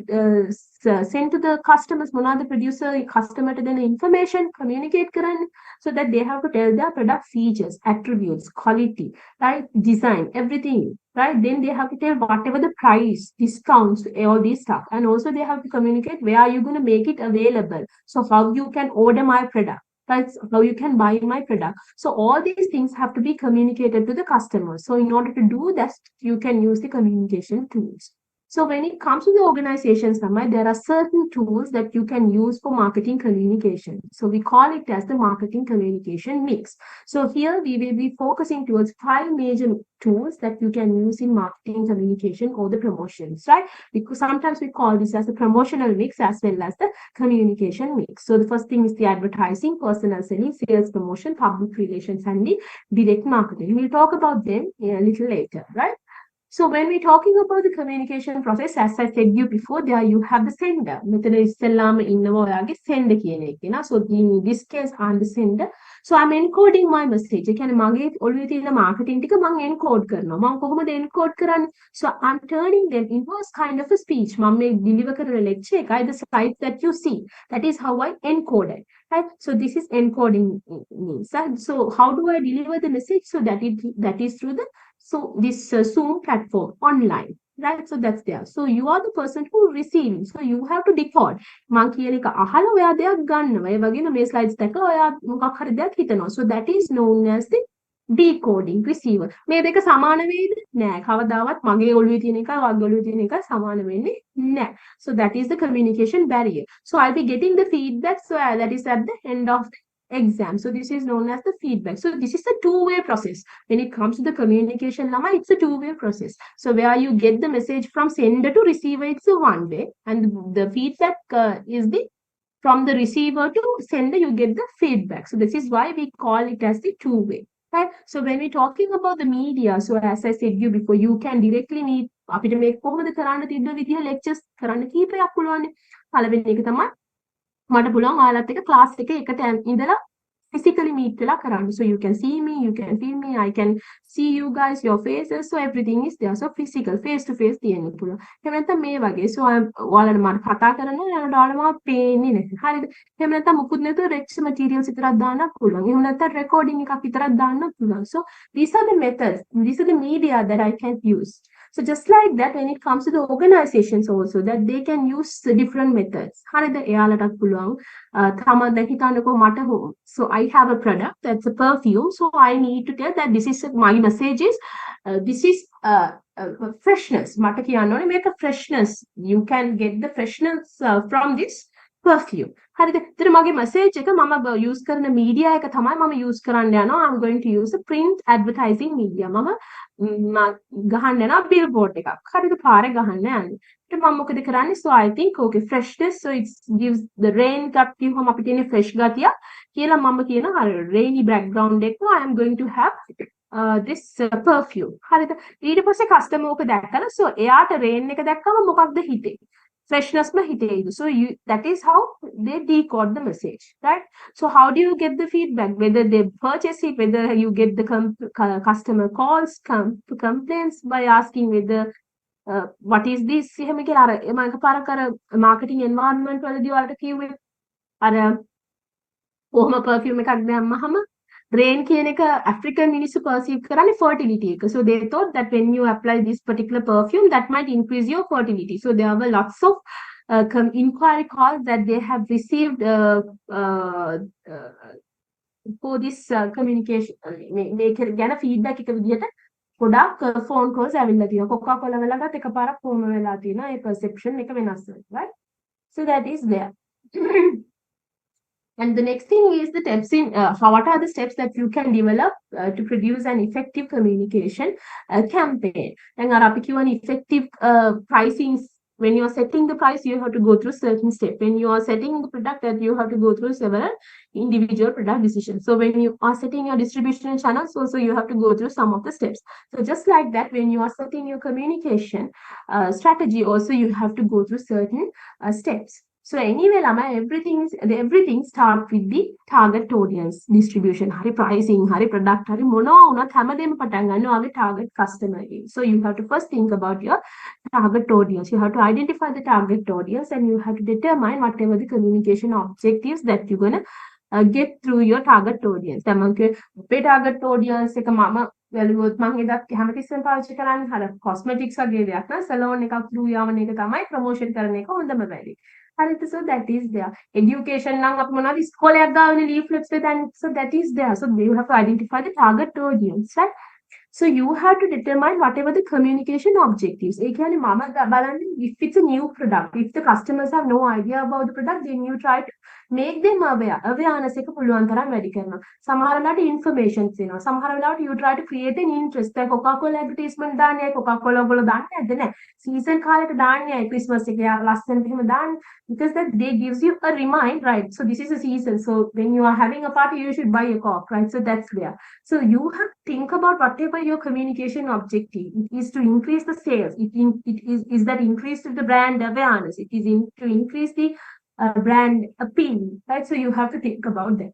send to the customers? One are the producer, customer to then information communicate karan, so that they have to tell their product features, attributes, quality, right, design, everything, right? Then they have to tell whatever the price, discounts, all this stuff, and also they have to communicate where are you going to make it available. So how you can order my product. That's how you can buy my product. So all these things have to be communicated to the customer. So in order to do that, you can use the communication tools. So when it comes to the organizations, there are certain tools that you can use for marketing communication. So we call it as the marketing communication mix. So here we will be focusing towards 5 major tools that you can use in marketing communication or the promotions, right? Because sometimes we call this as the promotional mix as well as the communication mix. So the first thing is the advertising, personal selling, sales promotion, public relations, and the direct marketing. We'll talk about them a little later, right? So when we're talking about the communication process, as I said you before, there you have the sender. මෙතන ඉස්සෙල්ලාම ඉන්නවා ඔයාගේ send කියන එක නා. So in this case I'm the sender. So I'm encoding my message. ඒ කියන්නේ මගේ ඔළුවේ තියෙන marketing ටික මම encode කරනවා. මම කොහොමද encode කරන්නේ? So I'm turning them into a kind of a speech. මම මේ deliver කරන lecture එකයි the slides that you see. That is how I encode it. Right? So this is encoding means. So how do I deliver the message? So that is through the this Zoom platform online, right? So that's there. So you are the person who receiving. So you have to decode. මං කියන එක අහලා ඔයා දෙයක් ගන්නවා. ඒ වගේම මේ slides දැකලා ඔයා මොකක් හරි දෙයක් හිතනවා. So that is known as the decoding receiver. මේ දෙක සමාන වෙයිද? නෑ. කවදාවත් මගේ ඔළුවේ තියෙන එක වගේ ඔළුවේ තියෙන එක සමාන වෙන්නේ නෑ. So that is the communication barrier. So I'll be getting the feedback. So that is at the end of the exam. So this is known as the feedback. So this is a two-way process. When it comes to the communication, Lama, it's a two-way process. So where you get the message from sender to receiver, it's a one way, and the feedback is the from the receiver to sender, you get the feedback. So this is why we call it as the two-way. right? So when we're talking about the media, so as I said you before, you can directly need අපිට මේ කොහොමද කරන්න තිබ්බ විදිහ lectures කරන්න කීපයක් පුළුවන්. පළවෙනි එක තමයි මට පුළුවන් ඔයාලත් එක්ක ක්ලාස් එකේ එකට ඉඳලා physically meet වෙලා කරන්න. So you can see me, you can feel me, I can see you guys, your faces, so everything is there. So physical, face to face තියෙන්න පුළුවන්. එහෙම නැත්නම් මේ වගේ. So ඔයාලට මට කතා කරනවා යනකොට ඔයාලා මාව පේන්නේ නැහැ. හරිද? එහෙම නැත්නම් මුකුත් නැතුව lecture materials විතරක් දාන්නත් පුළුවන්. එහෙම නැත්නම් recording එකක් විතරක් දාන්නත් පුළුවන්. So these are the methods, these are the media that I can use. So just like that, when it comes to the organizations also, that they can use different methods. හරිද? එයාලටත් පුළුවන් තම දැන් හිතන්නකෝ මට so I have a product that's a perfume, so I need to tell that this is my message is this is freshness. මට කියන්න ඕනේ මේක freshness. You can get the freshness from this perfume. හරිද? ඒතර මගේ message එක මම use කරන media එක තමයි මම use කරන්න යනවා. I'm going to use a print advertising media. මම ගහන්න යනවා billboard එකක්. හරිද? පාරේ ගහන්න යන්නේ. ඊට මම මොකද කරන්නේ? So I think okay freshness, so it gives the rain cut කිව්වම අපිට එන්නේ fresh ගතිය කියලා මම කියනවා හරිය rainy background එක I am going to have this perfume. හරිද? ඊට පස්සේ customer ඕක දැක්කලා so එයාට rain එක දැක්කම මොකක්ද හිතේ? Freshness ma hiteydu. So that is how they decode the message, right? So how do you get the feedback? Whether they purchase it, whether you get the customer calls, complaints by asking whether what is this? එහෙම කියලා අර මම එකපාරක් අර marketing environment වලදී ඔයාලට කිව්වේ අර කොහොම perfume එකක් දැම්මහම rain කියන එක African මිනිස්සු perceive කරන්නේ fertility එක. So they thought that when you apply this particular perfume, that might increase your fertility. So there were lots of inquiry calls that they have received for this communication. මේක ගැන feedback එක විදිහට ගොඩක් phone calls ඇවිල්ලා තියෙනවා. Coca-Cola වලකට එකපාරක් කොහොම වෙලා තියෙනවා. ඒ perception එක වෙනස් වෙනවා, right? So that is there. And the next thing is the steps in what are the steps that you can develop to produce an effective communication campaign. And an effective pricing. When you are setting the price, you have to go through certain steps. When you are setting the product, that you have to go through several individual product decisions. So when you are setting your distribution channels, also you have to go through some of the steps. So just like that, when you are setting your communication strategy, also you have to go through certain steps. So anyway, Lama, everything start with the target audience distribution. Hari pricing, hari product, hari mono una thamadem patanga no age target customer. So you have to first think about your target audience. You have to identify the target audience and you have to determine whatever the communication objectives that you're gonna get through your target audience. තමන්ගේ අපේ target audience එක මම වැළුවොත් මම එදත් හැමතිස්සෙම පාවිච්චි කරන්නේ හර cosmetics වගේ දෙයක් නා salon එකක් through යවන එක තමයි promotion කරන එක හොඳම වැඩි. හරිද? So that is there. Education නම් අපි මොනවද ඉස්කෝලයක් ගාවනේ leaflets with and so that is there. So you have to identify the target audience, right? So you have to determine whatever the communication objectives. ඒ කියන්නේ මම බලන්නේ if it's a new product, if the customers have no idea about the product, then you try to make them aware. Awareness එක පුළුවන් තරම් වැඩි කරනවා. සමහර වෙලාවට informations එනවා. සමහර වෙලාවට you try to create an interest. දැන් Coca-Cola advertisement දාන්නේ Coca-Cola වල දාන්නේ නැද්ද නැහැ. season කාලෙට දාන්නේ Christmas එකේ ලස්සනට එහෙම දාන්නේ because that they gives you a remind, right? So this is a season. So when you are having a party, you should buy a Coke, right? So that's there. So you have to think about whatever your communication objective. It is to increase the sales. It is that increase to the brand awareness. It is to increase the brand appeal, right? So you have to think about that.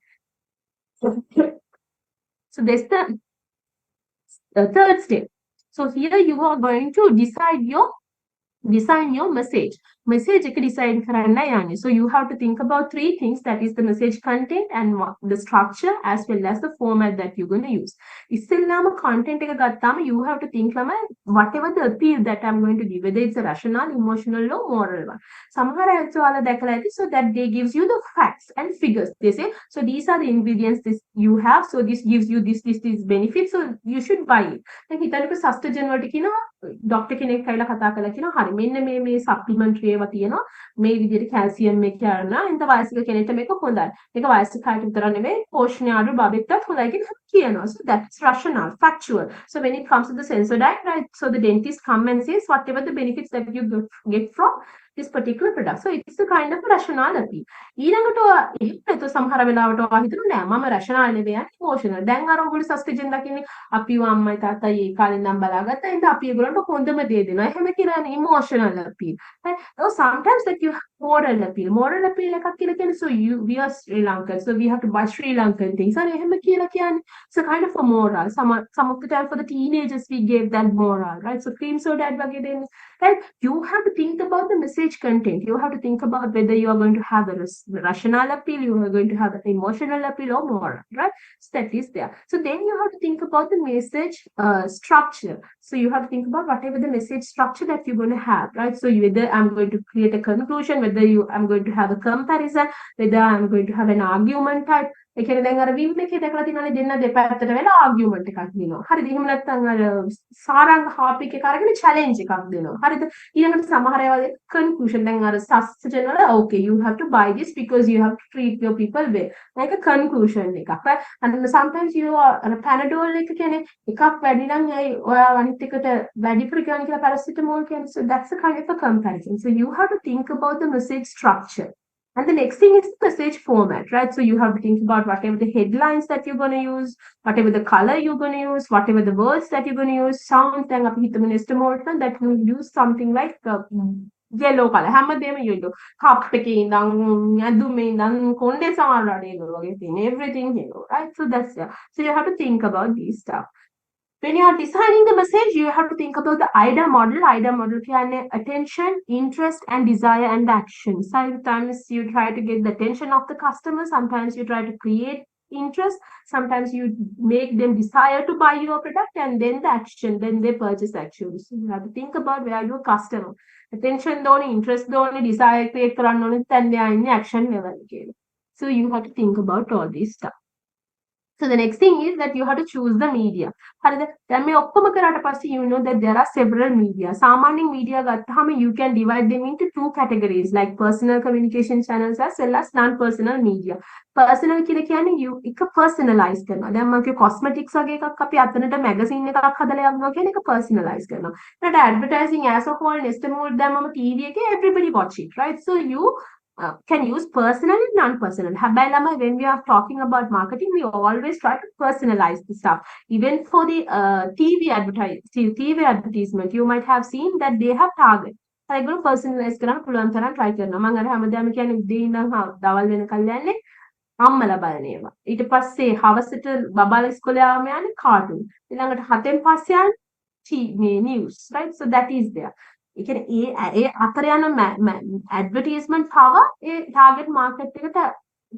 So that's the third step. So here you are going to design your message. Message එක design කරන්න යන්නේ. So you have to think about three things, that is the message content and the structure as well as the format that you're going to use. ඉස්සෙල්ලාම content එක ගත්තාම you have to think ළම whatever the appeal that I'm going to give, whether it's a rational, emotional or moral one. සමහර අයත් ඔයාලා දැකලා ඇති, so that they gives you the facts and figures. They say so these are the ingredients this you have, so this gives you this benefits, so you should buy it. දැන් හිතන්නකෝ සස්ටජන් වලට කියනවා doctor කෙනෙක් කයිලා කතා කරලා කියනවා හරි මෙන්න මේ සප්ලිමන්ට්‍රි ඒවා තියෙනවා මේ විදිහට කැල්සියම් එක කරනවා එතන වයස්ක කෙනෙක්ට මේක හොඳයි මේක වයස්ක කාට විතර නෙමෙයි පෝෂණය අඩු බබෙක්ටත් හොඳයි කියලා කියනවා. So that's rational, factual. So when it comes to the Sensodyne, right, so the dentist come and says whatever the benefits that you get from this particular product. So it's a kind of a rational appeal. ඊළඟට එහෙම සමහර වෙලාවට ඔයා හිතනවා නෑ මම rational නෙවෙයි emotional. දැන් අර ඔයගොල්ලෝ සස්ටිජන් දකින්නේ අපිව අම්මයි තාත්තයි ඒ කාලේ ඉඳන් බලාගත්තා. ඉතින් අපි ඒගොල්ලන්ට හොඳම දේ දෙනවා. එහෙම කියලා emotional appeal. Right? So sometimes that you have moral appeal. Moral appeal එකක් කියලා කියන්නේ so we are Sri Lankan. So we have to buy Sri Lankan things. අර එහෙම කියලා කියන්නේ it's a kind of a moral. Some of the time for the teenagers we gave that moral, right? So cream soda වගේ දෙන්නේ. Right? You have to think about the message content. You have to think about whether you are going to have a rational appeal, you are going to have an emotional appeal or moral, right? So that is there. So then you have to think about the message structure. So you have to think about whatever the message structure that you're going to have, right? So whether I'm going to create a conclusion, whether I'm going to have a comparison, whether I'm going to have an argument type. ඒ කියන්නේ දැන් අර වීම් එකේ දැකලා තියෙනවානේ දෙන්න දෙපැත්තට වෙලා argument එකක් දෙනවා. හරිද? එහෙම නැත්නම් අර සාරංග හාපික් එක අරගෙන චැලෙන්ජ් එකක් දෙනවා. හරිද? ඊළඟට සමහර ඒවා කන්ක්ලූෂන් දැන් අර සස්ජන් වල okay you have to buy this because you have to treat your people well. like a conclusion එකක්. right? and sometimes you are අර පැනඩෝල් එක කියන්නේ එකක් වැඩි නම් ඇයි ඔයා අනිත් එකට වැඩිපුර කියන්නේ කියලා පැරසිටමෝල් කියන්නේ. so that's a kind of a comparison. So you have to think about the message structure. And the next thing is the message format, right? So you have to think about whatever the headlines that you're going to use, whatever the color you're going to use, whatever the words that you're going to use. Sound then අපි හිතමු estimate that you use something like yellow color. හැමදේම yellow. cup එකේ ඉඳන් ඇඳුමේ ඉඳන් කොණ්ඩේ සමහරවල් yellow වගේ තියෙන everything yellow, right? So that's there. So you have to think about these stuff. When you are designing the message, you have to think about the IDA model. IDA model කියන්නේ attention, interest, and desire and action. Sometimes you try to get the attention of the customer. Sometimes you try to create interest. Sometimes you make them desire to buy your product, and then the action, then they purchase actually. So you have to think about where your customer. Attention දෝනේ, interest දෝනේ, desire create කරන්න ඕනේ, then they are in the action level කියලා. So you have to think about all this stuff. So the next thing is that you have to choose the media. හරිද? දැන් මේ ඔක්කොම කරාට පස්සේ you know that there are several media. සාමාන්‍යයෙන් media ගත්තාම you can divide them into two categories like personal communication channels as well as non-personal media. Personal කියලා කියන්නේ you එක personalize කරනවා. දැන් මම කිය cosmetics වගේ එකක් අපි අතනට magazine එකක් හදලා යනවා කියන එක personalize කරනවා. ඊට advertising as a whole estimate දැම්මම TV එකේ everybody watch it, right? So you can use personal and non-personal. When we are talking about marketing, we always try to personalize the stuff. Even for the TV advertisement, you might have seen that they have target. ඒගොල්ලෝ personalize කරන්න පුළුවන් තරම් try කරනවා. මම අර හැමදාම කියන්නේ උදේ ඉඳන් දවල් වෙනකල් යන්නේ අම්මලා බලන ඒවා. ඊට පස්සේ හවසට බබාලා ඉස්කෝලේ ආවම යන්නේ කාටුන්. ඊළඟට 7න් පස්සේ යන්නේ news, right? So that is there. ඒ කියන්නේ ඒ අතර යන advertisement power ඒ target market එකට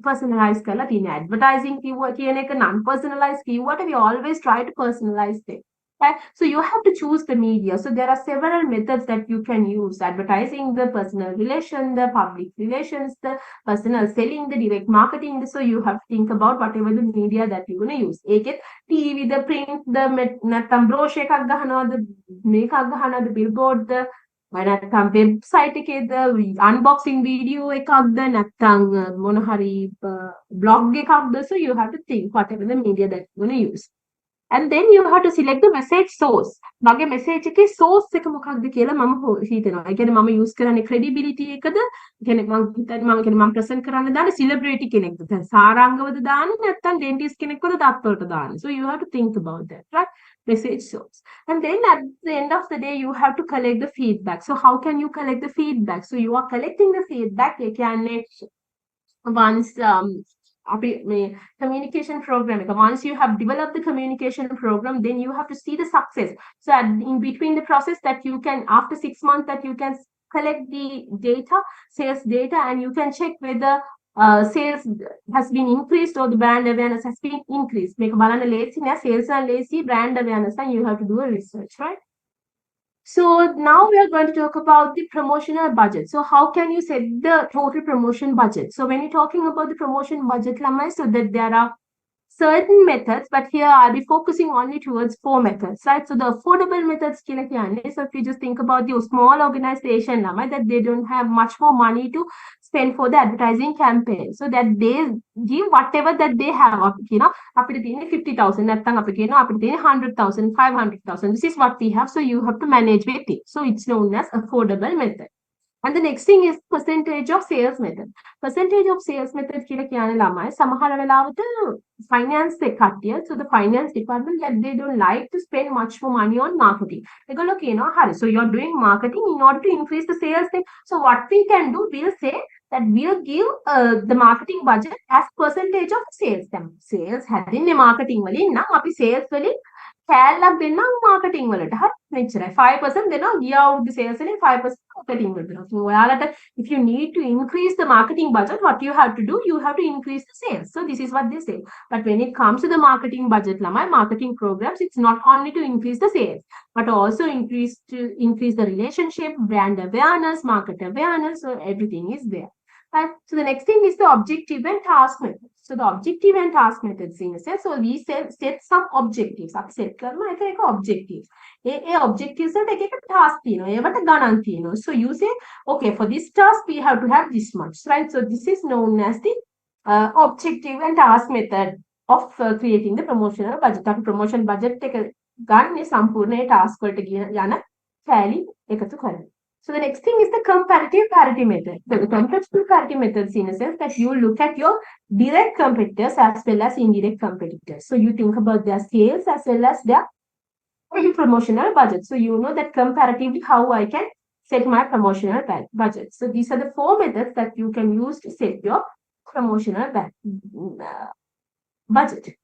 personalize කරලා තියෙන advertising කියන එක non personalized keyword we always try to personalize them. Right? So you have to choose the media. So there are several methods that you can use: advertising, the personal relation, the public relations, the personal selling, the direct marketing. So you have to think about whatever the media that you're going to use. ඒකෙත් TV, the print, the නැත්නම් brochure එකක් ගහනවාද, මේකක් ගහනවාද, billboard, the නැත්නම් website එකේද unboxing video එකක්ද නැත්නම් මොන හරි blog එකක්ද. So you have to think whatever the media that you're going to use. And then you have to select the message source. මගේ message එකේ source එක මොකක්ද කියලා මම හිතනවා. ඒ කියන්නේ මම use කරන්නේ credibility එකද? ඒ කියන්නේ මම present කරන්න දාන celebrity කෙනෙක්ද? දැන් සාරංගවද දාන්නේ නැත්නම් dentist කෙනෙක්වද දත්වලට දාන්නේ. So you have to think about that, right? Message source. And then at the end of the day, you have to collect the feedback. So how can you collect the feedback? So you are collecting the feedback. ඒ කියන්නේ once communication program. Once you have developed the communication program, then you have to see the success. So in between the process that you can, after 6 months, that you can collect the data, sales data, and you can check whether sales has been increased or the brand awareness has been increased. Make balana lazy, sales and lazy brand awareness, and you have to do a research, right? So now we are going to talk about the promotional budget. So how can you set the total promotion budget? So when you're talking about the promotion budget, so that there are certain methods, but here I'll be focusing only towards 4 methods, right? So the affordable methods, so if you just think about the small organization, that they don't have much more money to spend for the advertising campaign, so that they give whatever that they have, up to 50,000, 100,000, 500,000. This is what we have, so you have to manage with it. So it's known as affordable method. And the next thing is percentage of sales method. Percentage of sales method කියලා කියන්නේ ළමයි සමහර වෙලාවට finance එක කට්ටිය, so the finance department that they don't like to spend much more money on marketing. ඒගොල්ලෝ කියනවා හරි, so you're doing marketing in order to increase the sales thing. So what we can do, we'll say that we'll give the marketing budget as percentage of sales. දැන් sales හැදෙන්නේ marketing වලින් නම් අපි sales වලින් කෑල්ලක් දෙන්නම් marketing වලට. හරි මෙච්චරයි. 5% දෙනවා ගිය අවුරුද්දේ sales වලින් 5% marketing වලට දෙනවා. So ඔයාලට if you need to increase the marketing budget, what you have to do, you have to increase the sales. So this is what they say. But when it comes to the marketing budget, lamai marketing programs, it's not only to increase the sales, but also increase the relationship, brand awareness, market awareness. So everything is there. Right. So the next thing is the objective and task method. So the objective and task methods in a sense. So we set some objectives. आप set करना एक objectives. A objectives are एक task तीनों. ये but गणन तीनों. So you say, okay, for this task we have to have this much, right? So this is known as the objective and task method of creating the promotional budget. आप promotion budget एक गण संपूर्ण task वलट जाना fairly एकत्र करना. So the next thing is the comparative parity method. So the comparative parity method is in a sense that you look at your direct competitors as well as indirect competitors. So you think about their sales as well as their promotional budget. So you know that comparatively how I can set my promotional budget. So these are the 4 methods that you can use to set your promotional budget.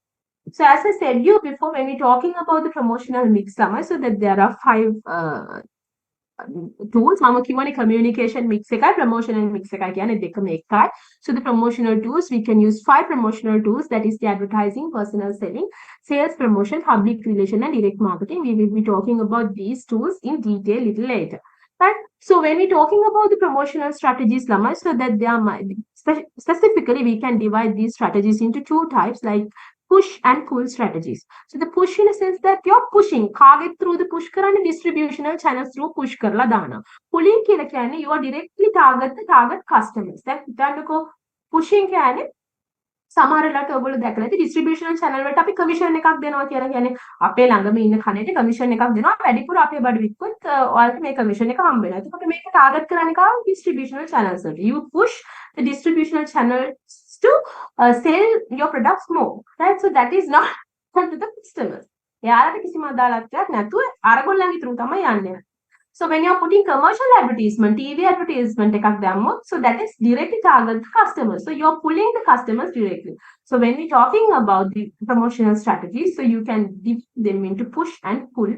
So as I said you before, when we're talking about the promotional mix, so that there are 5 tools. මම කියවනේ communication mix එකයි promotional mix එකයි කියන්නේ දෙකම එකයි. So the promotional tools, we can use 5 promotional tools, that is the advertising, personal selling, sales promotion, public relation and direct marketing. We will be talking about these tools in detail little later. Right? So when we're talking about the promotional strategies, Lama, so that they are specifically we can divide these strategies into 2 types, like push and pull strategies. So the push in a sense that you're pushing target through the push karana distributional channels through push karla dana. Pulling කියලා කියන්නේ you are directly target the target customers. දැන් හිතන්නකෝ pushing කියන්නේ සමහරලාට ඔයගොල්ලෝ දැකලා ඇති distributional channel වලට අපි commission එකක් දෙනවා කියලා කියන්නේ අපේ ළඟම ඉන්න කණේට commission එකක් දෙනවා වැඩිපුර අපේ බඩු වික්කොත් ඔයාලට මේ commission එක හම්බ වෙනවා. එතකොට මේක target කරන්නේ කාව distributional channels වලට. You push the distributional channels to sell your products more, right? So that is not to the customers. එයාලට කිසිම අදාළත්වයක් නැතුව අරගොල්ලන්ගේ through තමයි යන්නේ. So when you're putting commercial advertisement, TV advertisement එකක් දැම්මොත්, so that is directly target the customers. So you're pulling the customers directly. So when we're talking about the promotional strategies, so you can divide them into push and pull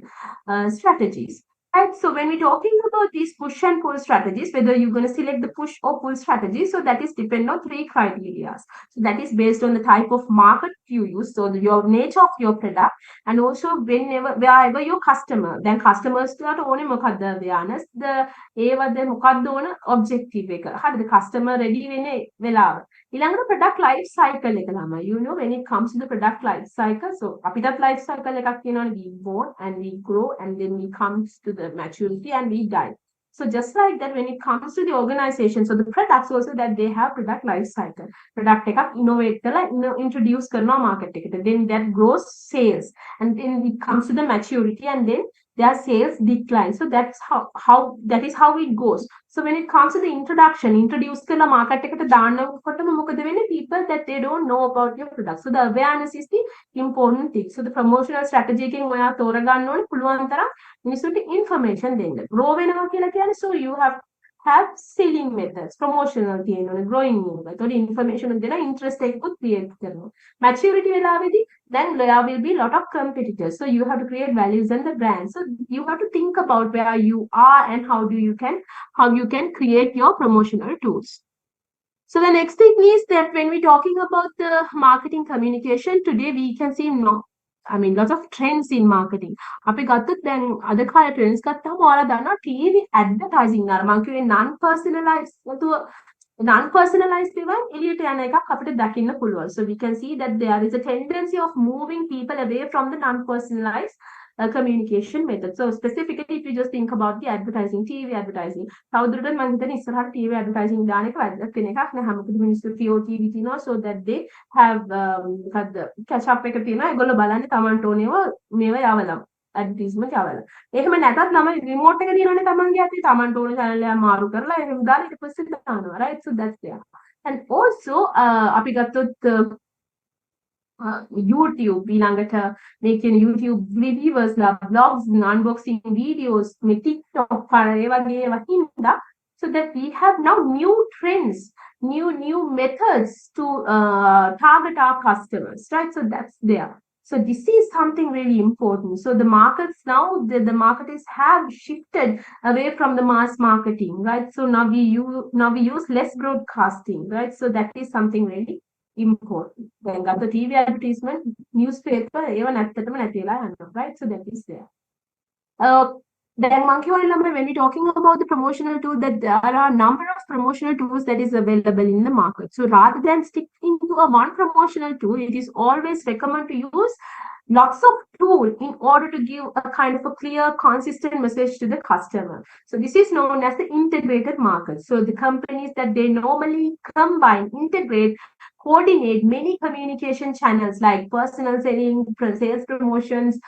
strategies. Right. So when we're talking about these push and pull strategies, whether you're going to select the push or pull strategy, so that is depend on 3 criteria. So that is based on the type of market you use, so your nature of your product, and also wherever your customer, then customers to ඕනේ මොකද්ද awareness, the ඒවද මොකද්ද ඕන objective එක. හරිද? customer ready වෙන්නේ වෙලාව. ඊළඟට product life cycle එක ළමයි. You know when it comes to the product life cycle, so අපිටත් life cycle එකක් තියෙනවානේ, we born and we grow and then we comes to the maturity and we die. So just like that, when it comes to the organization, so the products also that they have product life cycle. Product එකක් innovate කරලා introduce කරනවා market එකට. Then that grows sales and then it comes to the maturity and then their sales decline. So that's that is how it goes. So when it comes to the introduce කරලා market එකට දාන්නකොටම මොකද වෙන්නේ? People that they don't know about your product. So the awareness is the important thing. So the promotional strategy එකෙන් ඔයා තෝරගන්න ඕනේ පුළුවන් තරම් මිනිස්සුන්ට information දෙන්න. grow වෙනවා කියලා කියන්නේ, so you have selling methods, promotional තියෙනවා, growing වෙනවා. ඒතකොට information දෙන interest එකකුත් create කරනවා. Maturity වෙලාවේදී then there will be a lot of competitors. So you have to create values and the brand. So you have to think about where you are and how you can create your promotional tools. So the next thing is that when we're talking about the marketing communication, today we can see lots of trends in marketing. අපි ගත්තොත් දැන් අද කාලේ trends ගත්තාම ඔයාලා දන්නවා TV advertising අර මම කිව්වේ non-personalized event එළියට යන එකක් අපිට දකින්න පුළුවන්. So we can see that there is a tendency of moving people away from the non-personalized communication method. So specifically if you just think about the advertising, TV advertising, තවදුරටත් මම හිතන්නේ ඉස්සරහට TV advertising දාන එක වැදගත් වෙන එකක් නෑ. මොකද මිනිස්සු TV තියෙනවා, so that they have මොකද්ද catch up එක තියෙනවා. ඒගොල්ලෝ බලන්නේ Tamanට ඕනේව මේව යවලා. ඇඩ්වර්ටයිස්මන්ට් යවලා. එහෙම නැතත් ළමයි රිමෝට් එක තියෙනවනේ තමන්ගේ අතේ. තමන්ට ඕන channel එකක් මාරු කරලා එහෙම දාලා ඊට පස්සේ දානවා. right? So that's there. And also අපි ගත්තොත් YouTube ඊළඟට මේ කියන YouTube videos ලා blogs unboxing videos මේ TikTok පාර ඒ වගේ ඒවා හින්දා so that we have now new trends new methods to target our customers, right? So that's there. So this is something really important. So the markets now, the marketers have shifted away from the mass marketing, right? So now we use less broadcasting, right? So that is something really important. දැන් ගත්ත TV advertisement, newspaper ඒවා නැත්තටම නැති වෙලා යනවා, right? So that is there. Then monkey number, when we're talking about the promotional tool, that there are a number of promotional tools that is available in the market. So rather than sticking to a one promotional tool, it is always recommended to use lots of tools in order to give a kind of a clear, consistent message to the customer. So this is known as the integrated market. So the companies that they normally combine, integrate, coordinate many communication channels like personal selling, sales promotions,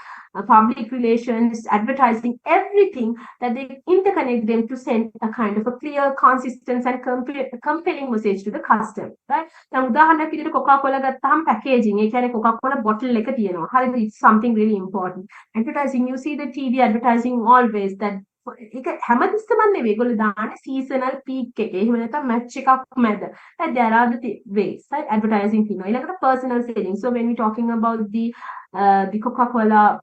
public relations, advertising, everything that they interconnect them to send a kind of a clear, consistent and compelling message to the customer, right? දැන් උදාහරණයක් විදිහට Coca-Cola ගත්තාම packaging, ඒ කියන්නේ Coca-Cola bottle එක තියෙනවා. හරිද? It's something really important. Advertising, you see the TV advertising always that ඒක හැමතිස්සෙම නෙවෙයි. ඒගොල්ලෝ දාන්නේ seasonal peak එකේ. එහෙම නැත්නම් match එකක් මැද. There are the ways, right? Advertising තියෙනවා. ඊළඟට personal selling. So when we talking about the Coca-Cola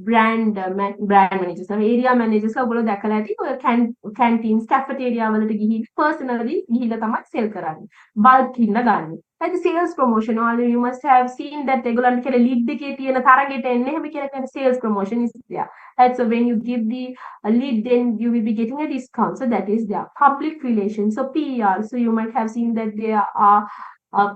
brand managers, area managers ලා ඔයගොල්ලෝ දැකලා ඇති ඔය canteens, cafeteria වලට ගිහින් personally ගිහිල්ලා තමයි sell කරන්නේ. bulk හින්න ගන්න. Like the sales promotion, or you must have seen that ඒගොල්ලන්ට කියලා lead එකේ තියෙන තරගෙට එන්නේ එහෙම කියලා කියන sales promotion is there. Right? So when you give the lead, then you will be getting a discount. So that is there. Public relations, so PR. So you might have seen that there are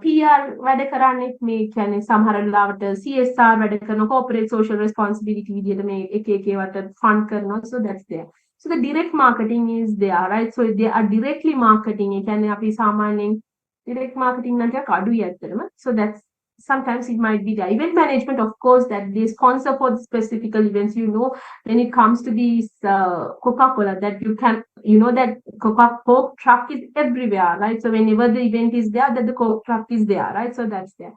PR වැඩ කරන්නේ මේ කියන්නේ සමහර ලාවට CSR වැඩ කරන corporate social responsibility විදිහට මේ එක එක ඒවට fund කරනවා. So that's there. So the direct marketing is there, right? So they are directly marketing. ඒ කියන්නේ අපි සාමාන්‍යයෙන් direct marketing නම් ටිකක් අඩුයි ඇත්තටම. So that's sometimes it might be the event management, of course, that they sponsor for the specific events. You know, when it comes to these Coca-Cola, that you can, you know, that Coke truck is everywhere, right? So whenever the event is there, that the Coke truck is there, right? So that's there.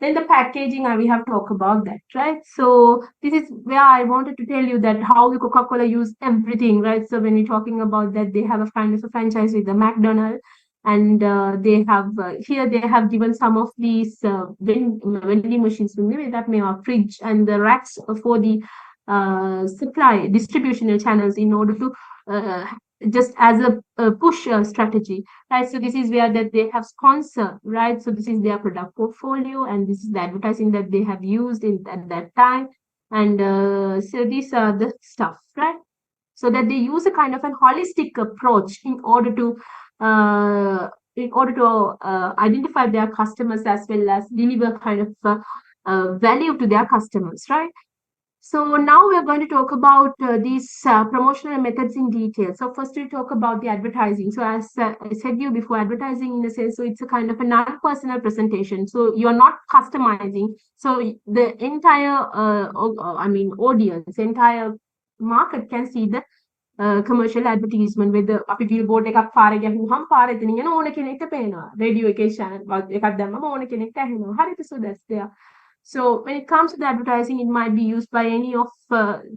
Then the packaging, we have talked about that, right? So this is where I wanted to tell you that how the Coca-Cola use everything, right? So when we're talking about that, they have a kind of a franchise with the McDonald's, and they have here they have given some of these vending machines that may have fridge and the racks for the supply distributional channels in order to just as a push strategy, right? So this is where that they have sponsor, right? So this is their product portfolio, and this is the advertising that they have used at that time, and so these are the stuff, right? So that they use a kind of a holistic approach in order to identify their customers as well as deliver kind of value to their customers, right? So now we're going to talk about these promotional methods in detail. So first we talk about the advertising. So as I said you before, advertising in a sense, so it's a kind of a non-personal presentation. So you're not customizing. So the entire, audience, entire market can see the commercial advertisement with the අපි billboard එකක් පාරේ ගහුවහම පාරේ එතනින් යන ඕන කෙනෙක්ට පේනවා. Radio එකේ channel එකක් දැම්මම ඕන කෙනෙක්ට ඇහෙනවා. හරිද? So that's there. So when it comes to the advertising, it might be used by any of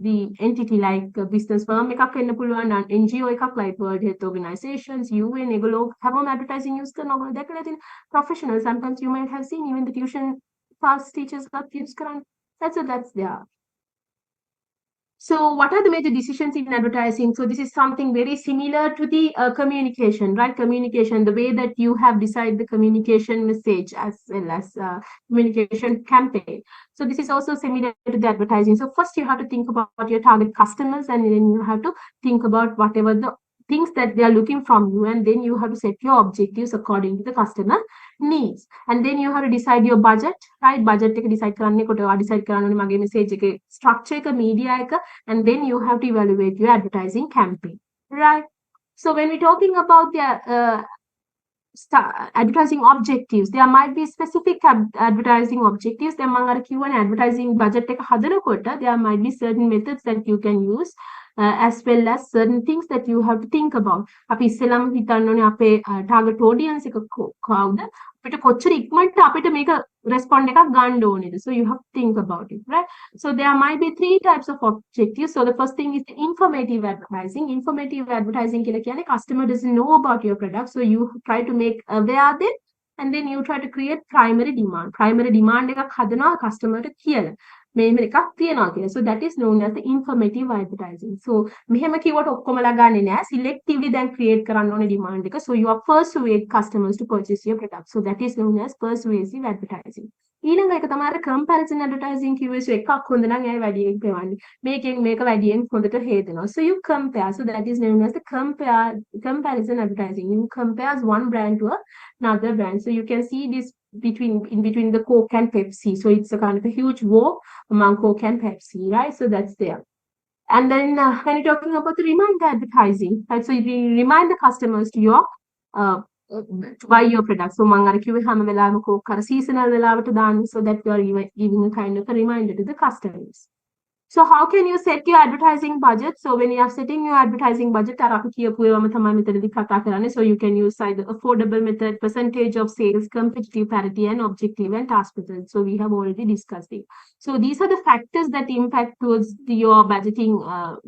the entity like business firm එකක් වෙන්න පුළුවන්, NGO එකක් like World Health Organizations, UN, ඒගොල්ලෝ හැමෝම advertising use කරනවා. ඔයගොල්ලෝ දැකලා තියෙන professionals, sometimes you might have seen even the tuition class teachers got use කරන්නේ. That's there. So what are the major decisions in advertising? So this is something very similar to the communication, right? Communication, the way that you have decided the communication message as well as communication campaign. So this is also similar to the advertising. So first you have to think about your target customers, and then you have to think about whatever the things that they are looking from you, and then you have to set your objectives according to the customer needs, and then you have to decide your budget, right? Budget එක decide කරන්නේ කොට decide කරන්න ඕනේ මගේ message එකේ structure එක, media එක, and then you have to evaluate your advertising campaign, right? So when we're talking about the advertising objectives. There might be specific advertising objectives. Then මම අර කිව්වනේ advertising budget එක හදනකොට there might be certain methods that you can use as well as certain things that you have to think about. අපි ඉස්සෙල්ලාම හිතන්න ඕනේ අපේ target audience එක කවුද? අපිට කොච්චර ඉක්මනට අපිට මේක respond එකක් ගන්න ඕනේද? So you have to think about it, right? So there might be three types of objectives. So the first thing is the informative advertising. Informative advertising කියලා කියන්නේ customer doesn't know about your product, so you try to make aware them and then you try to create primary demand. Primary demand එකක් හදනවා customer ට කියලා. මෙහෙම එකක් තියනවා කියලා. So that is known as the informative advertising. So මෙහෙම කිව්වට ඔක්කොමලා ගන්නෙ නෑ. Selectively then create කරන්න ඕනේ demand එක. So you are persuade customers to purchase your product. So that is known as persuasive advertising. ඊළඟ එක තමයි අර comparison advertising කිව්වේ. So එකක් හොඳ නම් ඇයි වැඩියෙන් පෙවන්නේ. මේකෙන් මේක වැඩියෙන් හොඳට හේදෙනවා. So you compare. So that is known as the comparison advertising. You compares one brand to another brand. So you can see this in between the Coke and Pepsi. So it's a kind of a huge war among Coke and Pepsi, right? So that's there. And then when you're talking about the reminder advertising, right? So you remind the customers to your to buy your product. So මම අර කිව්වේ හැම වෙලාවෙම Coke අර seasonal වෙලාවට දාන්න, so that you are giving a kind of a reminder to the customers. So how can you set your advertising budget? So when you are setting your advertising budget, අර අපි කියපු ඒවාම තමයි මෙතනදී කතා කරන්නේ. So you can use either affordable method, percentage of sales, competitive parity, and objective and task method. So we have already discussed it. So these are the factors that impact towards your budgeting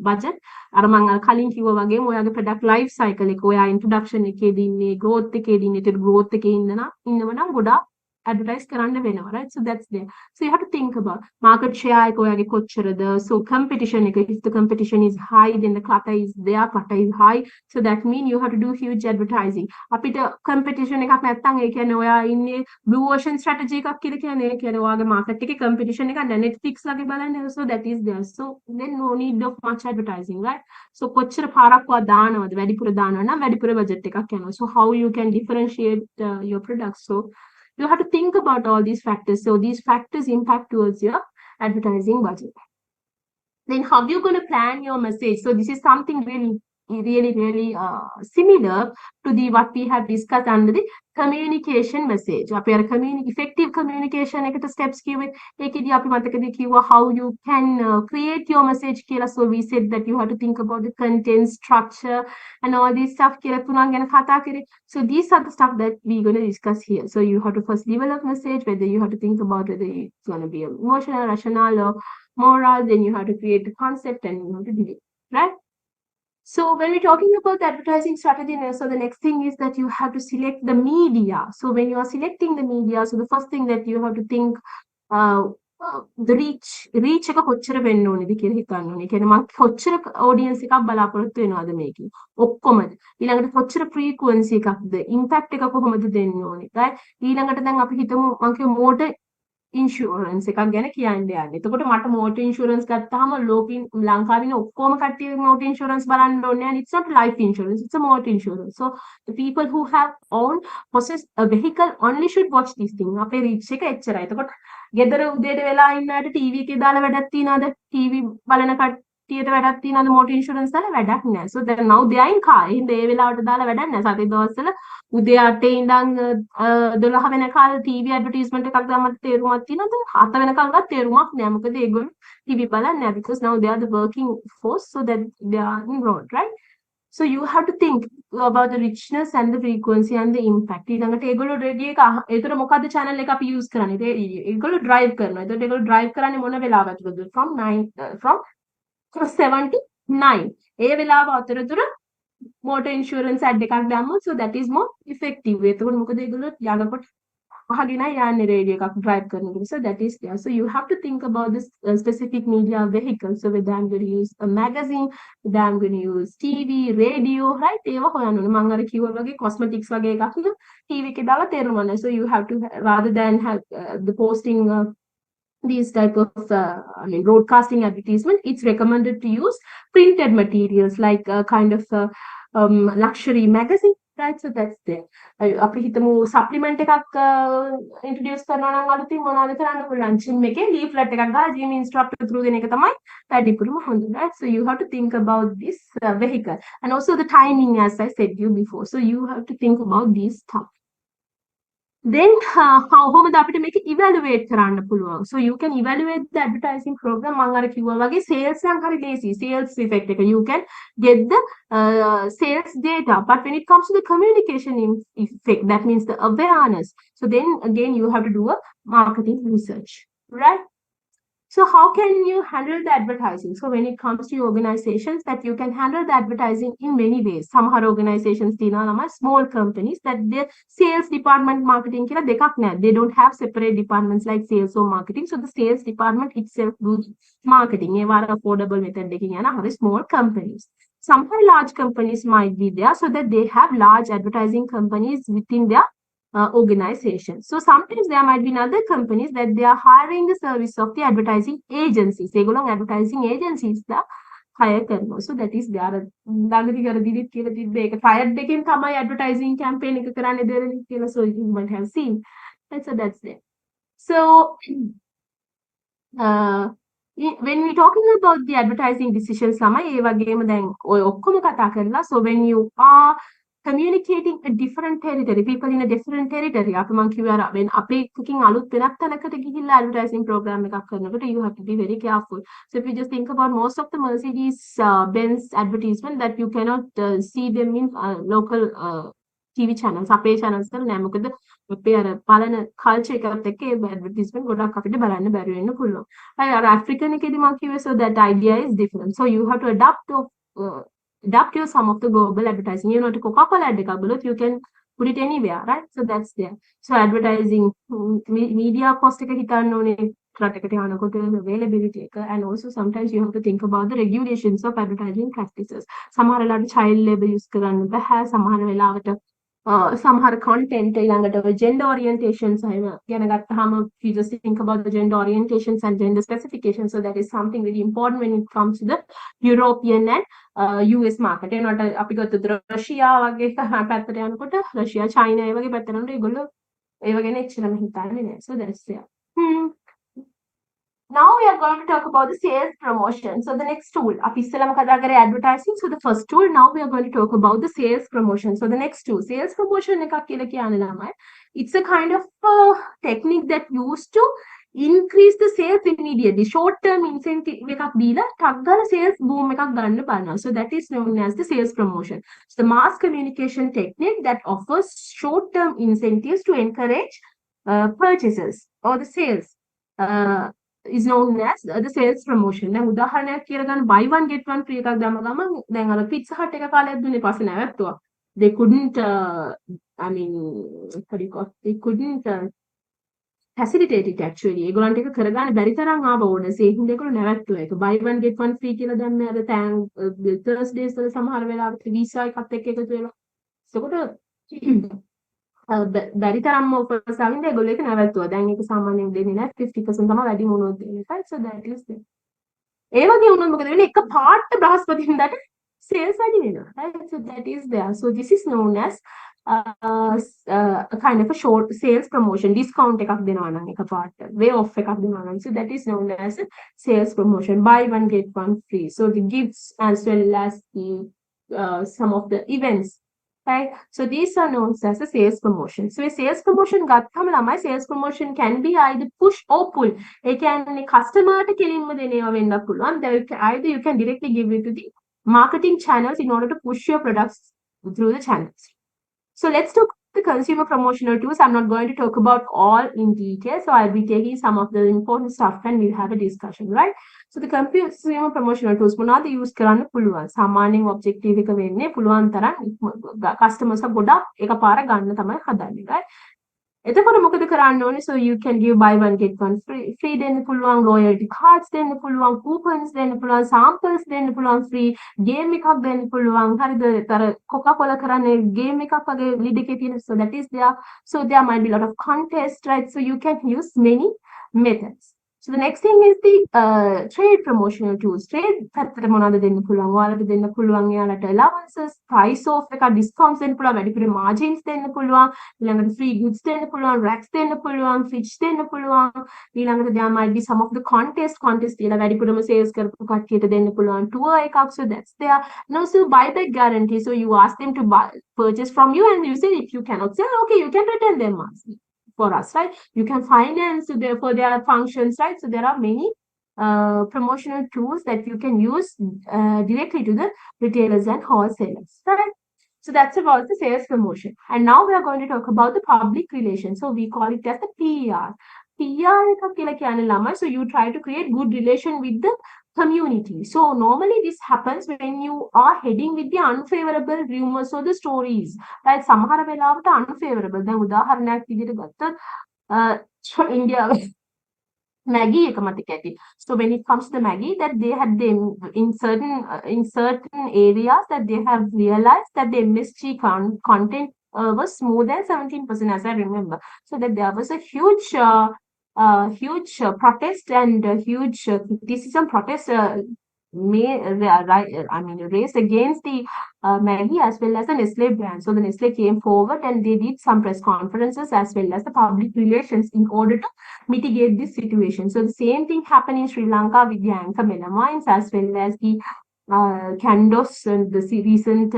budget. අර මම අර කලින් කිව්වා වගේම ඔයාගේ product life cycle එක ඔයා introduction එකේදී ඉන්නේ growth එකේදී ඉන්නේ growth එකේ ඉන්නවනම් ගොඩාක් advertise කරන්න වෙනවා, right? So that's there. So you have to think about market share එක ඔයාගේ කොච්චරද. So competition එක, if the competition is high, then the clutter is there, clutter is high. So that means you have to do huge advertising. අපිට competition එකක් නැත්නම් ඒ කියන්නේ ඔයා ඉන්නේ blue ocean strategy එකක් කියලා කියන්නේ. ඒ කියන්නේ ඔයාගේ market එකේ competition එකක් නැහැ. Netflix වගේ බලන්න. So that is there. So then no need of much advertising, right? So කොච්චර පාරක් ඔයා දානවද? වැඩිපුර දානවා නම් වැඩිපුර budget එකක් යනවා. So how you can differentiate your products? So you have to think about all these factors. So these factors impact towards your advertising budget. Then how are you going to plan your message? So this is something really similar to the what we have discussed under the communication message. අපි අර effective communication එකට steps කිව්වේ. ඒකෙදී අපි මතකද කිව්වා how you can create your message කියලා. So we said that you have to think about the content, structure, and all this stuff කියලා තුනක් ගැන කතා කරේ. So these are the stuff that we're going to discuss here. So you have to first develop message, whether you have to think about whether it's going to be emotional, rational, or moral. Then you have to create the concept and you have to do it, right? So when we're talking about the advertising strategy, so the next thing is that you have to select the media. So when you are selecting the media, so the first thing that you have to think the reach එක කොච්චර වෙන්න ඕනේද කියලා හිතන්න ඕනේ. කියන්නේ මම කොච්චර audience එකක් බලාපොරොත්තු වෙනවද මේකේ? ඔක්කොමද? ඊළඟට කොච්චර frequency එකක්ද? impact එක කොහොමද දෙන්න ඕනේ? right? ඊළඟට දැන් අපි හිතමු මම කිය motor ඉන්ෂුරන්ස් එකක් ගැන කියන්න යන්නේ. එතකොට මට මෝටර් ඉන්ෂුරන්ස් ගත්තාම ලෝකෙින් ලංකාවේ ඉන්න ඔක්කොම කට්ටිය මෝටර් ඉන්ෂුරන්ස් බලන්න ඕනේ. And it's not life insurance, it's a motor insurance. So the people who have owned possess a vehicle only should watch this thing. අපේ reach එක එච්චරයි. එතකොට ගෙදර උදේට වෙලා ඉන්න අයට TV එකේ දාලා වැඩක් තියනවද? TV බලන කට්ටියට වැඩක් තියනවද මෝටර් ඉන්ෂුරන්ස් දාලා වැඩක් නැහැ. So then now they are in car. ඉතින් ඒ වෙලාවට දාලා වැඩක් නැහැ. සතේ දවස්වල උදේ 8 ඉඳන් 12 වෙනකල් TV ඇඩ්වර්ටයිස්මන්ට් එකක් දාමත් තේරුමක් තියෙනවද? 7 වෙනකල්වත් තේරුමක් නැහැ. මොකද ඒගොල්ලෝ TV බලන්නේ නැහැ because now they are the working force, so that they are in road, right? So you have to think about the richness and the frequency and the impact. ඊළඟට ඒගොල්ලෝ රේඩියෝ එක ඒතර මොකද්ද channel එක අපි use කරන්නේ? ඒගොල්ලෝ drive කරනවා. ඒතකොට ඒගොල්ලෝ drive කරන්නේ මොන වෙලාවටද? From 7 to 9. ඒ වෙලාව අතරතුර motor insurance ad එකක් දැම්මොත් so that is more effective. එතකොට මොකද ඒගොල්ලෝ යනකොට අහගෙන යන්නේ රේඩියෝ එකක් drive කරනකොට. So that is there. So you have to think about this specific media vehicle. So whether I'm going to use a magazine, whether I'm going to use TV, radio, right? ඒවා හොයන්න ඕනේ. මම අර කිව්වා වගේ cosmetics වගේ එකක් නේ TV එකේ දාලා තේරුම් ගන්න. So you have to rather than have the posting these type of broadcasting advertisement, it's recommended to use printed materials like a kind of luxury magazine. right? So that's there. අපි හිතමු supplement එකක් introduce කරනවා නම් අලුතින් මොනවද කරන්න පුළුවන්? gym එකේ leaflet එකක් ගහලා gym instructor through දෙන එක තමයි වැඩිපුරම හොඳ, right? So you have to think about this vehicle and also the timing, as I said you before. So you have to think about these stuff. Then කොහොමද අපිට මේක evaluate කරන්න පුළුවන්? So you can evaluate the advertising program. මම අර කිව්වා වගේ sales නම් හරි ලේසි. Sales effect එක you can get the sales data. But when it comes to the communication effect, that means the awareness. So then again you have to do a marketing research, right? So how can you handle the advertising? So when it comes to your organizations, that you can handle the advertising in many ways. Some other organizations, small companies, that their sales department marketing they don't have separate departments like sales or marketing. So the sales department itself does marketing. Affordable method small companies. Some large companies might be there, so that they have large advertising companies within their organization. So sometimes there might be other companies that they are hiring the service of the advertising agencies. They go along advertising agencies the hire කරනවා. So that is there. ළඟදී කර දිලිත් කියලා තිබ්බේ ඒක fired එකෙන් තමයි advertising campaign එක කරන්නේ දෙරණි කියලා. So you might have seen. And so that's there. So when we're talking about the advertising decisions ළමයි ඒ වගේම දැන් ඔය ඔක්කොම කතා කරලා. So when you are communicating a different territory, people in a different territory. අපි මං කිව්වා when අපි එකකින් අලුත් වෙනත් තැනකට ගිහිල්ලා advertising program එකක් කරනකොට you have to be very careful. So if you just think about most of the Mercedes Benz advertisement, that you cannot see them in local TV channels, අපේ channels වල නෑ. මොකද අපේ අර බලන culture එකත් එක්ක ඒ advertisement ගොඩක් අපිට බලන්න බැරි වෙන්න පුළුවන්. අර African එකේදී මං කිව්වේ so that idea is different. So you have to adapt your some of the global advertising. You know, to Coca-Cola ad you can put it anywhere, right? So that's there. So advertising media cost availability, and also sometimes you have to think about the regulations of advertising practices. Some child labor use some content gender orientations. You just think about the gender orientations and gender specifications. So that is something very important when it comes to the European and US market. And අපි ගත්තොත් රෂියා වගේ පැත්තට යනකොට රෂියා China ඒ වගේ පැත්තට යනකොට ඒගොල්ලෝ ඒව ගැන එච්චරම හිතන්නේ නැහැ. So that's there. Now we are going to talk about the sales promotion. So the next tool, අපි ඉස්සෙල්ලාම කතා කරේ advertising. So the first tool, now we are going to talk about the sales promotion. So the next tool, sales promotion එකක් කියලා කියන්නේ ළමයි. It's a kind of technique that used to increase the sales immediately. Short term incentive එකක් දීලා ටක් ගාලා sales boom එකක් ගන්න බලනවා. So that is known as the sales promotion. So the mass communication technique that offers short term incentives to encourage purchases or the sales is known as the sales promotion. දැන් උදාහරණයක් කියලා ගන්න buy one get one free එකක් දැම්ම ගමන් දැන් අර pizza hut එක කාලයක් දුන්නේ පස්සේ නැවැත්තුවා. They couldn't they couldn't facilitate it actually. ඒගොල්ලන්ට ඒක කරගන්න බැරි තරම් ආව ඕනර්ස්. ඒ හින්දා ඒගොල්ලෝ නැවැත්තුවා ඒක. buy one get one free කියලා දැම්මේ අර Thursdays වල සමහර වෙලාවට visa එකත් එක්ක එකතු වෙලා. ඒකට බැරි තරම්ම offers ආවින්ද ඒගොල්ලෝ ඒක නැවැත්තුවා. දැන් ඒක සාමාන්‍යයෙන් දෙන්නේ නැහැ. 50% තමයි වැඩි මොනවද දෙන්නේ. right? So that is it. ඒ වගේ වුණොත් මොකද වෙන්නේ? එක පාට බ්‍රහස්පතින්දාට sales වැඩි වෙනවා. right? So that is there. So this is known as a kind of a short sales promotion. Discount එකක් දෙනවා නම් එක පාට. way off එකක් දෙනවා නම්. So that is known as a sales promotion. Buy one get one free. So the gifts as well as the some of the events. Right? So these are known as a sales promotion. So a sales promotion ගත්තම ළමයි sales promotion can be either push or pull. ඒ කියන්නේ customer ට කෙලින්ම දෙන ඒවා වෙන්නත් පුළුවන්. Either you can directly give it to the marketing channels in order to push your products through the channels. So let's talk the consumer promotional tools. I'm not going to talk about all in detail. So I'll be taking some of the important stuff and we'll have a discussion, right? So the consumer promotional tools මොනවද use කරන්න පුළුවන්? සාමාන්‍යයෙන් objective එක වෙන්නේ පුළුවන් තරම් customers ගොඩක් එකපාර ගන්න තමයි හදන්නේ, right? එතකොට මොකද කරන්න ඕනේ? So you can give buy one get one free දෙන්න පුළුවන්, loyalty cards දෙන්න පුළුවන්, coupons දෙන්න පුළුවන්, samples දෙන්න පුළුවන්, free game එකක් දෙන්න පුළුවන්. හරිද? අර Coca-Cola කරන්නේ game එකක් වගේ lead එකේ තියෙන. So that is there. So there might be a lot of contests, right? So you can use many methods. So the next thing is the trade promotional tools. Trade පැත්තට මොනවද දෙන්න පුළුවන්? ඔයාලට දෙන්න පුළුවන් එයාලට allowances, price off එක discounts දෙන්න පුළුවන්, වැඩිපුර margins දෙන්න පුළුවන්, ඊළඟට free goods දෙන්න පුළුවන්, racks දෙන්න පුළුවන්, fridge දෙන්න පුළුවන්. ඊළඟට there might be some of the contest තියලා වැඩිපුරම sales කරපු කට්ටියට දෙන්න පුළුවන් tour එකක්. So that's there. And also buyback guarantee. So you ask them to purchase from you and you say if you cannot sell, okay, you can return them for us, right? You can finance for their functions, right? So there are many promotional tools that you can use directly to the retailers and wholesalers, right? So that's about the sales promotion. And now we are going to talk about the public relations. So we call it as the PR. PR එකක් කියලා කියන්නේ ළමයි. So you try to create good relation with the community. So normally this happens when you are heading with the unfavorable rumors or the stories. Right? සමහර වෙලාවට unfavorable. දැන් උදාහරණයක් විදිහට ගත්තොත් ඉන්දියාවේ Maggie එක මතක ඇති. So when it comes to Maggie, that they had them in certain areas that they have realized that the MSG content was more than 17%, as I remember. So that there was a huge protest and huge criticism protest raised against the Maggie as well as the Nestle brand. So the Nestle came forward and they did some press conferences as well as the public relations in order to mitigate this situation. So the same thing happened in Sri Lanka with the Anchor melamines as well as the Candos and the recent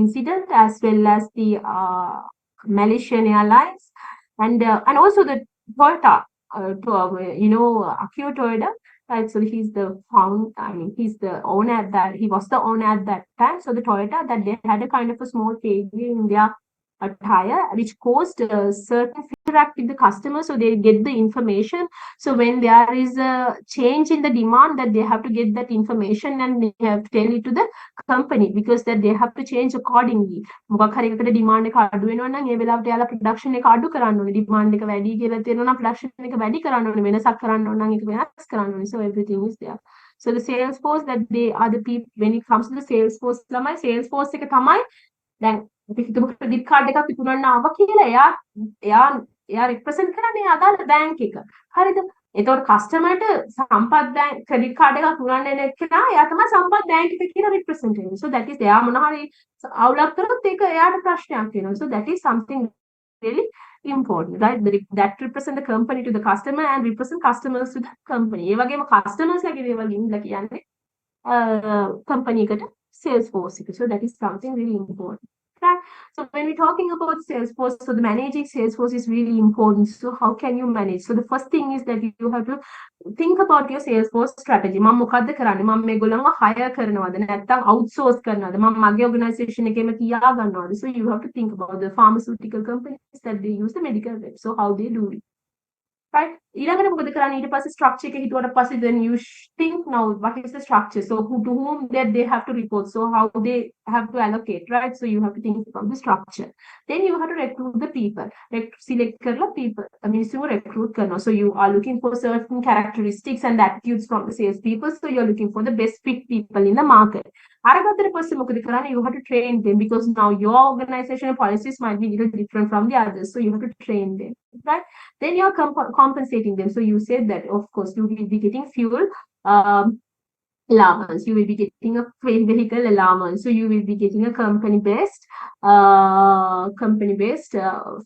incident as well as the Malaysian Airlines and also the Toyota, Akio Toyota. Right, so he's the he's the owner at that. He was the owner at that time. So the Toyota that they had a kind of a small failure in their tire, which caused a certain interact with the customer, so they get the information. So when there is a change in the demand, that they have to get that information and they have to tell it to the company because that they have to change accordingly. මොකක් හරි එකකට demand එක අඩු වෙනවා නම් ඒ වෙලාවට යාලා production එක අඩු කරන්න ඕනේ. demand එක වැඩි කියලා තියෙනවා නම් production එක වැඩි කරන්න ඕනේ. වෙනසක් කරන්න ඕන නම් ඒක වෙනස් කරන්න ඕනේ. So everything is there. So the sales force that they are the people when it comes to the sales force ළමයි sales force එක තමයි දැන් අපි හිතමු ක්‍රෙඩිට් කාඩ් එකක් විකුණන්න ආවා කියලා එයා represent කරන්නේ අදාළ බැංක් එක. හරිද? එතකොට කස්ටමර්ට සම්පත් බැංක් ක්‍රෙඩිට් කාඩ් එකක් විකුණන්න එන කෙනා එයා තමයි සම්පත් බැංක් එක කියන representative. So that is එයා මොන හරි අවුලක් කරොත් ඒක එයාට ප්‍රශ්නයක් වෙනවා. So that is something really important, right? That represent the company to the customer and represent customers to the company. ඒ වගේම customers ලගේ දේවල් ඉන්නලා කියන්නේ company එකට sales force එක. So that is something really important. Right? So when we're talking about Salesforce, so the managing Salesforce is really important. So how can you manage? So the first thing is that you have to think about your Salesforce strategy. මම මොකද්ද කරන්නේ? මම මේගොල්ලන්ව hire කරනවද? නැත්නම් outsource කරනවද? මම මගේ organization එකේම තියා ගන්නවද? So you have to think about the pharmaceutical companies that they use the medical rep. So how they do it. Right? ඊළඟට මොකද කරන්නේ ඊට පස්සේ structure එක හිතුවට පස්සේ then you think now what is the structure, so to whom that they have to report, so how they have to allocate, right? So you have to think about the structure. Then you have to recruit the people, select කරලා people මිනිස්සුන්ව recruit කරනවා. So you are looking for certain characteristics and attitudes from the sales people, so you're looking for the best fit people in the market. අරගත්තට පස්සේ මොකද කරන්නේ? You have to train them because now your organizational policies might be a little different from the others, so you have to train them, right? Then you're compensating them. So you said that of course you will be getting fuel allowance, you will be getting a vehicle allowance, so you will be getting a company based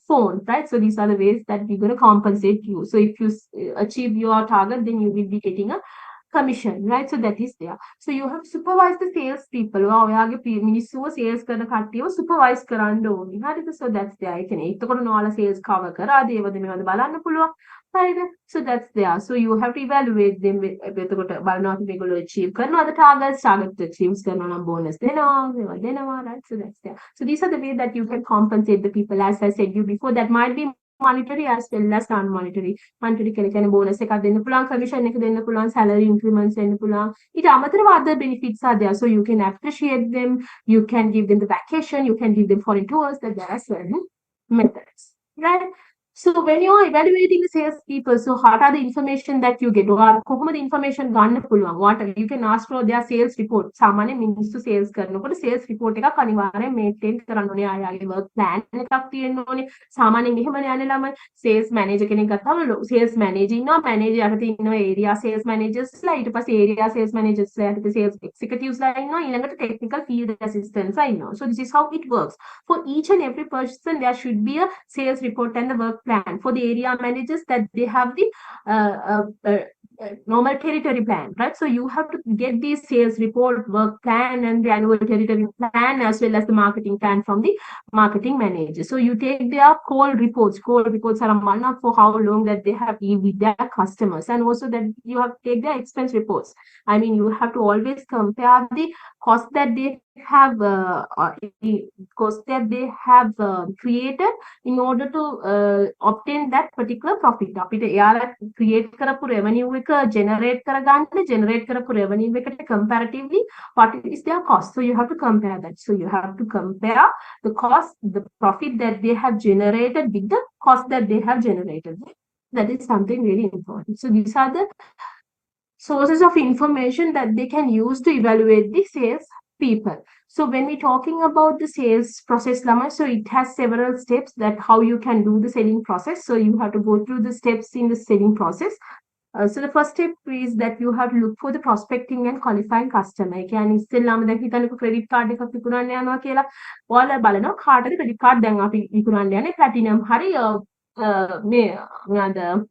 phone, right? So these are the ways that we're going to compensate you. So if you achieve your target, then you will be getting a commission, right? So that is there. So you have to supervise the sales people. ඔයාගේ මිනිස්සුව sales කරන කට්ටියව supervise කරන්න ඕනේ. හරිද? So that's there. ඒ කියන්නේ එතකොට ඔයාලා sales cover කරාද ඒවද මේවද බලන්න පුළුවන්. හරිද? So that's there. So you have to evaluate them. එතකොට බලනවා මේගොල්ලෝ achieve කරනවද target achieve කරනවා නම් bonus දෙනවා, right? So that's there. So these are the way that you can compensate the people. As I said you before, that might be monetary as well as non-monetary. Monetary කියලා කියන්නේ bonus එකක් දෙන්න පුළුවන්, commission එක දෙන්න පුළුවන්, salary increments දෙන්න පුළුවන්. ඊට අමතරව other benefits are there. So you can appreciate them, you can give them the vacation, you can give them foreign tours, that there are certain methods, right? So when you are evaluating the sales people, so what are the information that you get? Or කොහොමද information ගන්න පුළුවන්? What you can ask for their sales report. සාමාන්‍ය මිනිස්සු sales කරනකොට sales report එකක් අනිවාර්යෙන් maintain කරන්න ඕනේ. ආයාගේ work plan එකක් තියෙන්න ඕනේ. සාමාන්‍යයෙන් එහෙමනේ යන්නේ ළමයි. sales manager කෙනෙක් ගත්තාම sales manager ඉන්නවා. manager යටතේ ඉන්නවා area sales managers ලා. ඊට පස්සේ area sales managers ලා යටතේ sales executives ලා ඉන්නවා. ඊළඟට technical field assistants ලා ඉන්නවා. So this is how it works. For each and every person, there should be a sales report and the work plan. For the area managers, that they have the normal territory plan, right? So you have to get the sales report, work plan, and the annual territory plan, as well as the marketing plan from the marketing manager. So you take their call reports. Call reports are a manner for how long that they have been with their customers, and also that you have to take their expense reports. I mean, you have to always compare the cost that they have cost that they have created in order to obtain that particular profit. අපිට එයාලා create කරපු revenue එක generate කරගන්න generate කරපු revenue එකට comparatively what is their cost. So you have to compare that. So you have to compare the cost, the profit that they have generated with the cost that they have generated. That is something really important. So these are the sources of information that they can use to evaluate the sales people. So when we're talking about the sales process, Lama, so it has several steps that how you can do the selling process. So you have to go through the steps in the selling process. So the first step is that you have to look for the prospecting and qualifying customer. කියන්නේ ඉස්සෙල්ලාම දැන් හිතන්නකෝ credit card එකක් විකුණන්න යනවා කියලා. ඔයාලා බලනවා කාටද credit card දැන් අපි විකුණන්න යන්නේ platinum හරි මේ මොනවාද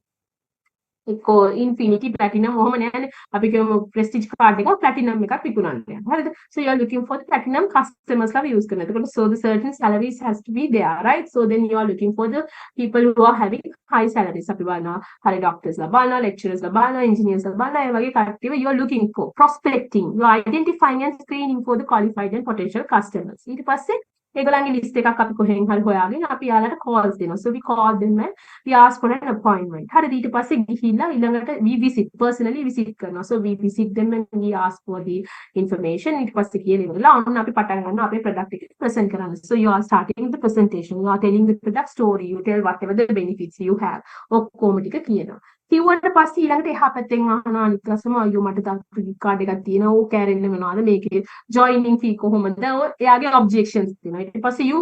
එක්කෝ ඉන්ෆිනිටි ප්ලැටිනම් ඔහොම නෑනේ අපි කියමු ප්‍රෙස්ටිජ් කාඩ් එකක් ප්ලැටිනම් එකක් විකුණන්න යනවා හරිද so you are looking for the platinum customers ලා use කරනවා එතකොට so the certain salaries has to be there right so then you are looking for the people who are having high salaries අපි බලනවා හරි doctors ලා බලනවා lecturers ලා බලනවා engineers ලා බලනවා ඒ වගේ කට්ටියව you are looking for prospecting you are identifying and screening for the qualified and potential customers ඊට පස්සේ ඒගොල්ලන්ගේ ලිස්ට් එකක් අපි කොහෙන් හරි හොයාගෙන අපි යාලට calls දෙනවා so we call them and we ask for an appointment හරිද ඊට පස්සේ ගිහිල්ලා ඊළඟට we visit personally visit කරනවා so we visit them and we ask for the information ඊට පස්සේ කියලා ඉවරලා ඔන්න අපි පටන් ගන්නවා අපේ product එක present කරන්න so you are starting the presentation you are telling the product story you tell whatever the benefits you have ඔක්කොම ටික කියනවා කිව්වට පස්සේ ඊළඟට එහා පැත්තෙන් අහනවා අනිත් ප්‍රශ්න අයියෝ මට තා ක්‍රෙඩිට් කාඩ් එකක් තියෙනවා ඕක කැරෙන්න වෙනවාද මේකේ joining fee කොහොමද එයාගේ objections තියෙනවා ඊට පස්සේ you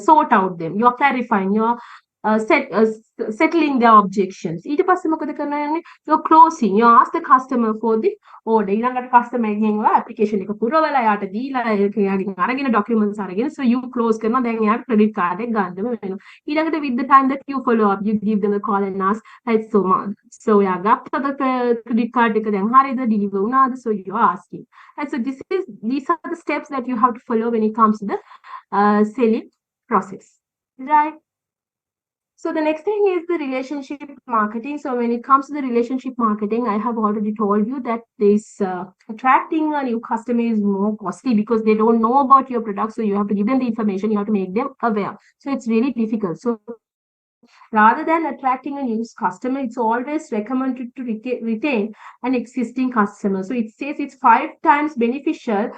sort out them you are clarifying you are settling their objections ඊට පස්සේ මොකද කරන්නේ you are closing you ask the customer for the order ඊළඟට customer එකෙන් ඔයා application එක පුරවලා යාට දීලා එයාගෙන් අරගෙන documents අරගෙන so you close කරනවා දැන් එයාට credit card එක ගන්නම වෙනවා ඊළඟට with the time that you follow up you give them a call and ask right so much so එයා ගත්තද credit card එක දැන් හරියද deliver වුණාද so you are asking and so these are the steps that you have to follow when it comes to the selling process right. So the next thing is the relationship marketing. So when it comes to the relationship marketing, I have already told you that this attracting a new customer is more costly because they don't know about your product. So you have to give them the information, you have to make them aware. So it's really difficult. So rather than attracting a new customer, it's always recommended to retain an existing customer. So it says it's 5 times beneficial,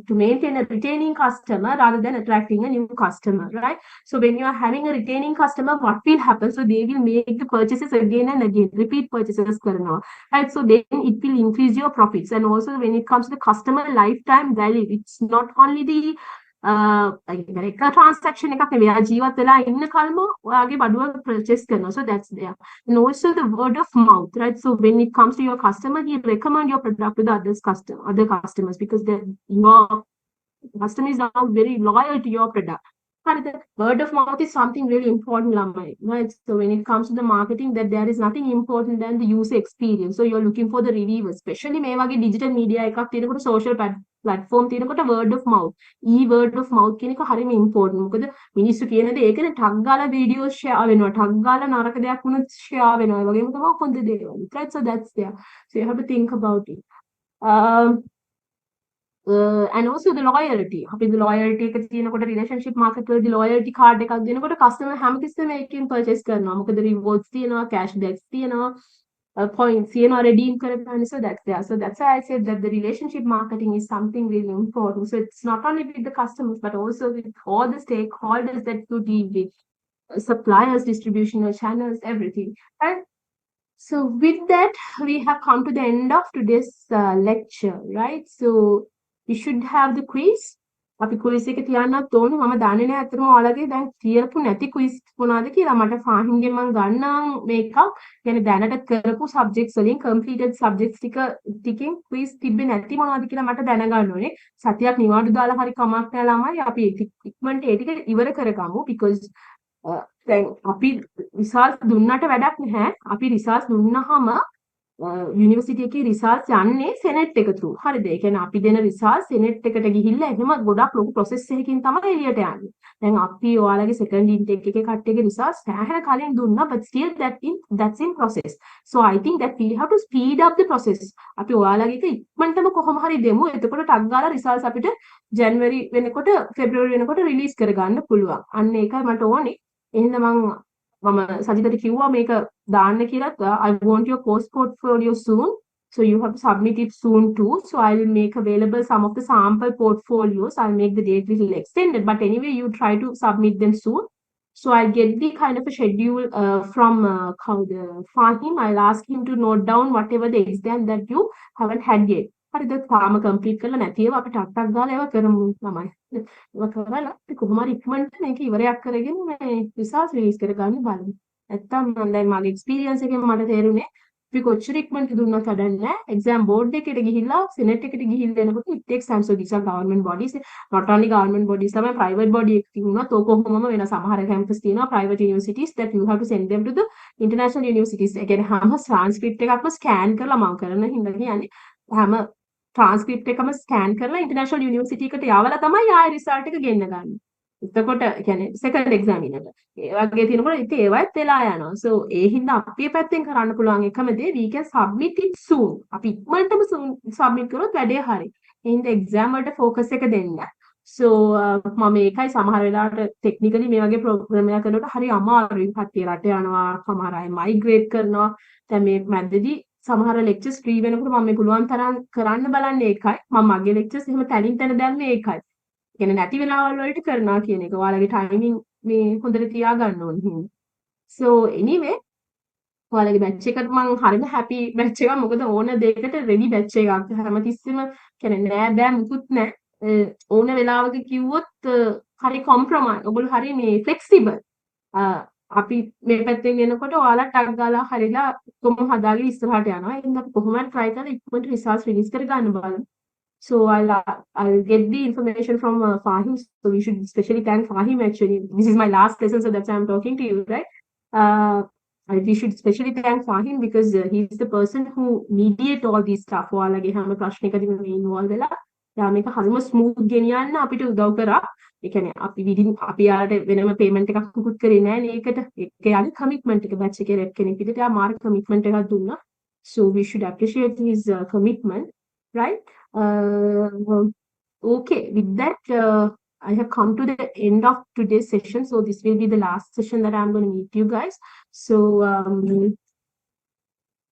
to maintain a retaining customer rather than attracting a new customer, right? So when you are having a retaining customer, what will happen? So they will make the purchases again and again, repeat purchases, right? So then it will increase your profits. And also when it comes to the customer lifetime value, it's not only the එක transaction එකක් නෙවෙයි ජීවත් වෙලා ඉන්න කල්ම ඔයාගේ බඩුව purchase කරනවා so that's there and also the word of mouth right so when it comes to your customer you recommend your product to the other customers because your customer is now very loyal to your product but the word of mouth is something really important right so when it comes to the marketing that there is nothing important than the user experience so you're looking for the reviewers especially මේ වගේ digital media එකක් තියෙනකොට social platform තියෙනකොට word of mouth word of mouth කියන එක හරිම important මොකද මිනිස්සු කියන දේ ඒකනේ ටග් ගාලා වීඩියෝ share වෙනවා ටග් ගාලා නරක දෙයක් වුණොත් share වෙනවා ඒ වගේම තමයි හොඳ දේවල් right so that's there so you have to think about it and also the loyalty අපි the loyalty එක තියෙනකොට relationship market වලදී loyalty card එකක් දෙනකොට customer හැමතිස්සෙම එකකින් purchase කරනවා මොකද rewards තියෙනවා cashbacks තියෙනවා points, redeem කරගන්න. So that's there. So that's why I said that the relationship marketing is something really important. So it's not only with the customers, but also with all the stakeholders that you deal with, suppliers, distribution channels, everything. And so with that, we have come to the end of today's lecture, right? So we should have the quiz. අපි quiz එක තියන්නත් ඕනේ. මම දන්නේ නැහැ අතරම ඔයාලගේ දැන් තියපු නැති quiz මොනවද කියලා. මට ෆාහිම්ගෙන් මම ගන්නම් මේකක්. يعني දැනට කරපු subjects වලින් completed subjects ටිකෙන් quiz තිබ්බේ නැති මොනවද කියලා මට දැනගන්න ඕනේ. සතියක් නිවාඩු දාලා හරි කමක් නැහැ ළමයි. අපි ඉක්මනට ඒ ටික ඉවර කරගමු because දැන් අපි රිසල්ට් දුන්නට වැඩක් නැහැ. අපි රිසල්ට් දුන්නාම යුනිවර්සිටි එකේ රිසල්ට් යන්නේ සෙනෙට් එක through. හරිද? ඒ කියන්නේ අපි දෙන රිසල්ට් සෙනෙට් එකට ගිහිල්ලා එහෙම ගොඩක් ලොකු process එකකින් තමයි එළියට යන්නේ. දැන් අපි ඔයාලගේ second intake එකේ කට්ටියගේ රිසල්ට් සෑහෙන කලින් දුන්නා but still that's in process. So I think that we have to speed up the process. අපි ඔයාලගේ එක ඉක්මනටම කොහොම හරි දෙමු. එතකොට ටක් ගාලා රිසල්ට්ස් අපිට ජනවරි වෙනකොට ෆෙබ්‍රුවරි වෙනකොට රිලීස් කරගන්න පුළුවන්. අන්න ඒකයි මට ඕනේ. එහෙනම් මම සජිතට කිව්වා මේක දාන්න කියලා. I want your course portfolio soon. So you have to submit it soon too. So I will make available some of the sample portfolios. I'll make the date little extended. But anyway, you try to submit them soon. So I'll get the kind of a schedule from Fahim. I'll ask him to note down whatever the exam that you haven't had yet. හරිද? තාම complete කරලා නැති ඒවා අපි ටක් ටක් ගාලා ඒවා කරමු ළමයි. ඒවා කරලා අපි කොහොම හරි ඉක්මනට මේක ඉවරයක් කරගෙන මේ රිසල්ට් රිලීස් කරගන්න බලමු. නැත්තම් මම දැන් මගේ එක්ස්පීරියන්ස් එකෙන් මට තේරුනේ අපි කොච්චර ඉක්මනට දුන්නත් වැඩක් නැහැ. එක්සෑම් බෝඩ් එකට ගිහිල්ලා සෙනෙට් එකට ගිහින් දෙනකොට it takes time. So these are government bodies. Not only government bodies තමයි private body එකකින් වුණත් ඕක කොහොමම වෙන සමහර campus තියෙනවා private universities that you have to send them to the international universities. ඒ කියන්නේ හැම transcript එකක්ම scan කරලා මම කරන හින්දා කියන්නේ හැම ට්‍රාන්ස්ක්‍රිප්ට් එකම ස්කෑන් කරලා ඉන්ටර්නැෂනල් යුනිවර්සිටි එකට යවලා තමයි ආයෙ රිසල්ට් එක ගෙන්න ගන්න. එතකොට කියන්නේ සෙකන්ඩ් එක්සෑම් එකට. ඒ වගේ තියෙනකොට ඉතින් ඒවත් වෙලා යනවා. So ඒ හින්දා අපි පැත්තෙන් කරන්න පුළුවන් එකම දේ we can submit it soon. අපි ඉක්මනටම submit කරොත් වැඩේ හරි. ඒ හින්දා එක්සෑම් වලට ફોකස් එක දෙන්න. So මම ඒකයි සමහර වෙලාවට ටෙක්නිකලි මේ වගේ ප්‍රෝග්‍රෑම් එකක් කරනකොට හරි අමාරුයි. කට්ටිය රට යනවා, සමහර අය මයිග්‍රේට් කරනවා. දැන් මේ මැදදී සමහර ලෙක්චර්ස් ෆ්‍රී වෙනකොට මම මේ පුළුවන් තරම් කරන්න බලන්නේ ඒකයි. මම මගේ ලෙක්චර්ස් එහෙම තැනින් තැන දැම්මේ ඒකයි. කියන්නේ නැති වෙලාවල් වලට කරනවා කියන එක. ඔයාලගේ ටයිමින් මේ හොඳට තියාගන්න ඕනේ හින්දා. So anyway, ඔයාලගේ බැච් එකට මම හරිම හැපි බැච් එකක්. මොකද ඕන දෙයකට රෙඩි බැච් එකක්. හැමතිස්සෙම කියන්නේ නෑ බෑ මුකුත් නෑ. ඕන වෙලාවක කිව්වොත් හරි කොම්ප්‍රොමයිස්. ඔයගොල්ලෝ හරි මේ ෆ්ලෙක්සිබල්. අපි මේ පැත්තෙන් එනකොට ඔයාලා ටක් ගාලා හරිලා කොහොම හදාගෙන ඉස්සරහට යනවා. එහෙනම් අපි කොහොමද try කරලා ඉක්මනට results release කරගන්න බලමු. So I'll get the information from Fahim. So we should especially thank Fahim actually. This is my last lesson, so that's why I'm talking to you, right? We should especially thank Fahim because he's the person who mediate all these stuff. ඔයාලගේ හැම ප්‍රශ්නයකදීම මේ involve වෙලා යා මේක හරිම smooth ගෙනියන්න අපිට උදව් කරා. ඒ කියන්නේ අපි යාට වෙනම පේමන්ට් එකක් මුකුත් කරේ නැහැ නේ ඒකට. ඒක යාගේ කමිට්මන්ට් එක බැච් එකේ රෙප් කෙනෙක් විදිහට යා මාර්ක් කමිට්මන්ට් එකක් දුන්නා. So we should appreciate his commitment, right? Okay, with that I have come to the end of today's session. So this will be the last session that I'm going to meet you guys. So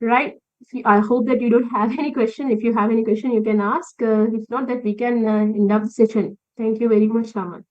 right, I hope that you don't have any question. If you have any question, you can ask. If not, that we can end up the session. Thank you very much, Raman.